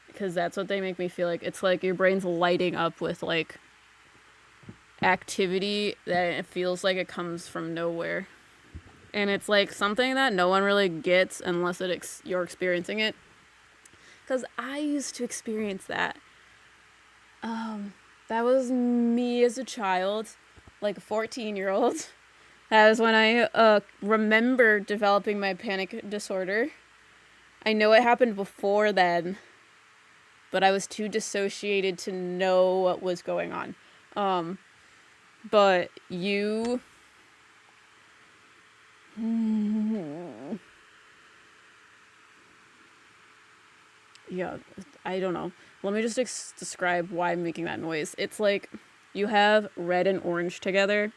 Because that's what they make me feel like. It's like your brain's lighting up with like activity that it feels like it comes from nowhere. And it's like something that no one really gets unless you're experiencing it. Because I used to experience that. That was me as a child, like a 14-year-old. That was when I remember developing my panic disorder. I know it happened before then, but I was too dissociated to know what was going on. But you... Yeah, I don't know. Let me just describe why I'm making that noise. It's like you have red and orange together.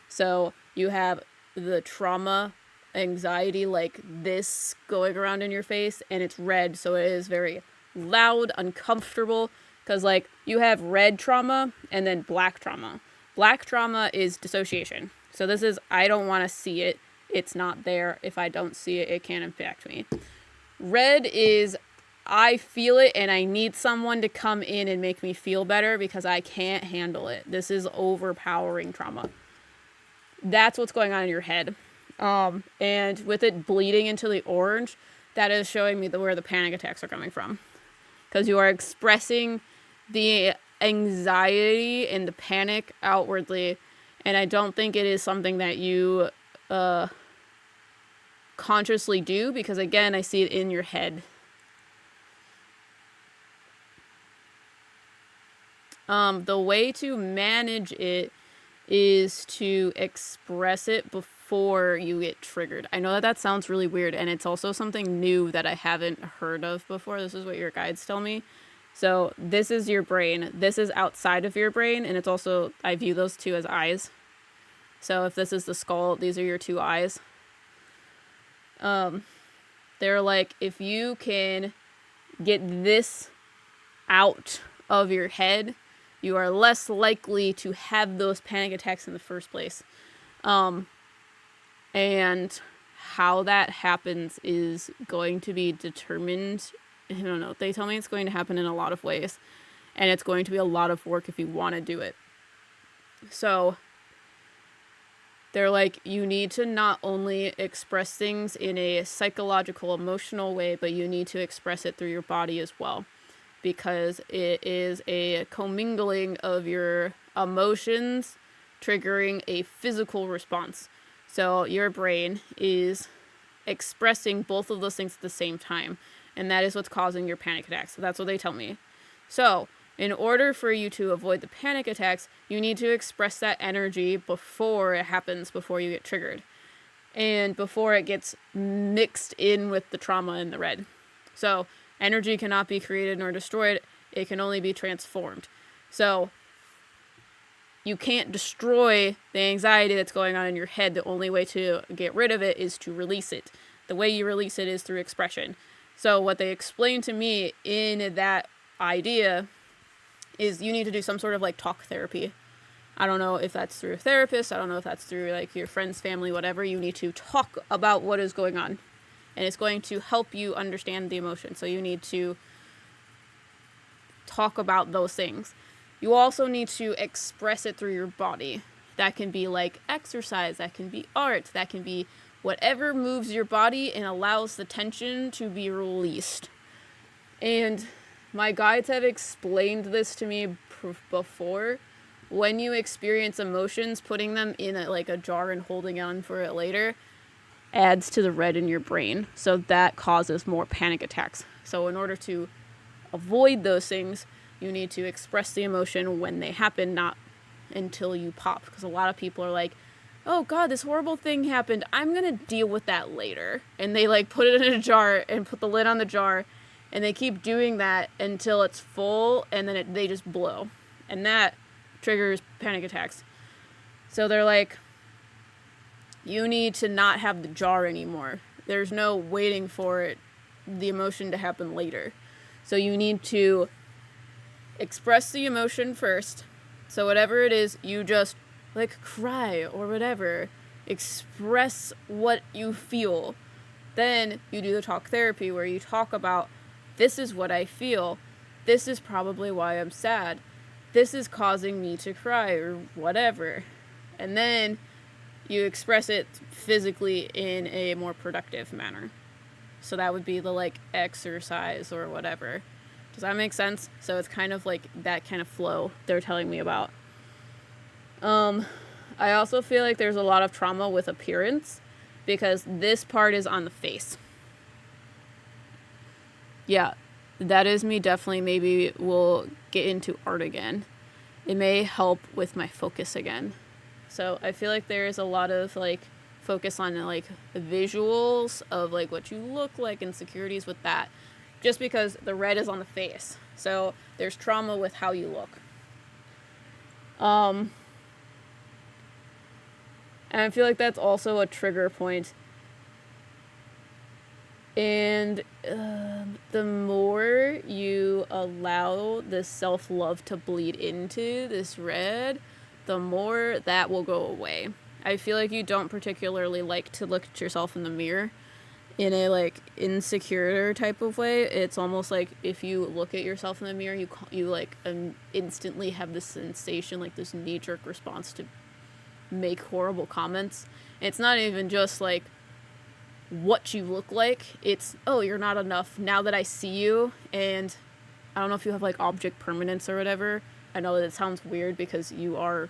So you have the trauma, anxiety, like this going around in your face, and it's red, so it is very loud, uncomfortable. Because, like, you have red trauma and then black trauma. Black trauma is dissociation. So this is, I don't want to see it. It's not there. If I don't see it, it can't impact me. Red is, I feel it and I need someone to come in and make me feel better because I can't handle it. This is overpowering trauma. That's what's going on in your head. And with it bleeding into the orange, that is showing me where the panic attacks are coming from. Because you are expressing the anxiety and the panic outwardly. And I don't think it is something that you consciously do, because again, I see it in your head. The way to manage it is to express it before you get triggered. I know that sounds really weird, and it's also something new that I haven't heard of before. This is what your guides tell me. So this is your brain. This is outside of your brain, and it's also, I view those two as eyes. So if this is the skull, these are your two eyes. They're like, if you can get this out of your head, you are less likely to have those panic attacks in the first place. And how that happens is going to be determined. I don't know. They tell me it's going to happen in a lot of ways. And it's going to be a lot of work if you want to do it. So they're like, you need to not only express things in a psychological, emotional way, but you need to express it through your body as well. Because it is a commingling of your emotions triggering a physical response. So your brain is expressing both of those things at the same time. And that is what's causing your panic attacks. So that's what they tell me. So in order for you to avoid the panic attacks, you need to express that energy before it happens, before you get triggered. And before it gets mixed in with the trauma and the red. So energy cannot be created nor destroyed. It can only be transformed. So you can't destroy the anxiety that's going on in your head. The only way to get rid of it is to release it. The way you release it is through expression. So what they explained to me in that idea is you need to do some sort of like talk therapy. I don't know if that's through a therapist. I don't know if that's through like your friends, family, whatever. You need to talk about what is going on. And it's going to help you understand the emotion. So you need to talk about those things. You also need to express it through your body. That can be like exercise. That can be art. That can be whatever moves your body and allows the tension to be released. And my guides have explained this to me before. When you experience emotions, putting them in a jar and holding on for it later adds to the red in your brain. So that causes more panic attacks. So in order to avoid those things, you need to express the emotion when they happen, not until you pop. Because a lot of people are like, oh God, this horrible thing happened. I'm going to deal with that later. And they like put it in a jar and put the lid on the jar. And they keep doing that until it's full, and then they just blow. And that triggers panic attacks. So they're like, you need to not have the jar anymore. There's no waiting for it, the emotion to happen later. So you need to express the emotion first. So whatever it is, you just like cry or whatever. Express what you feel. Then you do the talk therapy where you talk about, this is what I feel. This is probably why I'm sad. This is causing me to cry or whatever. And then you express it physically in a more productive manner. So that would be the like exercise or whatever. Does that make sense? So it's kind of like that kind of flow they're telling me about. I also feel like there's a lot of trauma with appearance because this part is on the face. Yeah, that is me definitely. Maybe we'll get into art again. It may help with my focus again. So I feel like there is a lot of like focus on like visuals of like what you look like, insecurities with that, just because the red is on the face. So there's trauma with how you look. And I feel like that's also a trigger point. And the more you allow this self-love to bleed into this red, the more that will go away. I feel like you don't particularly like to look at yourself in the mirror in a like insecure type of way. It's almost like if you look at yourself in the mirror, you like instantly have this sensation, like this knee-jerk response to make horrible comments. And it's not even just like what you look like. It's, oh, you're not enough now that I see you. And I don't know if you have like object permanence or whatever. I know that it sounds weird because you are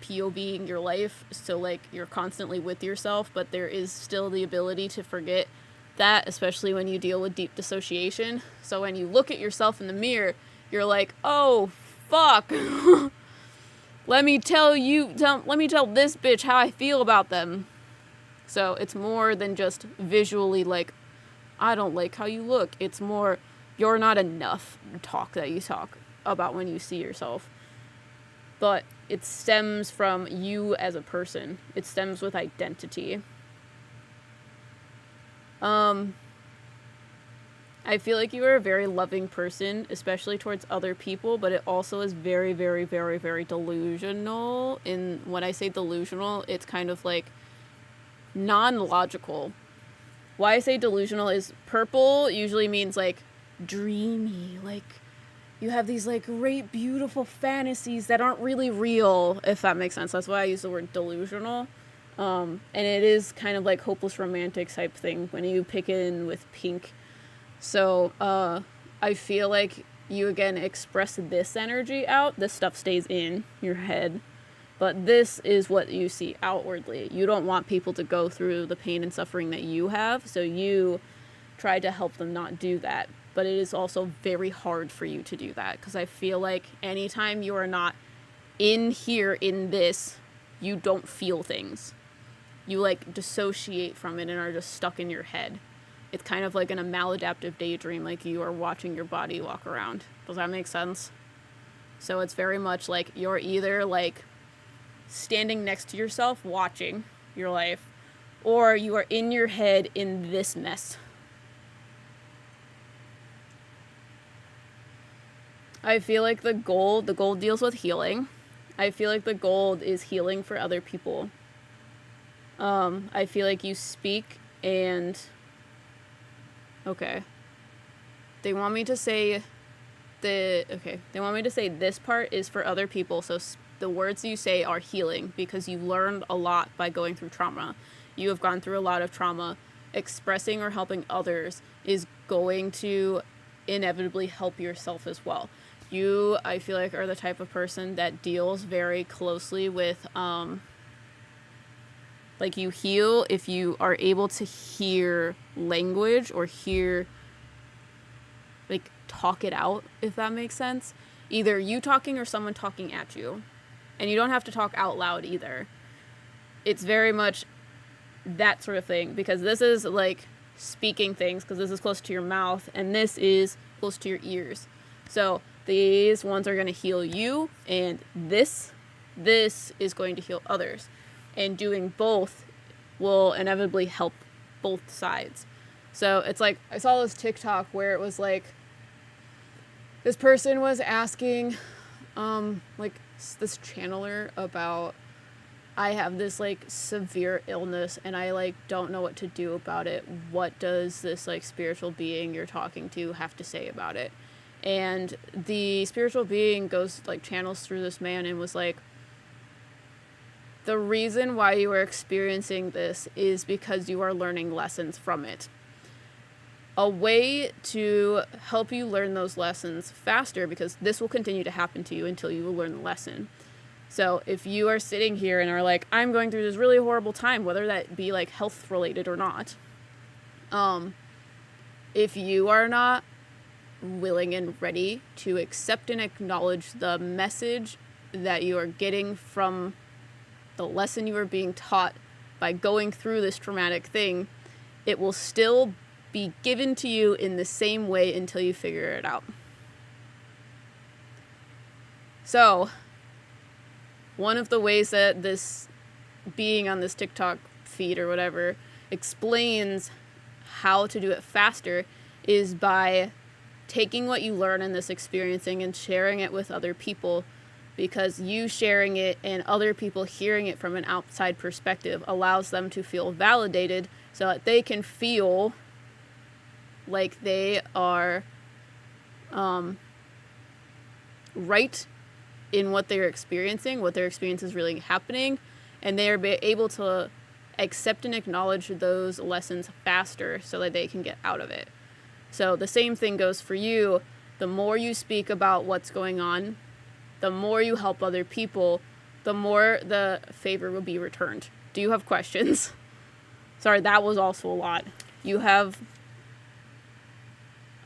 POVing your life, so like you're constantly with yourself, but there is still the ability to forget that, especially when you deal with deep dissociation. So when you look at yourself in the mirror, you're like, oh fuck. let me tell this bitch how I feel about them. So it's more than just visually like, I don't like how you look. It's more, you're not enough talk that you talk about when you see yourself. But it stems from you as a person. It stems with identity. I feel like you are a very loving person, especially towards other people, but it also is very, very, very, very delusional. And when I say delusional, it's kind of like non-logical. Why I say delusional is purple usually means like dreamy, like you have these like great beautiful fantasies that aren't really real, if that makes sense. That's why I use the word delusional. And it is kind of like hopeless romantic type thing when you pick in with pink. So I feel like you again express this energy out. This stuff stays in your head. But this is what you see outwardly. You don't want people to go through the pain and suffering that you have, so you try to help them not do that. But it is also very hard for you to do that, because I feel like anytime you are not in here, in this, you don't feel things. You like dissociate from it and are just stuck in your head. It's kind of like in a maladaptive daydream, like you are watching your body walk around. Does that make sense? So it's very much like you're either like standing next to yourself watching your life, or you are in your head in this mess. I feel like the gold deals with healing. I feel like the gold is healing for other people. I feel like you speak and... Okay. They want me to say they want me to say this part is for other people, so the words you say are healing because you learned a lot by going through trauma. You have gone through a lot of trauma. Expressing or helping others is going to inevitably help yourself as well. You, I feel like, are the type of person that deals very closely with, like, you heal if you are able to hear language or hear, like, talk it out, if that makes sense. Either you talking or someone talking at you. And you don't have to talk out loud either. It's very much that sort of thing, because this is, like, speaking things, because this is close to your mouth, and this is close to your ears. So these ones are going to heal you, and this is going to heal others. And doing both will inevitably help both sides. So it's like, I saw this TikTok where it was like, this person was asking, like, this channeler about, I have this, like, severe illness, and I, like, don't know what to do about it. What does this, like, spiritual being you're talking to have to say about it? And the spiritual being goes, like, channels through this man and was like, the reason why you are experiencing this is because you are learning lessons from it. A way to help you learn those lessons faster, because this will continue to happen to you until you will learn the lesson. So if you are sitting here and are like, I'm going through this really horrible time, whether that be, like, health related or not, if you are not willing and ready to accept and acknowledge the message that you are getting from the lesson you are being taught by going through this traumatic thing, it will still be given to you in the same way until you figure it out. So, one of the ways that this being on this TikTok feed or whatever explains how to do it faster is by taking what you learn in this experiencing and sharing it with other people, because you sharing it and other people hearing it from an outside perspective allows them to feel validated so that they can feel like they are right in what they're experiencing, what their experience is really happening, and they are able to accept and acknowledge those lessons faster so that they can get out of it. So the same thing goes for you. The more you speak about what's going on, the more you help other people, the more the favor will be returned. Do you have questions? Sorry, that was also a lot. You have...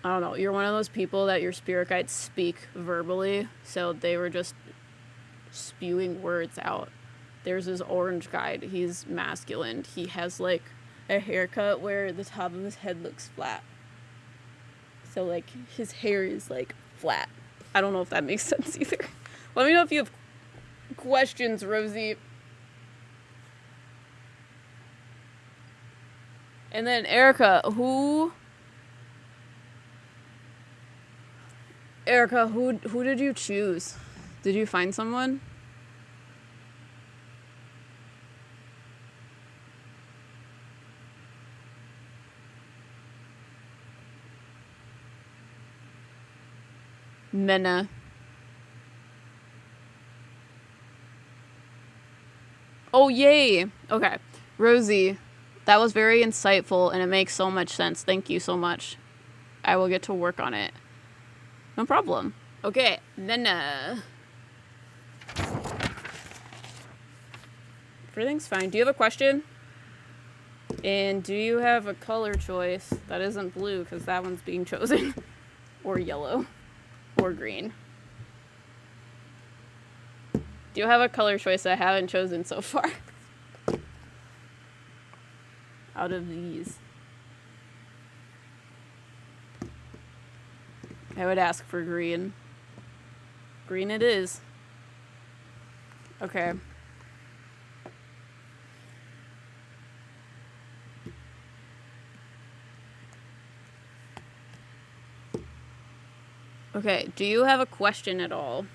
I don't know, you're one of those people that your spirit guides speak verbally, so they were just spewing words out. There's this orange guide, he's masculine. He has, like, a haircut where the top of his head looks flat. So, like, his hair is, like, flat. I don't know if that makes sense either. Let me know if you have questions, Rosie. And then Erica, who did you choose? Did you find someone? Mena. Oh, yay! Okay. Rosie, that was very insightful, and it makes so much sense. Thank you so much. I will get to work on it. No problem. Okay, then, everything's fine. Do you have a question? And do you have a color choice that isn't blue, because that one's being chosen? Or yellow? Or green? Do you have a color choice that I haven't chosen so far? Out of these. I would ask for green. Green it is. Okay. Okay, do you have a question at all?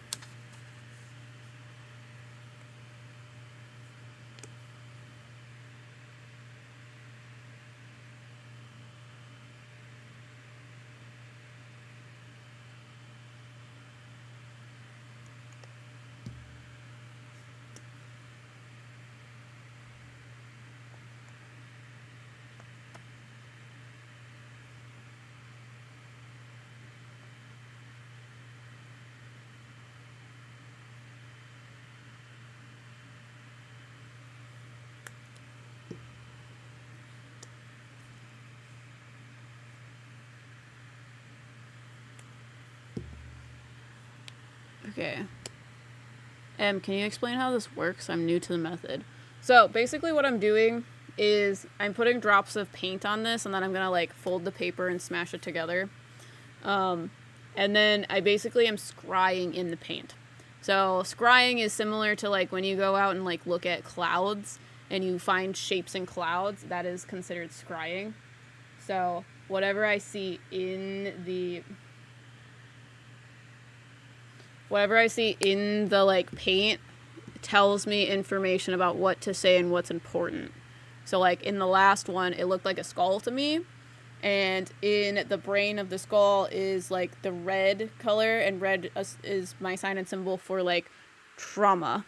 Okay. Can you explain how this works? I'm new to the method. So basically what I'm doing is I'm putting drops of paint on this, and then I'm going to like fold the paper and smash it together. And then I basically am scrying in the paint. So scrying is similar to like when you go out and like look at clouds and you find shapes in clouds. That is considered scrying. So whatever I see in the like paint tells me information about what to say and what's important. So like in the last one, it looked like a skull to me, and in the brain of the skull is like the red color, and red is my sign and symbol for like trauma.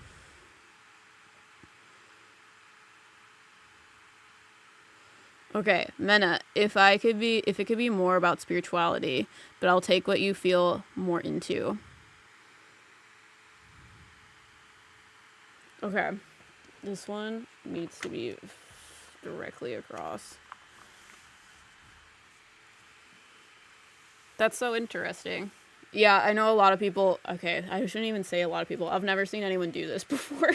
Okay, Mena, if it could be more about spirituality, but I'll take what you feel more into. Okay, this one needs to be directly across. That's so interesting. Yeah, I know a lot of people. Okay, I shouldn't even say a lot of people. I've never seen anyone do this before.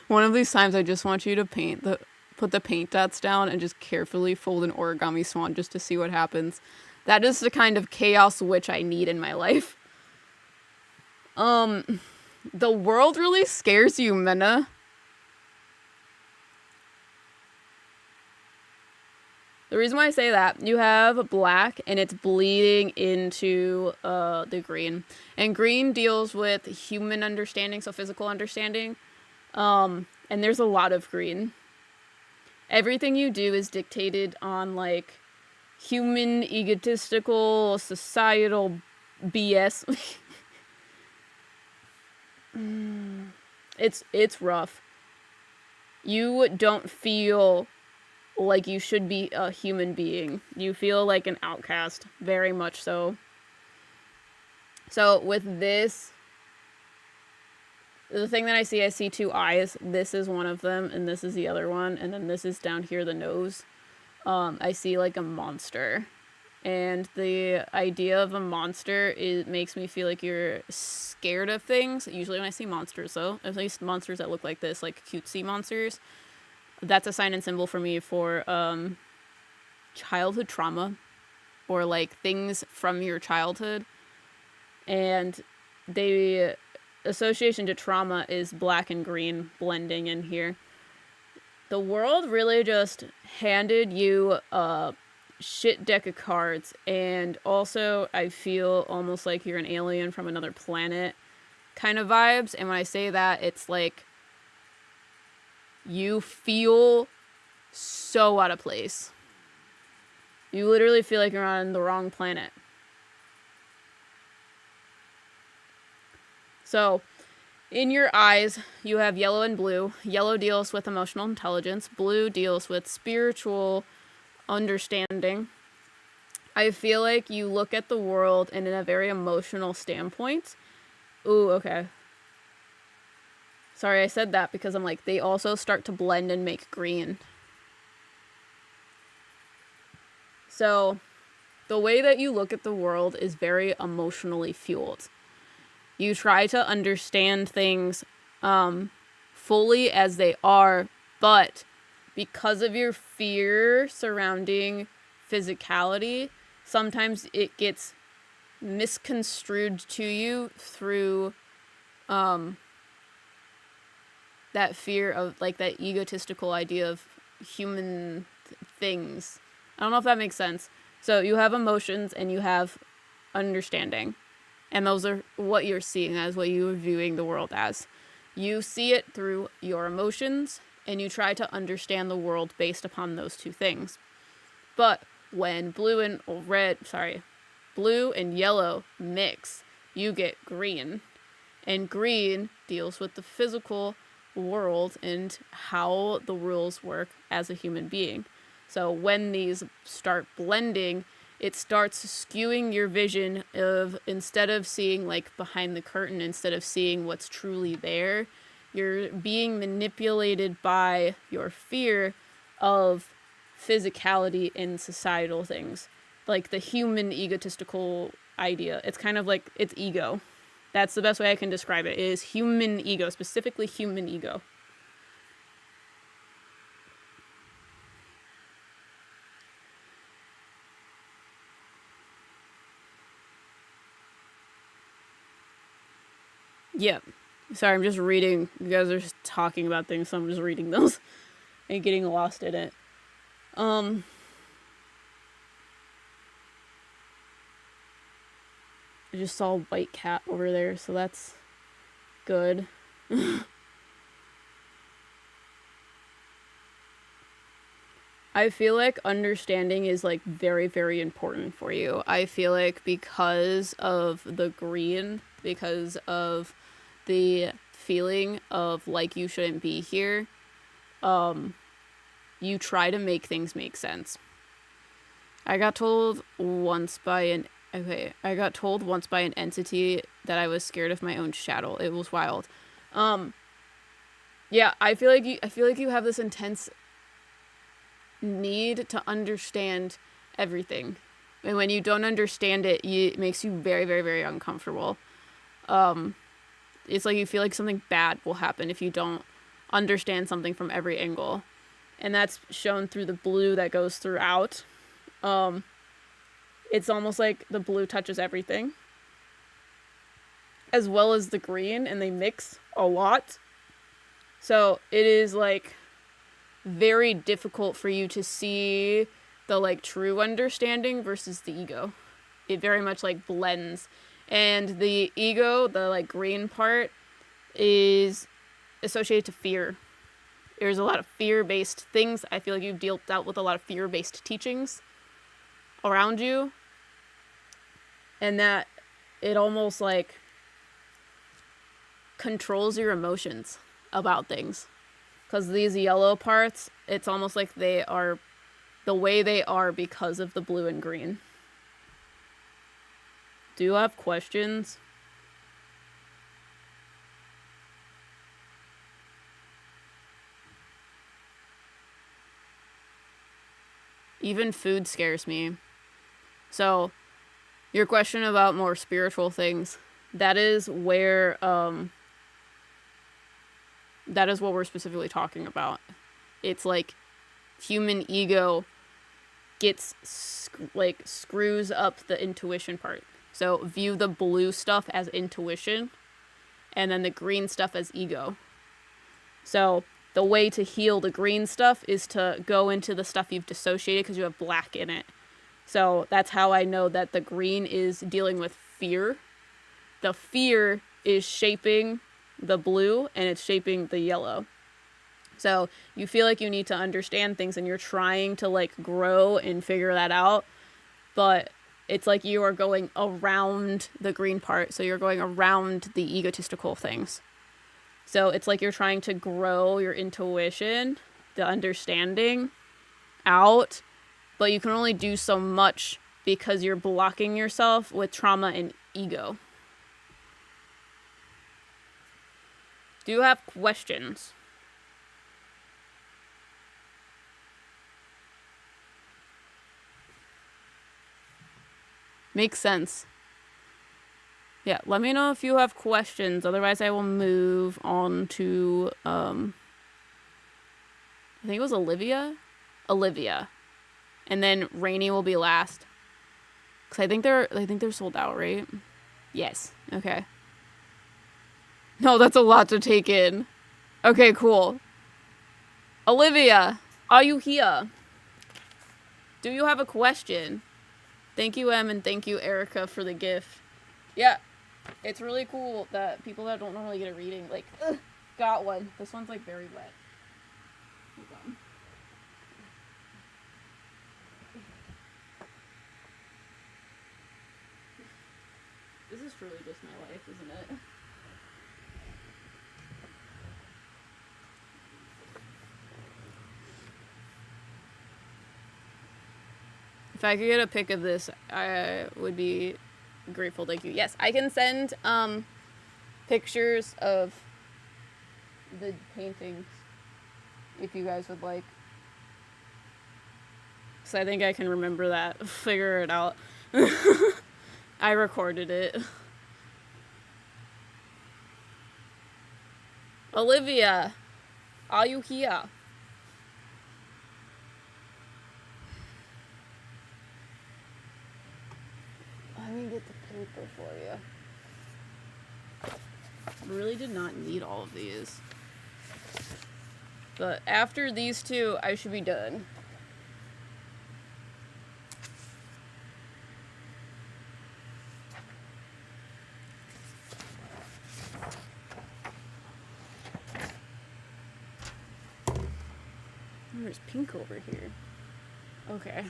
One of these times I just want you to put the paint dots down and just carefully fold an origami swan just to see what happens. That is the kind of chaos witch I need in my life. The world really scares you, Mena. The reason why I say that, you have black and it's bleeding into the green. And green deals with human understanding, so physical understanding. And there's a lot of green. Everything you do is dictated on like human, egotistical, societal BS. It's rough. You don't feel like you should be a human being. You feel like an outcast, very much so. So with this, the thing that I see two eyes. This is one of them, and this is the other one, and then this is down here, the nose. I see like a monster. And the idea of a monster makes me feel like you're scared of things. Usually when I see monsters, though, at least monsters that look like this, like cutesy monsters, that's a sign and symbol for me for childhood trauma, or like things from your childhood. And the association to trauma is black and green blending in here. The world really just handed you a shit deck of cards, and also I feel almost like you're an alien from another planet kind of vibes. And when I say that, it's like you feel so out of place. You literally feel like you're on the wrong planet. So, in your eyes, you have yellow and blue. Yellow deals with emotional intelligence. Blue deals with spiritual understanding. I feel like you look at the world in a very emotional standpoint. Ooh, okay. Sorry, I said that because I'm like, they also start to blend and make green. So, the way that you look at the world is very emotionally fueled. You try to understand things fully as they are, but because of your fear surrounding physicality, sometimes it gets misconstrued to you through that fear of, like, that egotistical idea of human things. I don't know if that makes sense. So you have emotions and you have understanding. And those are what you're seeing as, what you're viewing the world as. You see it through your emotions, and you try to understand the world based upon those two things. But when blue and yellow mix, you get green. And green deals with the physical world and how the rules work as a human being. So when these start blending, it starts skewing your vision of, instead of seeing like behind the curtain, instead of seeing what's truly there, you're being manipulated by your fear of physicality in societal things. Like the human egotistical idea. It's kind of like, it's ego. That's the best way I can describe it, is human ego, specifically human ego. Yeah. Sorry, I'm just reading. You guys are just talking about things, so I'm just reading those and getting lost in it. I just saw a white cat over there, so that's good. I feel like understanding is like very, very important for you. I feel like because of the green, because of the feeling of like you shouldn't be here, you try to make things make sense. I got told once by an entity that I was scared of my own shadow. It was wild. Yeah, I feel like you have this intense need to understand everything. And when you don't understand it, it makes you very, very, very uncomfortable. It's like you feel like something bad will happen if you don't understand something from every angle. And that's shown through the blue that goes throughout. It's almost like the blue touches everything, as well as the green, and they mix a lot. So it is like very difficult for you to see the like true understanding versus the ego. It very much like blends. And the ego, the like green part, is associated to fear. There's a lot of fear-based things. I feel like you've dealt with a lot of fear-based teachings around you. And that it almost like controls your emotions about things. Because these yellow parts, it's almost like they are the way they are because of the blue and green. Do you have questions? Even food scares me. So, your question about more spiritual things, that is where, that is what we're specifically talking about. It's like human ego gets, screws up the intuition part. So, view the blue stuff as intuition, and then the green stuff as ego. So, the way to heal the green stuff is to go into the stuff you've dissociated because you have black in it. So that's how I know that the green is dealing with fear. The fear is shaping the blue and it's shaping the yellow. So you feel like you need to understand things and you're trying to like grow and figure that out. But it's like you are going around the green part. So you're going around the egotistical things. So it's like you're trying to grow your intuition, the understanding out, but you can only do so much because you're blocking yourself with trauma and ego. Do you have questions? Makes sense. Yeah, let me know if you have questions. Otherwise, I will move on to, I think it was Olivia? Olivia. and then Rainy will be last. Cause I think they're sold out, right? Yes. Okay. No, that's a lot to take in. Okay, cool. Olivia, are you here? Do you have a question? Thank you, Em, and thank you, Erica, for the gift. Yeah, it's really cool that people that don't normally get a reading, like, got one. This one's, like, very wet. Hold on. This is truly just my life, isn't it? If I could get a pic of this, I would be grateful. Thank you. Yes, I can send pictures of the paintings if you guys would like. Because I think I can remember that. Figure it out. I recorded it. Olivia, are you here? Let me get the paper for you. I really did not need all of these. But after these two, I should be done. There's pink over here. Okay.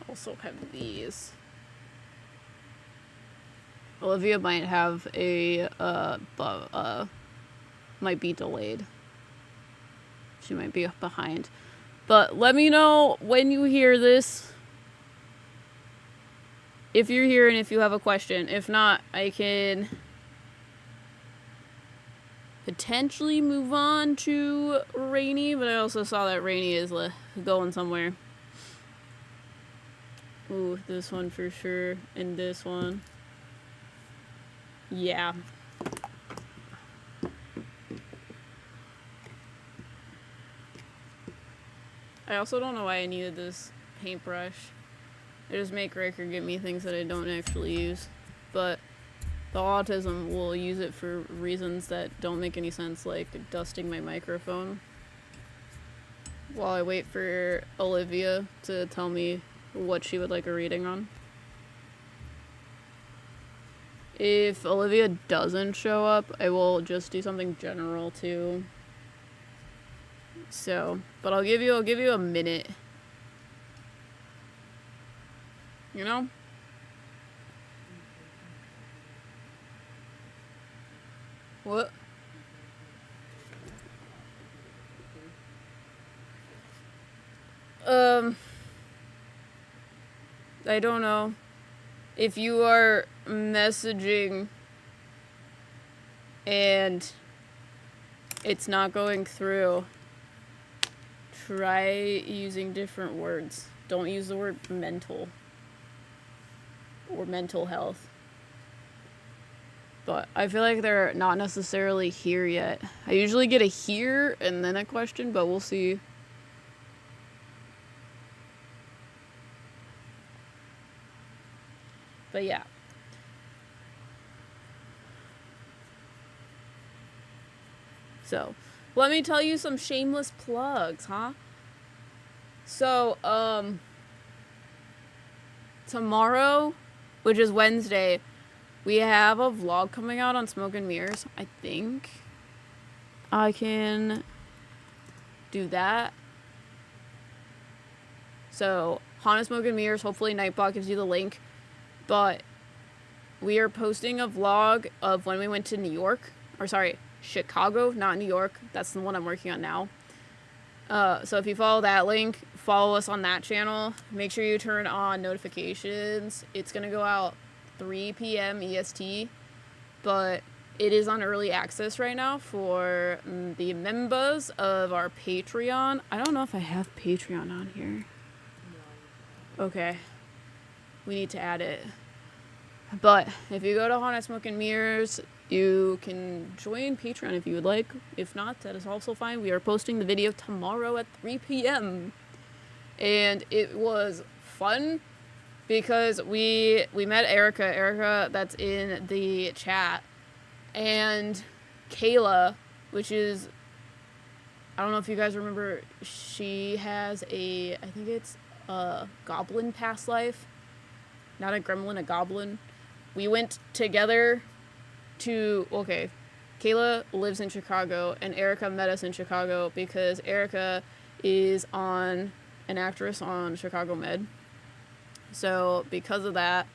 Also have these. Olivia might have a might be delayed. She might be behind. But let me know when you hear this. If you're here and if you have a question. If not, I can potentially move on to Rainy, but I also saw that Rainy is going somewhere. Ooh, this one for sure, and this one. Yeah. I also don't know why I needed this paintbrush. I just make Riker get me things that I don't actually use. But the autism will use it for reasons that don't make any sense, like dusting my microphone. While I wait for Olivia to tell me what she would like a reading on. If Olivia doesn't show up, I will just do something general too. So, but I'll give you a minute. You know? What? I don't know. If you are messaging and it's not going through, try using different words. Don't use the word mental or mental health. But I feel like they're not necessarily here yet. I usually get a here and then a question, but we'll see. But yeah. So, let me tell you some shameless plugs, huh? So, tomorrow, which is Wednesday, we have a vlog coming out on Smoke and Mirrors. I think I can do that. So, Haunted Smoke and Mirrors, hopefully Nightbot gives you the link. But we are posting a vlog of when we went to New York. Or sorry, Chicago, not New York. That's the one I'm working on now. So if you follow that link follow us on that channel. Make sure you turn on notifications. It's going to go out 3 p.m. EST, but it is on early access right now for the members of our Patreon. I don't know if I have Patreon on here. Okay. We need to add it. But if you go to Haunted Smoke and Mirrors, you can join Patreon if you would like. If not, that is also fine. We are posting the video tomorrow at 3 p.m. And it was fun because we met Erica that's in the chat, and Kayla, which is, I don't know if you guys remember, she has I think it's a goblin past life. Not a gremlin, a goblin. We went together to, Kayla lives in Chicago, and Erica met us in Chicago because Erica is an actress on Chicago Med. So because of that,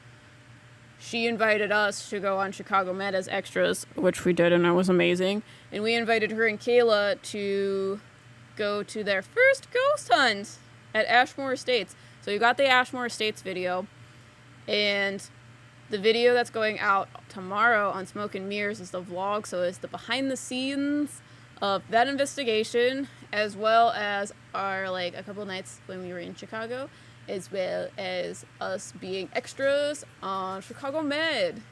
she invited us to go on Chicago Med as extras, which we did, and it was amazing. And we invited her and Kayla to go to their first ghost hunt at Ashmore Estates. So you got the Ashmore Estates video, and the video that's going out tomorrow on Smoke and Mirrors is the vlog, so it's the behind the scenes of that investigation, as well as our, a couple nights when we were in Chicago, as well as us being extras on Chicago Med.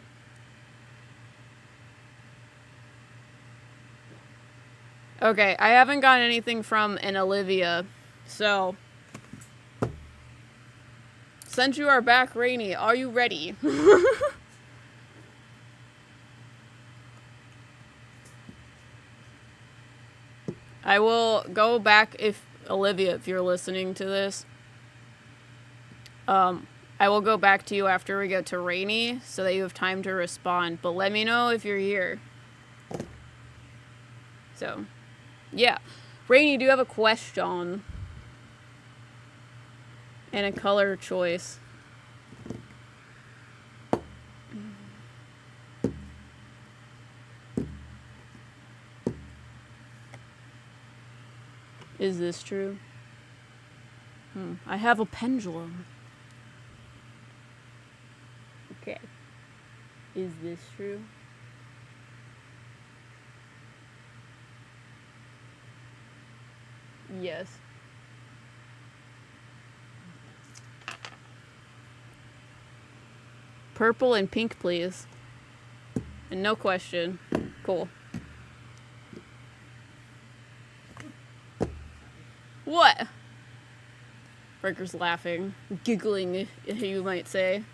Okay, I haven't gotten anything from an Olivia, so since you are back, Rainy, are you ready? I will go back if you're listening to this. I will go back to you after we get to Rainy so that you have time to respond. But let me know if you're here. So, yeah. Rainy, do you have a question? And a color choice. Is this true? I have a pendulum. Okay. Is this true? Yes. Purple and pink, please. And no question. Cool. What? Breaker's laughing. Giggling, you might say.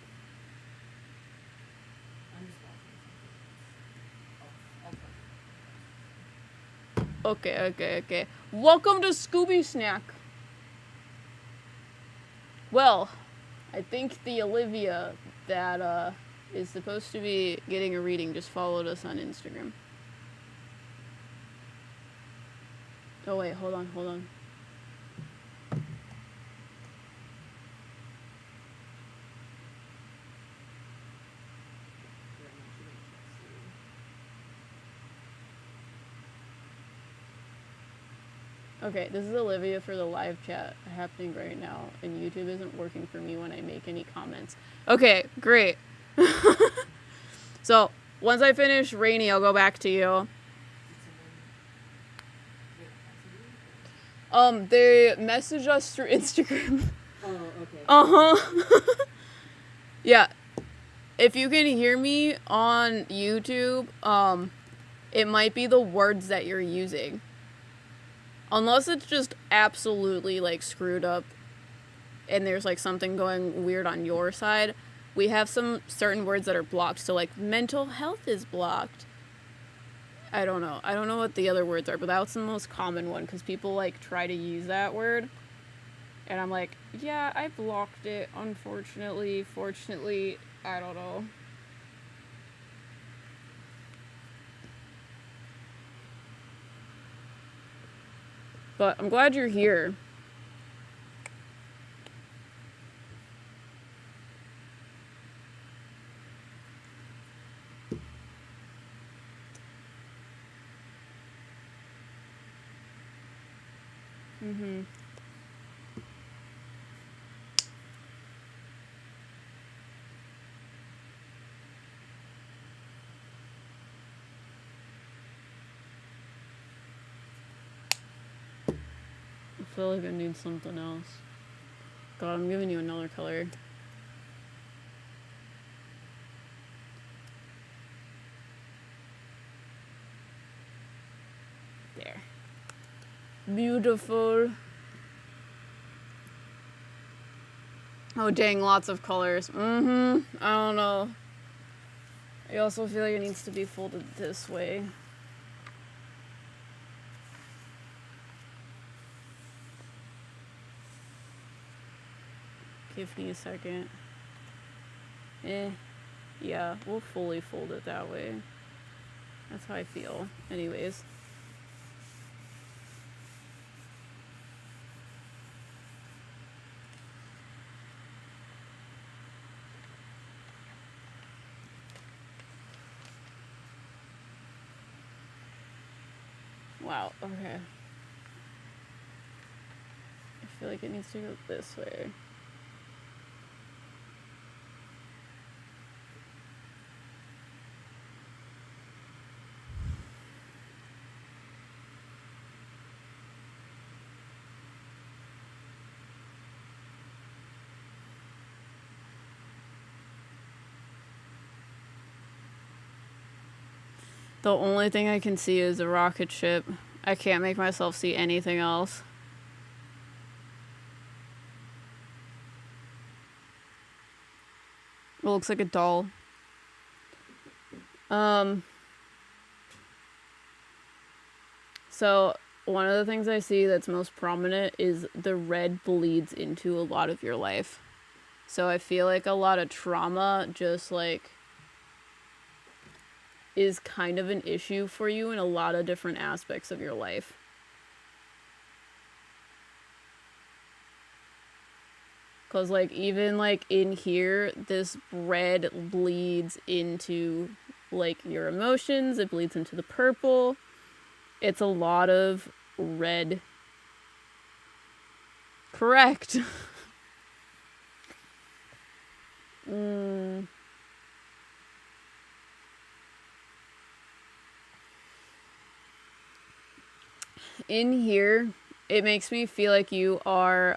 Okay. Welcome to Scooby Snack. Well, I think the Olivia that is supposed to be getting a reading just followed us on Instagram. Oh wait, hold on. Okay, this is Olivia for the live chat happening right now, and YouTube isn't working for me when I make any comments. Okay, great. So, once I finish Rainy, I'll go back to you. They messaged us through Instagram. Oh, okay. Uh-huh. Yeah. If you can hear me on YouTube, it might be the words that you're using. Unless it's just absolutely, screwed up and there's, something going weird on your side. We have some certain words that are blocked. So, mental health is blocked. I don't know. I don't know what the other words are, but that's the most common one because people, try to use that word. And I'm like, yeah, I blocked it, unfortunately. Fortunately, I don't know. But I'm glad you're here. feel like I need something else. God, I'm giving you another color. There. Beautiful. Oh dang, lots of colors. I don't know. I also feel like it needs to be folded this way. Give me a second. Yeah, we'll fully fold it that way. That's how I feel. Anyways. Wow, okay. I feel like it needs to go this way. The only thing I can see is a rocket ship. I can't make myself see anything else. It looks like a doll. So one of the things I see that's most prominent is the red bleeds into a lot of your life. So I feel like a lot of trauma just like is kind of an issue for you in a lot of different aspects of your life. Because like even like in here, this red bleeds into like your emotions. It bleeds into the purple. It's a lot of red. Correct. In here, it makes me feel like you are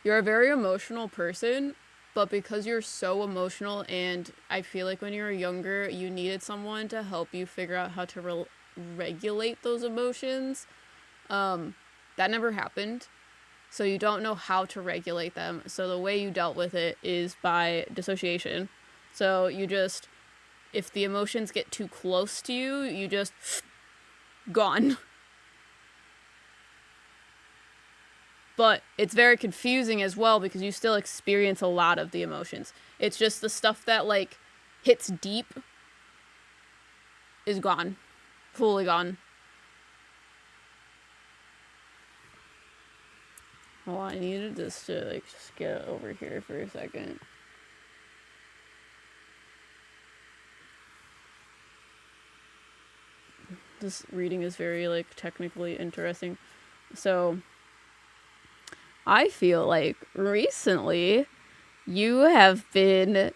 you're a very emotional person, but because you're so emotional, and I feel like when you were younger, you needed someone to help you figure out how to regulate those emotions. That never happened. So you don't know how to regulate them. So the way you dealt with it is by dissociation. So you just, if the emotions get too close to you, you just gone. But it's very confusing as well because you still experience a lot of the emotions. It's just the stuff that like hits deep is gone. Fully gone. Oh, I needed this to like just get over here for a second. This reading is very like technically interesting. So I feel like recently you have been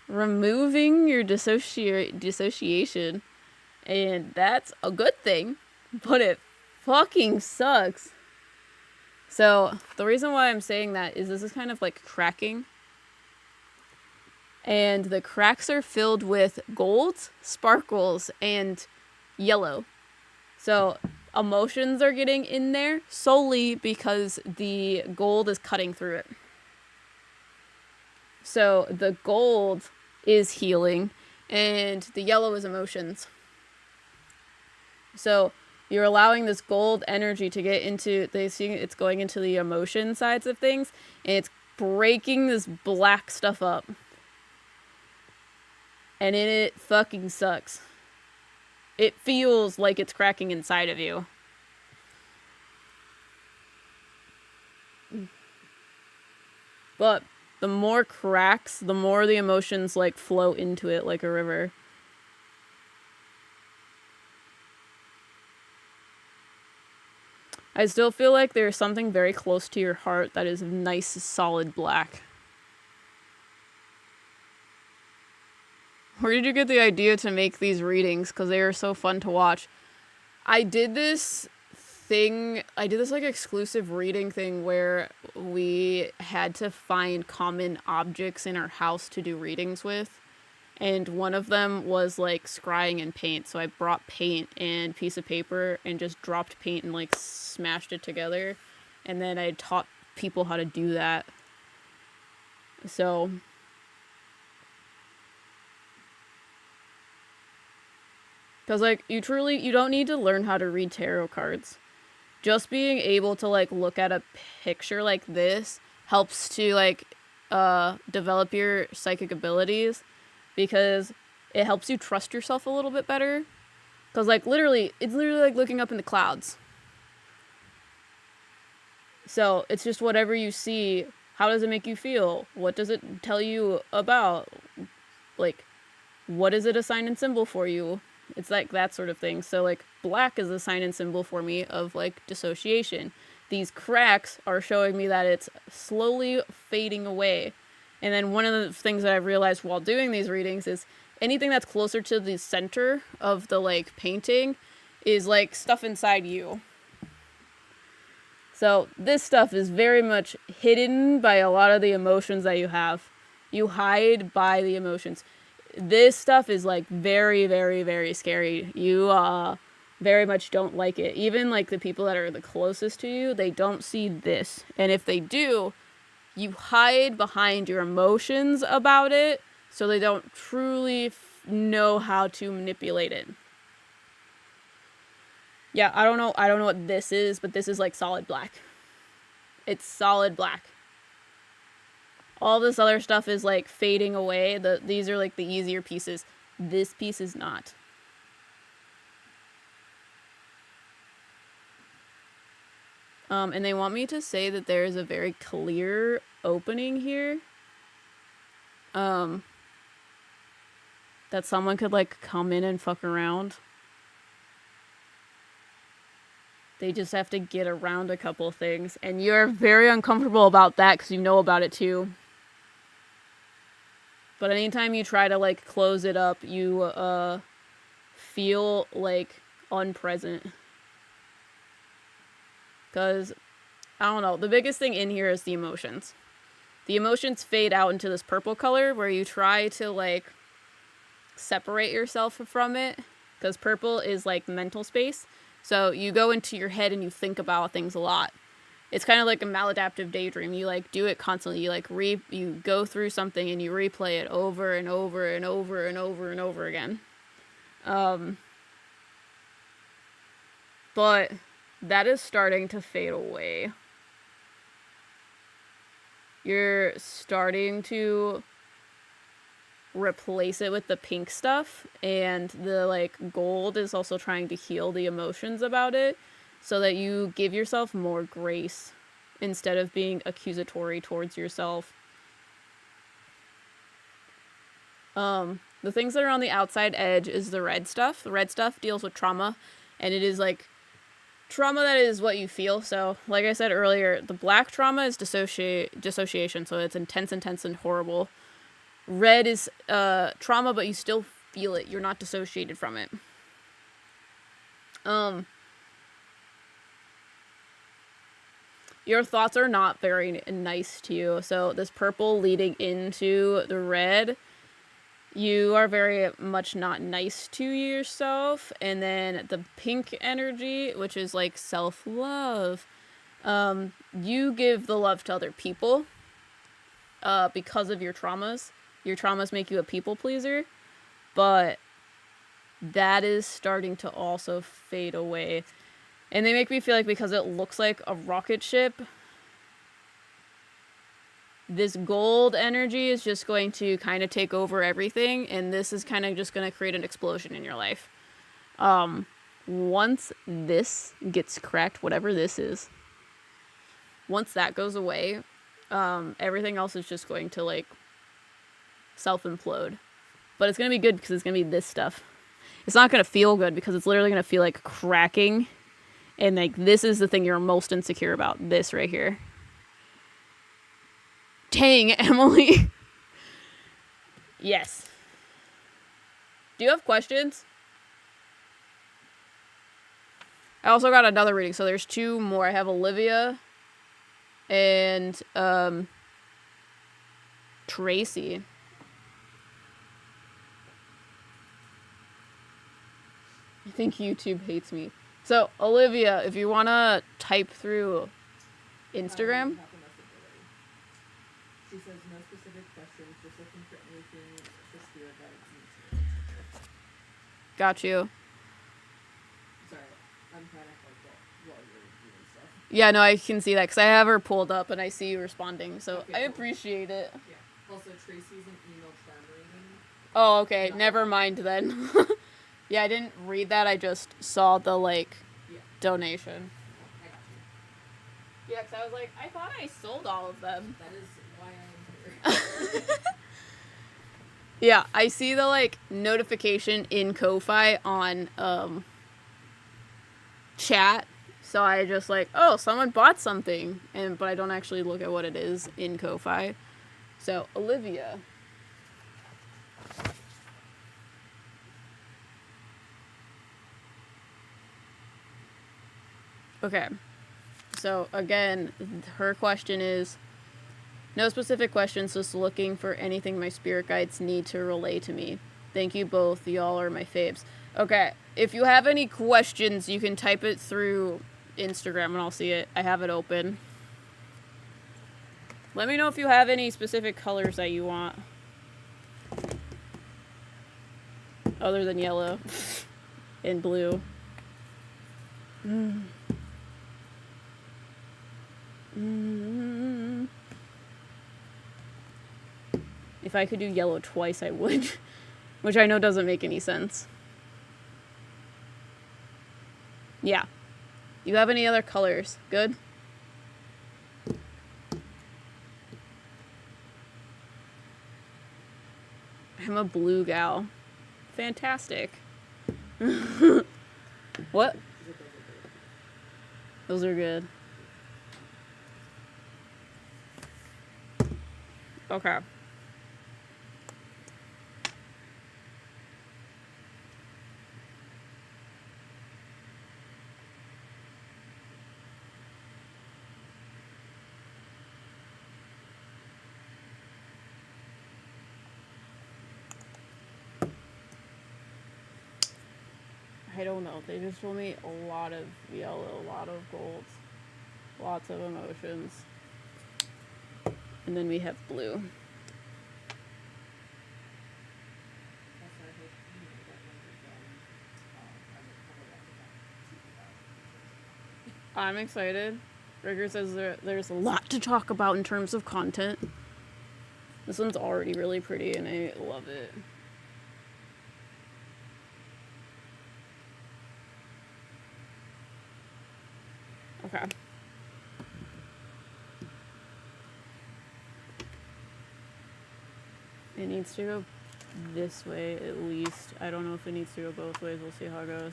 removing your dissociation, and that's a good thing, but it fucking sucks. So the reason why I'm saying that is this is kind of like cracking, and the cracks are filled with gold, sparkles, and yellow. So emotions are getting in there solely because the gold is cutting through it. So the gold is healing and the yellow is emotions. So you're allowing this gold energy to get into, it's going into the emotion sides of things, and it's breaking this black stuff up. And it fucking sucks. It feels like it's cracking inside of you. But the more cracks, the more the emotions like flow into it like a river. I still feel like there's something very close to your heart that is nice, solid black. Where did you get the idea to make these readings? Because they are so fun to watch. I did this thing, I did this like exclusive reading thing where we had to find common objects in our house to do readings with. And one of them was like scrying and paint. So I brought paint and piece of paper and just dropped paint and like smashed it together. And then I taught people how to do that. So because like you don't need to learn how to read tarot cards. Just being able to like look at a picture like this helps to like develop your psychic abilities, because it helps you trust yourself a little bit better. Because like it's literally like looking up in the clouds. So it's just whatever you see. How does it make you feel? What does it tell you about? Like, what is it a sign and symbol for you? It's like that sort of thing. So like black is a sign and symbol for me of like dissociation. These cracks are showing me that it's slowly fading away. And then one of the things that I've realized while doing these readings is anything that's closer to the center of the like painting is like stuff inside you. So this stuff is very much hidden by a lot of the emotions that you have. You hide by the emotions. This stuff is like very, very, very scary. You very much don't like it. Even like the people that are the closest to you, they don't see this. And if they do, you hide behind your emotions about it so they don't truly know how to manipulate it. Yeah, I don't know what this is, but this is like solid black. It's solid black. All this other stuff is like fading away. These are like the easier pieces. This piece is not. And they want me to say that there is a very clear opening here. That someone could like come in and fuck around. They just have to get around a couple things. And you're very uncomfortable about that because you know about it too. But anytime you try to like close it up, you feel like unpresent. Because, I don't know, the biggest thing in here is the emotions. The emotions fade out into this purple color where you try to like separate yourself from it. Because purple is like mental space. So you go into your head and you think about things a lot. It's kind of like a maladaptive daydream. You like do it constantly. You like you go through something and you replay it over and over and over and over and over again. But that is starting to fade away. You're starting to replace it with the pink stuff, and the like gold is also trying to heal the emotions about it so that you give yourself more grace instead of being accusatory towards yourself. The things that are on the outside edge is the red stuff. The red stuff deals with trauma, and it is like trauma that is what you feel. So like I said earlier, the black trauma is dissociation, so it's intense and horrible. Red is trauma, but you still feel it. You're not dissociated from it. Your thoughts are not very nice to you. So this purple leading into the red, you are very much not nice to yourself. And then the pink energy, which is like self-love, you give the love to other people because of your traumas. Your traumas make you a people pleaser, but that is starting to also fade away. And they make me feel like because it looks like a rocket ship, this gold energy is just going to kind of take over everything, and this is kind of just going to create an explosion in your life. Once this gets cracked, whatever this is, once that goes away, everything else is just going to like self-implode. But it's going to be good because it's going to be this stuff. It's not going to feel good because it's literally going to feel like cracking. And like this is the thing you're most insecure about. This right here. Dang, Emily. Yes. Do you have questions? I also got another reading, so there's 2 more. I have Olivia and Tracy. I think YouTube hates me. So, Olivia, if you want to type through Instagram. She says no specific questions, just looking for anything for spirit guides. Got you. Sorry, I'm trying to help while you're doing stuff. Yeah, no, I can see that because I have her pulled up and I see you responding, so Okay, I cool. appreciate it. Yeah. Also, Tracy's an email charm reading. Oh, okay. Never mind then. Yeah, I didn't read that. I just saw the, donation. I got you. Yeah, because I was like, I thought I sold all of them. That is why I'm here. Yeah, I see the, notification in Ko-Fi on, chat. So I just oh, someone bought something. But I don't actually look at what it is in Ko-Fi. So, Olivia. Okay. So, again, her question is, no specific questions, just looking for anything my spirit guides need to relay to me. Thank you both. Y'all are my faves. Okay. If you have any questions, you can type it through Instagram and I'll see it. I have it open. Let me know if you have any specific colors that you want. Other than yellow and blue. If I could do yellow twice, I would. Which I know doesn't make any sense. Yeah. You have any other colors? Good? I'm a blue gal. Fantastic. What? Those are good. Okay. I don't know. They just told me a lot of yellow, a lot of gold, lots of emotions. And then we have blue. I'm excited. Rigger says there's a lot to talk about in terms of content. This one's already really pretty and I love it. Okay. It needs to go this way at least. I don't know if it needs to go both ways. We'll see how it goes.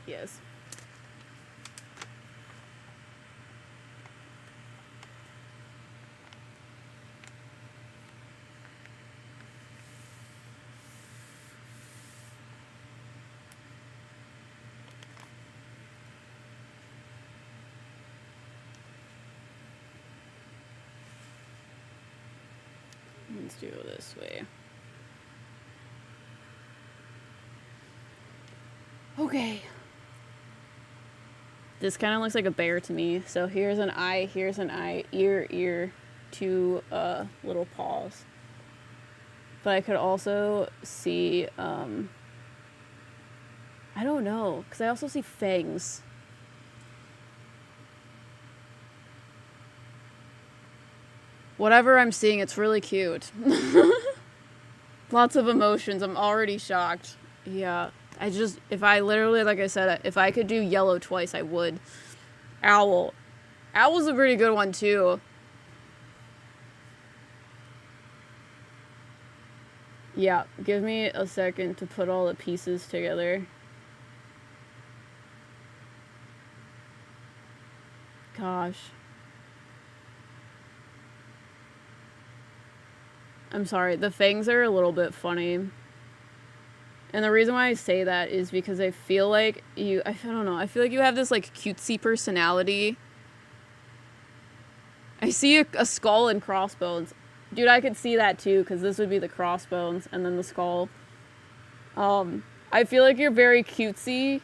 Yes. Let's do it this way. Okay. This kind of looks like a bear to me. So here's an eye, ear, 2 little paws. But I could also see, I don't know, because I also see fangs. Whatever I'm seeing, it's really cute. Lots of emotions. I'm already shocked. Yeah. If I literally, like I said, if I could do yellow twice, I would. Owl. Owl's a pretty good one, too. Yeah, give me a second to put all the pieces together. gosh. I'm sorry. The fangs are a little bit funny. And the reason why I say that is because I feel like I don't know, I feel like you have this, like, cutesy personality. I see a skull and crossbones. Dude, I could see that too, because this would be the crossbones and then the skull. I feel like you're very cutesy,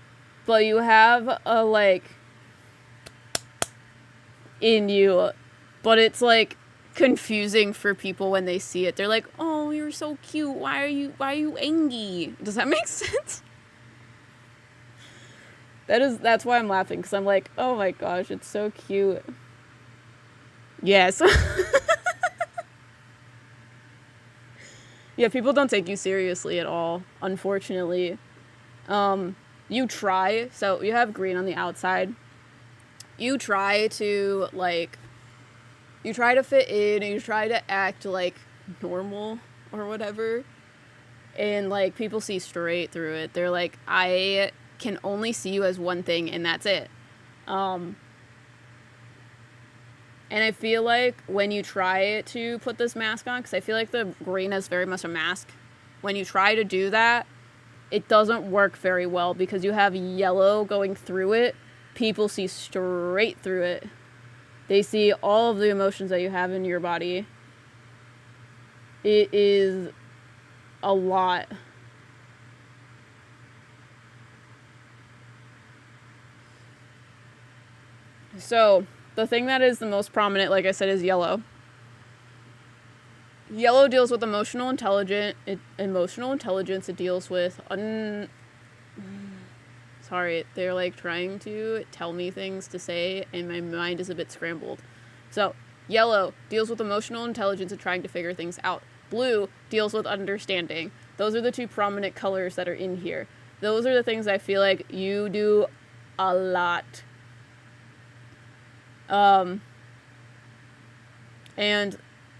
but you have a, like, in you, but it's, like, confusing for people when they see it. They're like, oh, you're so cute. Why are you angry? Does that make sense? That's why I'm laughing, because I'm like, oh my gosh, it's so cute. Yes. Yeah, people don't take you seriously at all, unfortunately. You try, so you have green on the outside. You try to, like, you try to fit in, and you try to act, like, normal or whatever. And, like, people see straight through it. They're like, I can only see you as one thing, and that's it. And I feel like when you try to put this mask on, because I feel like the green is very much a mask, when you try to do that, it doesn't work very well because you have yellow going through it. People see straight through it. They see all of the emotions that you have in your body. It is a lot. So, the thing that is the most prominent, like I said, is yellow. Yellow deals with emotional intelligence. It deals with sorry, they're like trying to tell me things to say, and my mind is a bit scrambled. So, yellow deals with emotional intelligence and trying to figure things out. Blue deals with understanding. Those are the two prominent colors that are in here. Those are the things I feel like you do a lot. And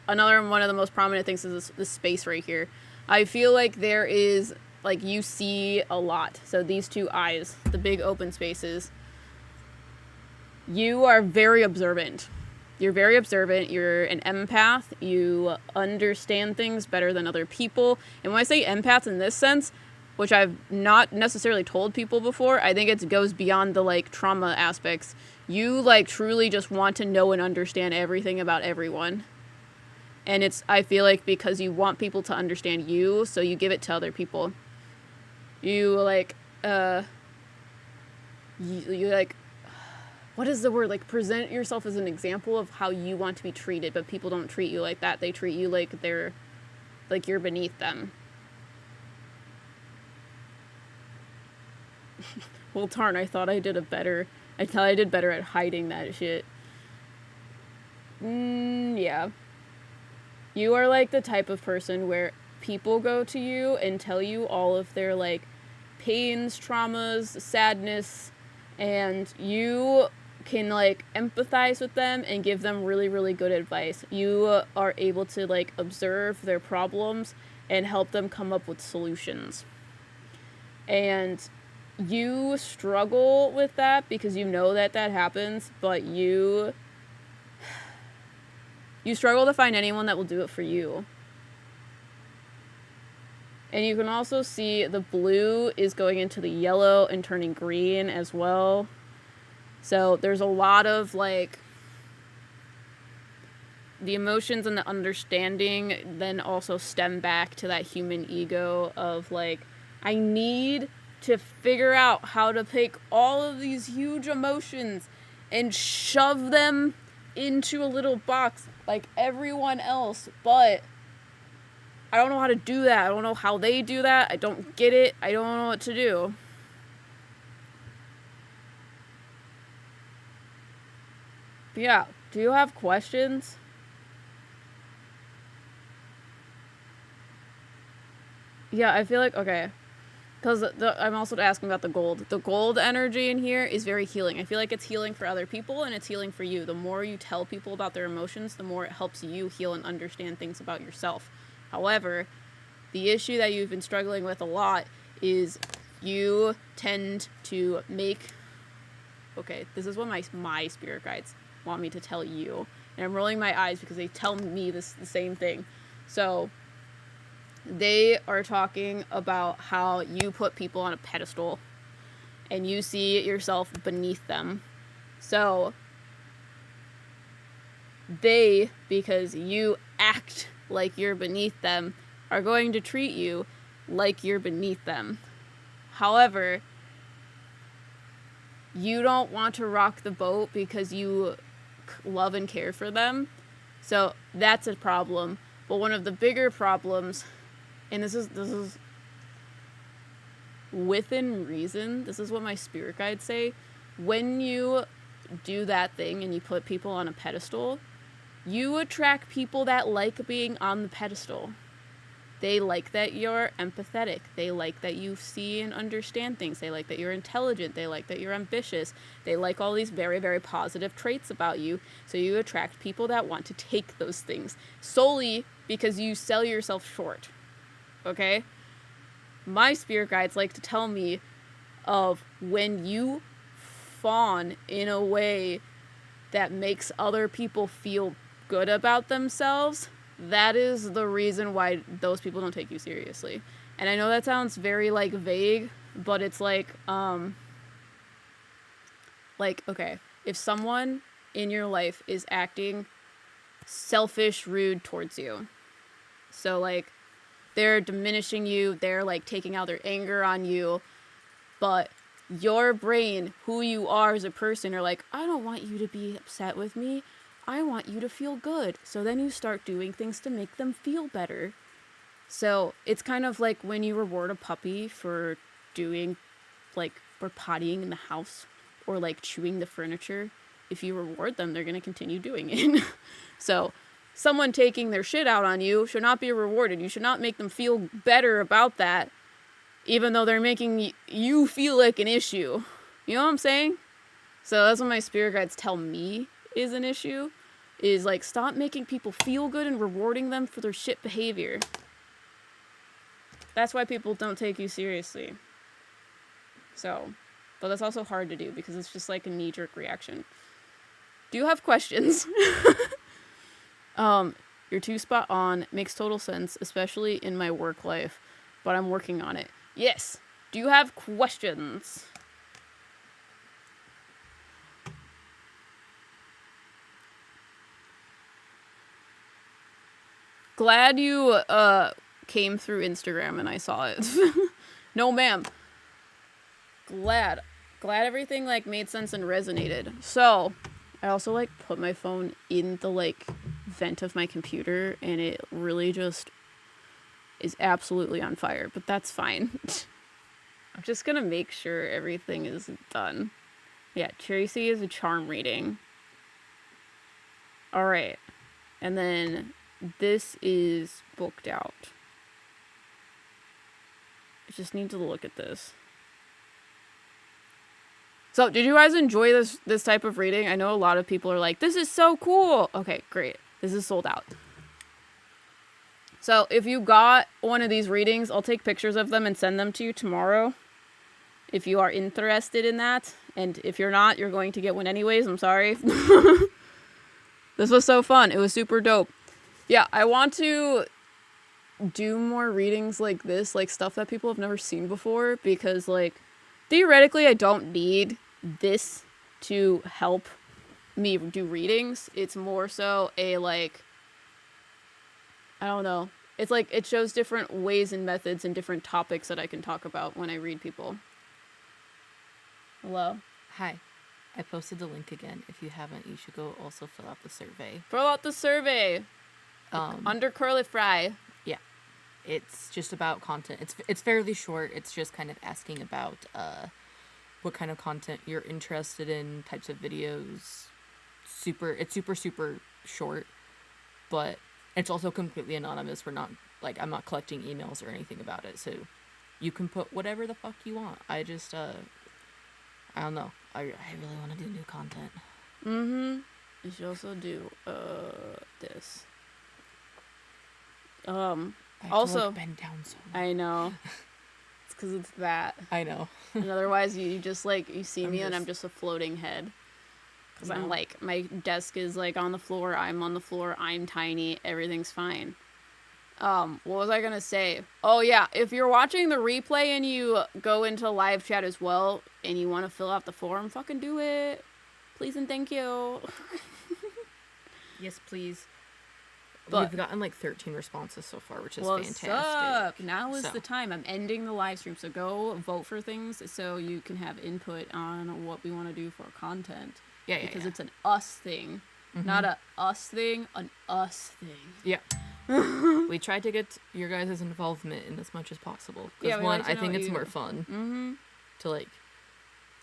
another one of the most prominent things is this space right here. I feel like there is, like, you see a lot. So these two eyes, the big open spaces. You are very observant. You're very observant. You're an empath. You understand things better than other people. And when I say empath in this sense, which I've not necessarily told people before, I think it goes beyond the, like, trauma aspects. You, like, truly just want to know and understand everything about everyone. And it's, I feel like, because you want people to understand you, so you give it to other people. You, like, you like, what is the word? Like, present yourself as an example of how you want to be treated, but people don't treat you like that. They treat you like like you're beneath them. Well, darn, I thought I did better at hiding that shit. Yeah. You are, like, the type of person where people go to you and tell you all of their, like, pains, traumas, sadness, and you can, like, empathize with them and give them really, really good advice. You are able to, like, observe their problems and help them come up with solutions. And you struggle with that because you know that happens, but you struggle to find anyone that will do it for you. And you can also see the blue is going into the yellow and turning green as well. So there's a lot of, like, the emotions and the understanding then also stem back to that human ego of, like, I need to figure out how to take all of these huge emotions and shove them into a little box like everyone else, but I don't know how to do that. I don't know how they do that. I don't get it. I don't know what to do. But yeah, do you have questions? Yeah, I feel like, okay. Because I'm also asking about the gold. The gold energy in here is very healing. I feel like it's healing for other people and it's healing for you. The more you tell people about their emotions, the more it helps you heal and understand things about yourself. However, the issue that you've been struggling with a lot is you tend to make... Okay, this is what my spirit guides. want me to tell you. And I'm rolling my eyes because they tell me the same thing. So they are talking about how you put people on a pedestal and you see yourself beneath them. So they, because you act like you're beneath them, are going to treat you like you're beneath them. However, you don't want to rock the boat because you love and care for them. So that's a problem. But one of the bigger problems, and this is within reason, this is what my spirit guides say, when you do that thing and you put people on a pedestal, you attract people that like being on the pedestal. They like that you're empathetic. They like that you see and understand things. They like that you're intelligent. They like that you're ambitious. They like all these very, very positive traits about you. So you attract people that want to take those things solely because you sell yourself short. Okay? My spirit guides like to tell me of when you fawn in a way that makes other people feel good about themselves, that is the reason why those people don't take you seriously. And I know that sounds very, like, vague, but it's like, okay, if someone in your life is acting selfish, rude towards you, so, like, they're diminishing you, they're, like, taking out their anger on you, but your brain, who you are as a person, are like, I don't want you to be upset with me. I want you to feel good. So then you start doing things to make them feel better. So it's kind of like when you reward a puppy for doing, like, or pottying in the house or, like, chewing the furniture. If you reward them, they're going to continue doing it. So someone taking their shit out on you should not be rewarded. You should not make them feel better about that, even though they're making you feel like an issue. You know what I'm saying? So that's what my spirit guides tell me is an issue, is, like, stop making people feel good and rewarding them for their shit behavior. That's why people don't take you seriously. So, but that's also hard to do because it's just like a knee-jerk reaction. Do you have questions? You're too spot on. Makes total sense, especially in my work life, but I'm working on it. Yes. Do you have questions? Glad you came through Instagram and I saw it. No, ma'am. Glad everything, like, made sense and resonated. So I also, like, put my phone in the, like, vent of my computer and it really just is absolutely on fire, but that's fine. I'm just gonna make sure everything is done. Yeah, Tracy is a charm reading. Alright. And then this is booked out. I just need to look at this. So, did you guys enjoy this type of reading? I know a lot of people are like, this is so cool! Okay, great. This is sold out. So, if you got one of these readings, I'll take pictures of them and send them to you tomorrow. If you are interested in that. And if you're not, you're going to get one anyways. I'm sorry. This was so fun. It was super dope. Yeah, I want to do more readings like this, like stuff that people have never seen before, because, like, theoretically I don't need this to help me do readings. It's more so a, like, I don't know. It's like it shows different ways and methods and different topics that I can talk about when I read people. Hello? Hi. I posted the link again. If you haven't, you should go also fill out the survey. Fill out the survey. Under curly fry. Yeah. It's just about content. It's fairly short. It's just kind of asking about what kind of content you're interested in, types of videos. It's super short, but it's also completely anonymous. I'm not collecting emails or anything about it, so you can put whatever the fuck you want. I just I don't know. I really want to do new content. Mm-hmm. You should also do this. I have also to, like, bend down so much. I know. It's because it's that. I know. And otherwise you just, like, you see me and I'm just a floating head. Because I'm like, my desk is like on the floor, I'm on the floor, I'm tiny, everything's fine. What was I gonna say? Oh yeah, if you're watching the replay and you go into live chat as well and you want to fill out the form, fucking do it. Please and thank you. Yes, please. But we've gotten like 13 responses so far, which is what's fantastic. up? Now is the time. I'm ending the live stream, so go vote for things so you can have input on what we want to do for content. Yeah, because it's an us thing, not a us thing, an us thing. Yeah. We tried to get your guys' involvement in as much as possible. Yeah, Because we one, like to I know think what it's you- more fun to like,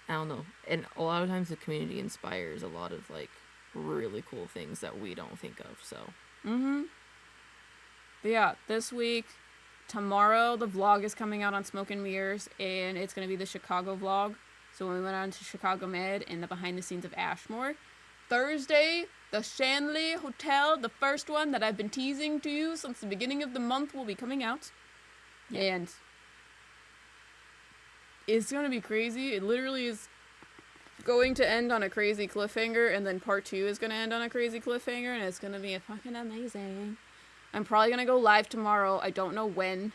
I don't know. And a lot of times the community inspires a lot of like really cool things that we don't think of. So. But yeah, this week, tomorrow, the vlog is coming out on Smoke and Mirrors, and it's going to be the Chicago vlog. So when we went on to Chicago Med and the behind the scenes of Ashmore. Thursday, the Shanley Hotel, the first one that I've been teasing to you since the beginning of the month, will be coming out. Yeah. And it's going to be crazy. It literally is going to end on a crazy cliffhanger, and then part 2 is going to end on a crazy cliffhanger, and it's going to be fucking amazing. I'm probably going to go live tomorrow. I don't know when.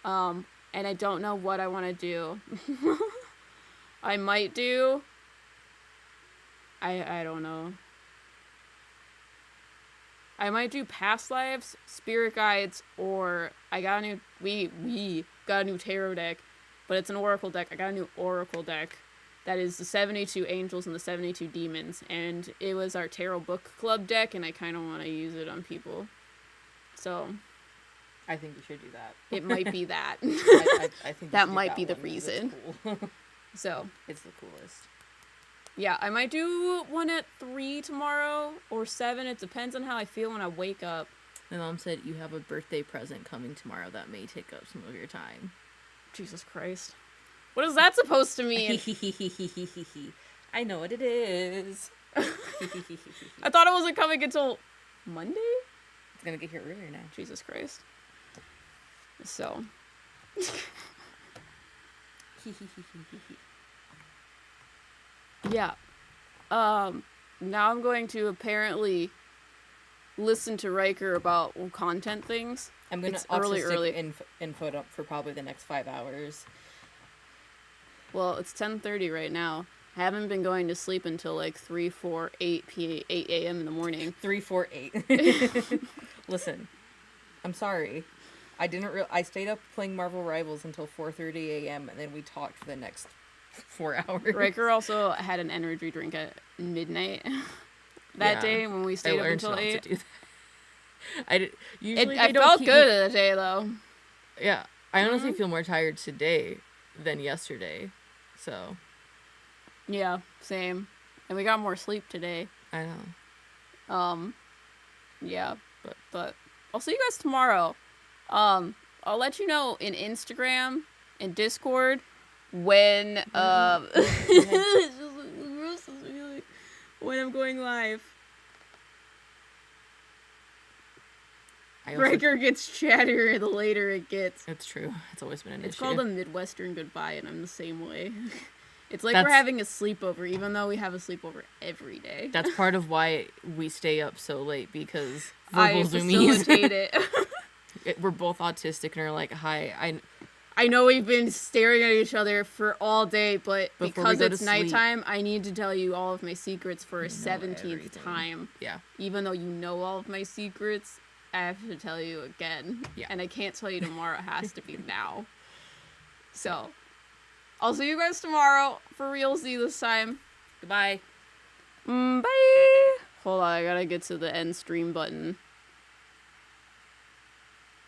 And I don't know what I want to do. I might do... I don't know. I might do past lives, spirit guides, or I got a new... We got a new tarot deck, but it's an oracle deck. I got a new oracle deck. That is the 72 angels and the 72 demons. And it was our tarot book club deck, and I kind of want to use it on people. So, I think you should do that. it might be that. I think That you should do might be the one because reason. It's cool. So, It's the coolest. yeah, I might do one at 3 tomorrow or 7. It depends on how I feel when I wake up. My mom said you have a birthday present coming tomorrow that may take up some of your time. Jesus Christ. What is that supposed to mean? I know what it is. I thought it wasn't coming until Monday? It's gonna get here earlier now. Jesus Christ. So. Yeah. Now I'm going to apparently listen to Riker about content things. I'm gonna It's early. info up for probably the next 5 hours. Well, it's 10:30 right now. I haven't been going to sleep until like 3, 4, 8 a.m. in the morning. 3, 4, 8. Listen, I'm sorry. I stayed up playing Marvel Rivals until 4:30 a.m. and then we talked for the next 4 hours. Riker also had an energy drink at midnight that day when we stayed up until 8. To do that. Usually I felt good that day though. Yeah, I honestly feel more tired today than yesterday. So. Yeah, same. And we got more sleep today. I know. Yeah, but I'll see you guys tomorrow. I'll let you know in Instagram and Discord when when I'm going live. Riker gets chattier the later it gets. It's true. It's always been an issue. It's called a Midwestern goodbye, and I'm the same way. It's like we're having a sleepover, even though we have a sleepover every day. That's part of why we stay up so late, because I facilitate it. We're both autistic and are like, hi, I know we've been staring at each other for all day, but because it's nighttime, I need to tell you all of my secrets for a 17th time. Yeah. Even though you know all of my secrets, I have to tell you again. Yeah. And I can't tell you tomorrow. It has to be now. So, I'll see you guys tomorrow for realsy this time. Goodbye. Bye. Hold on, I gotta get to the end stream button.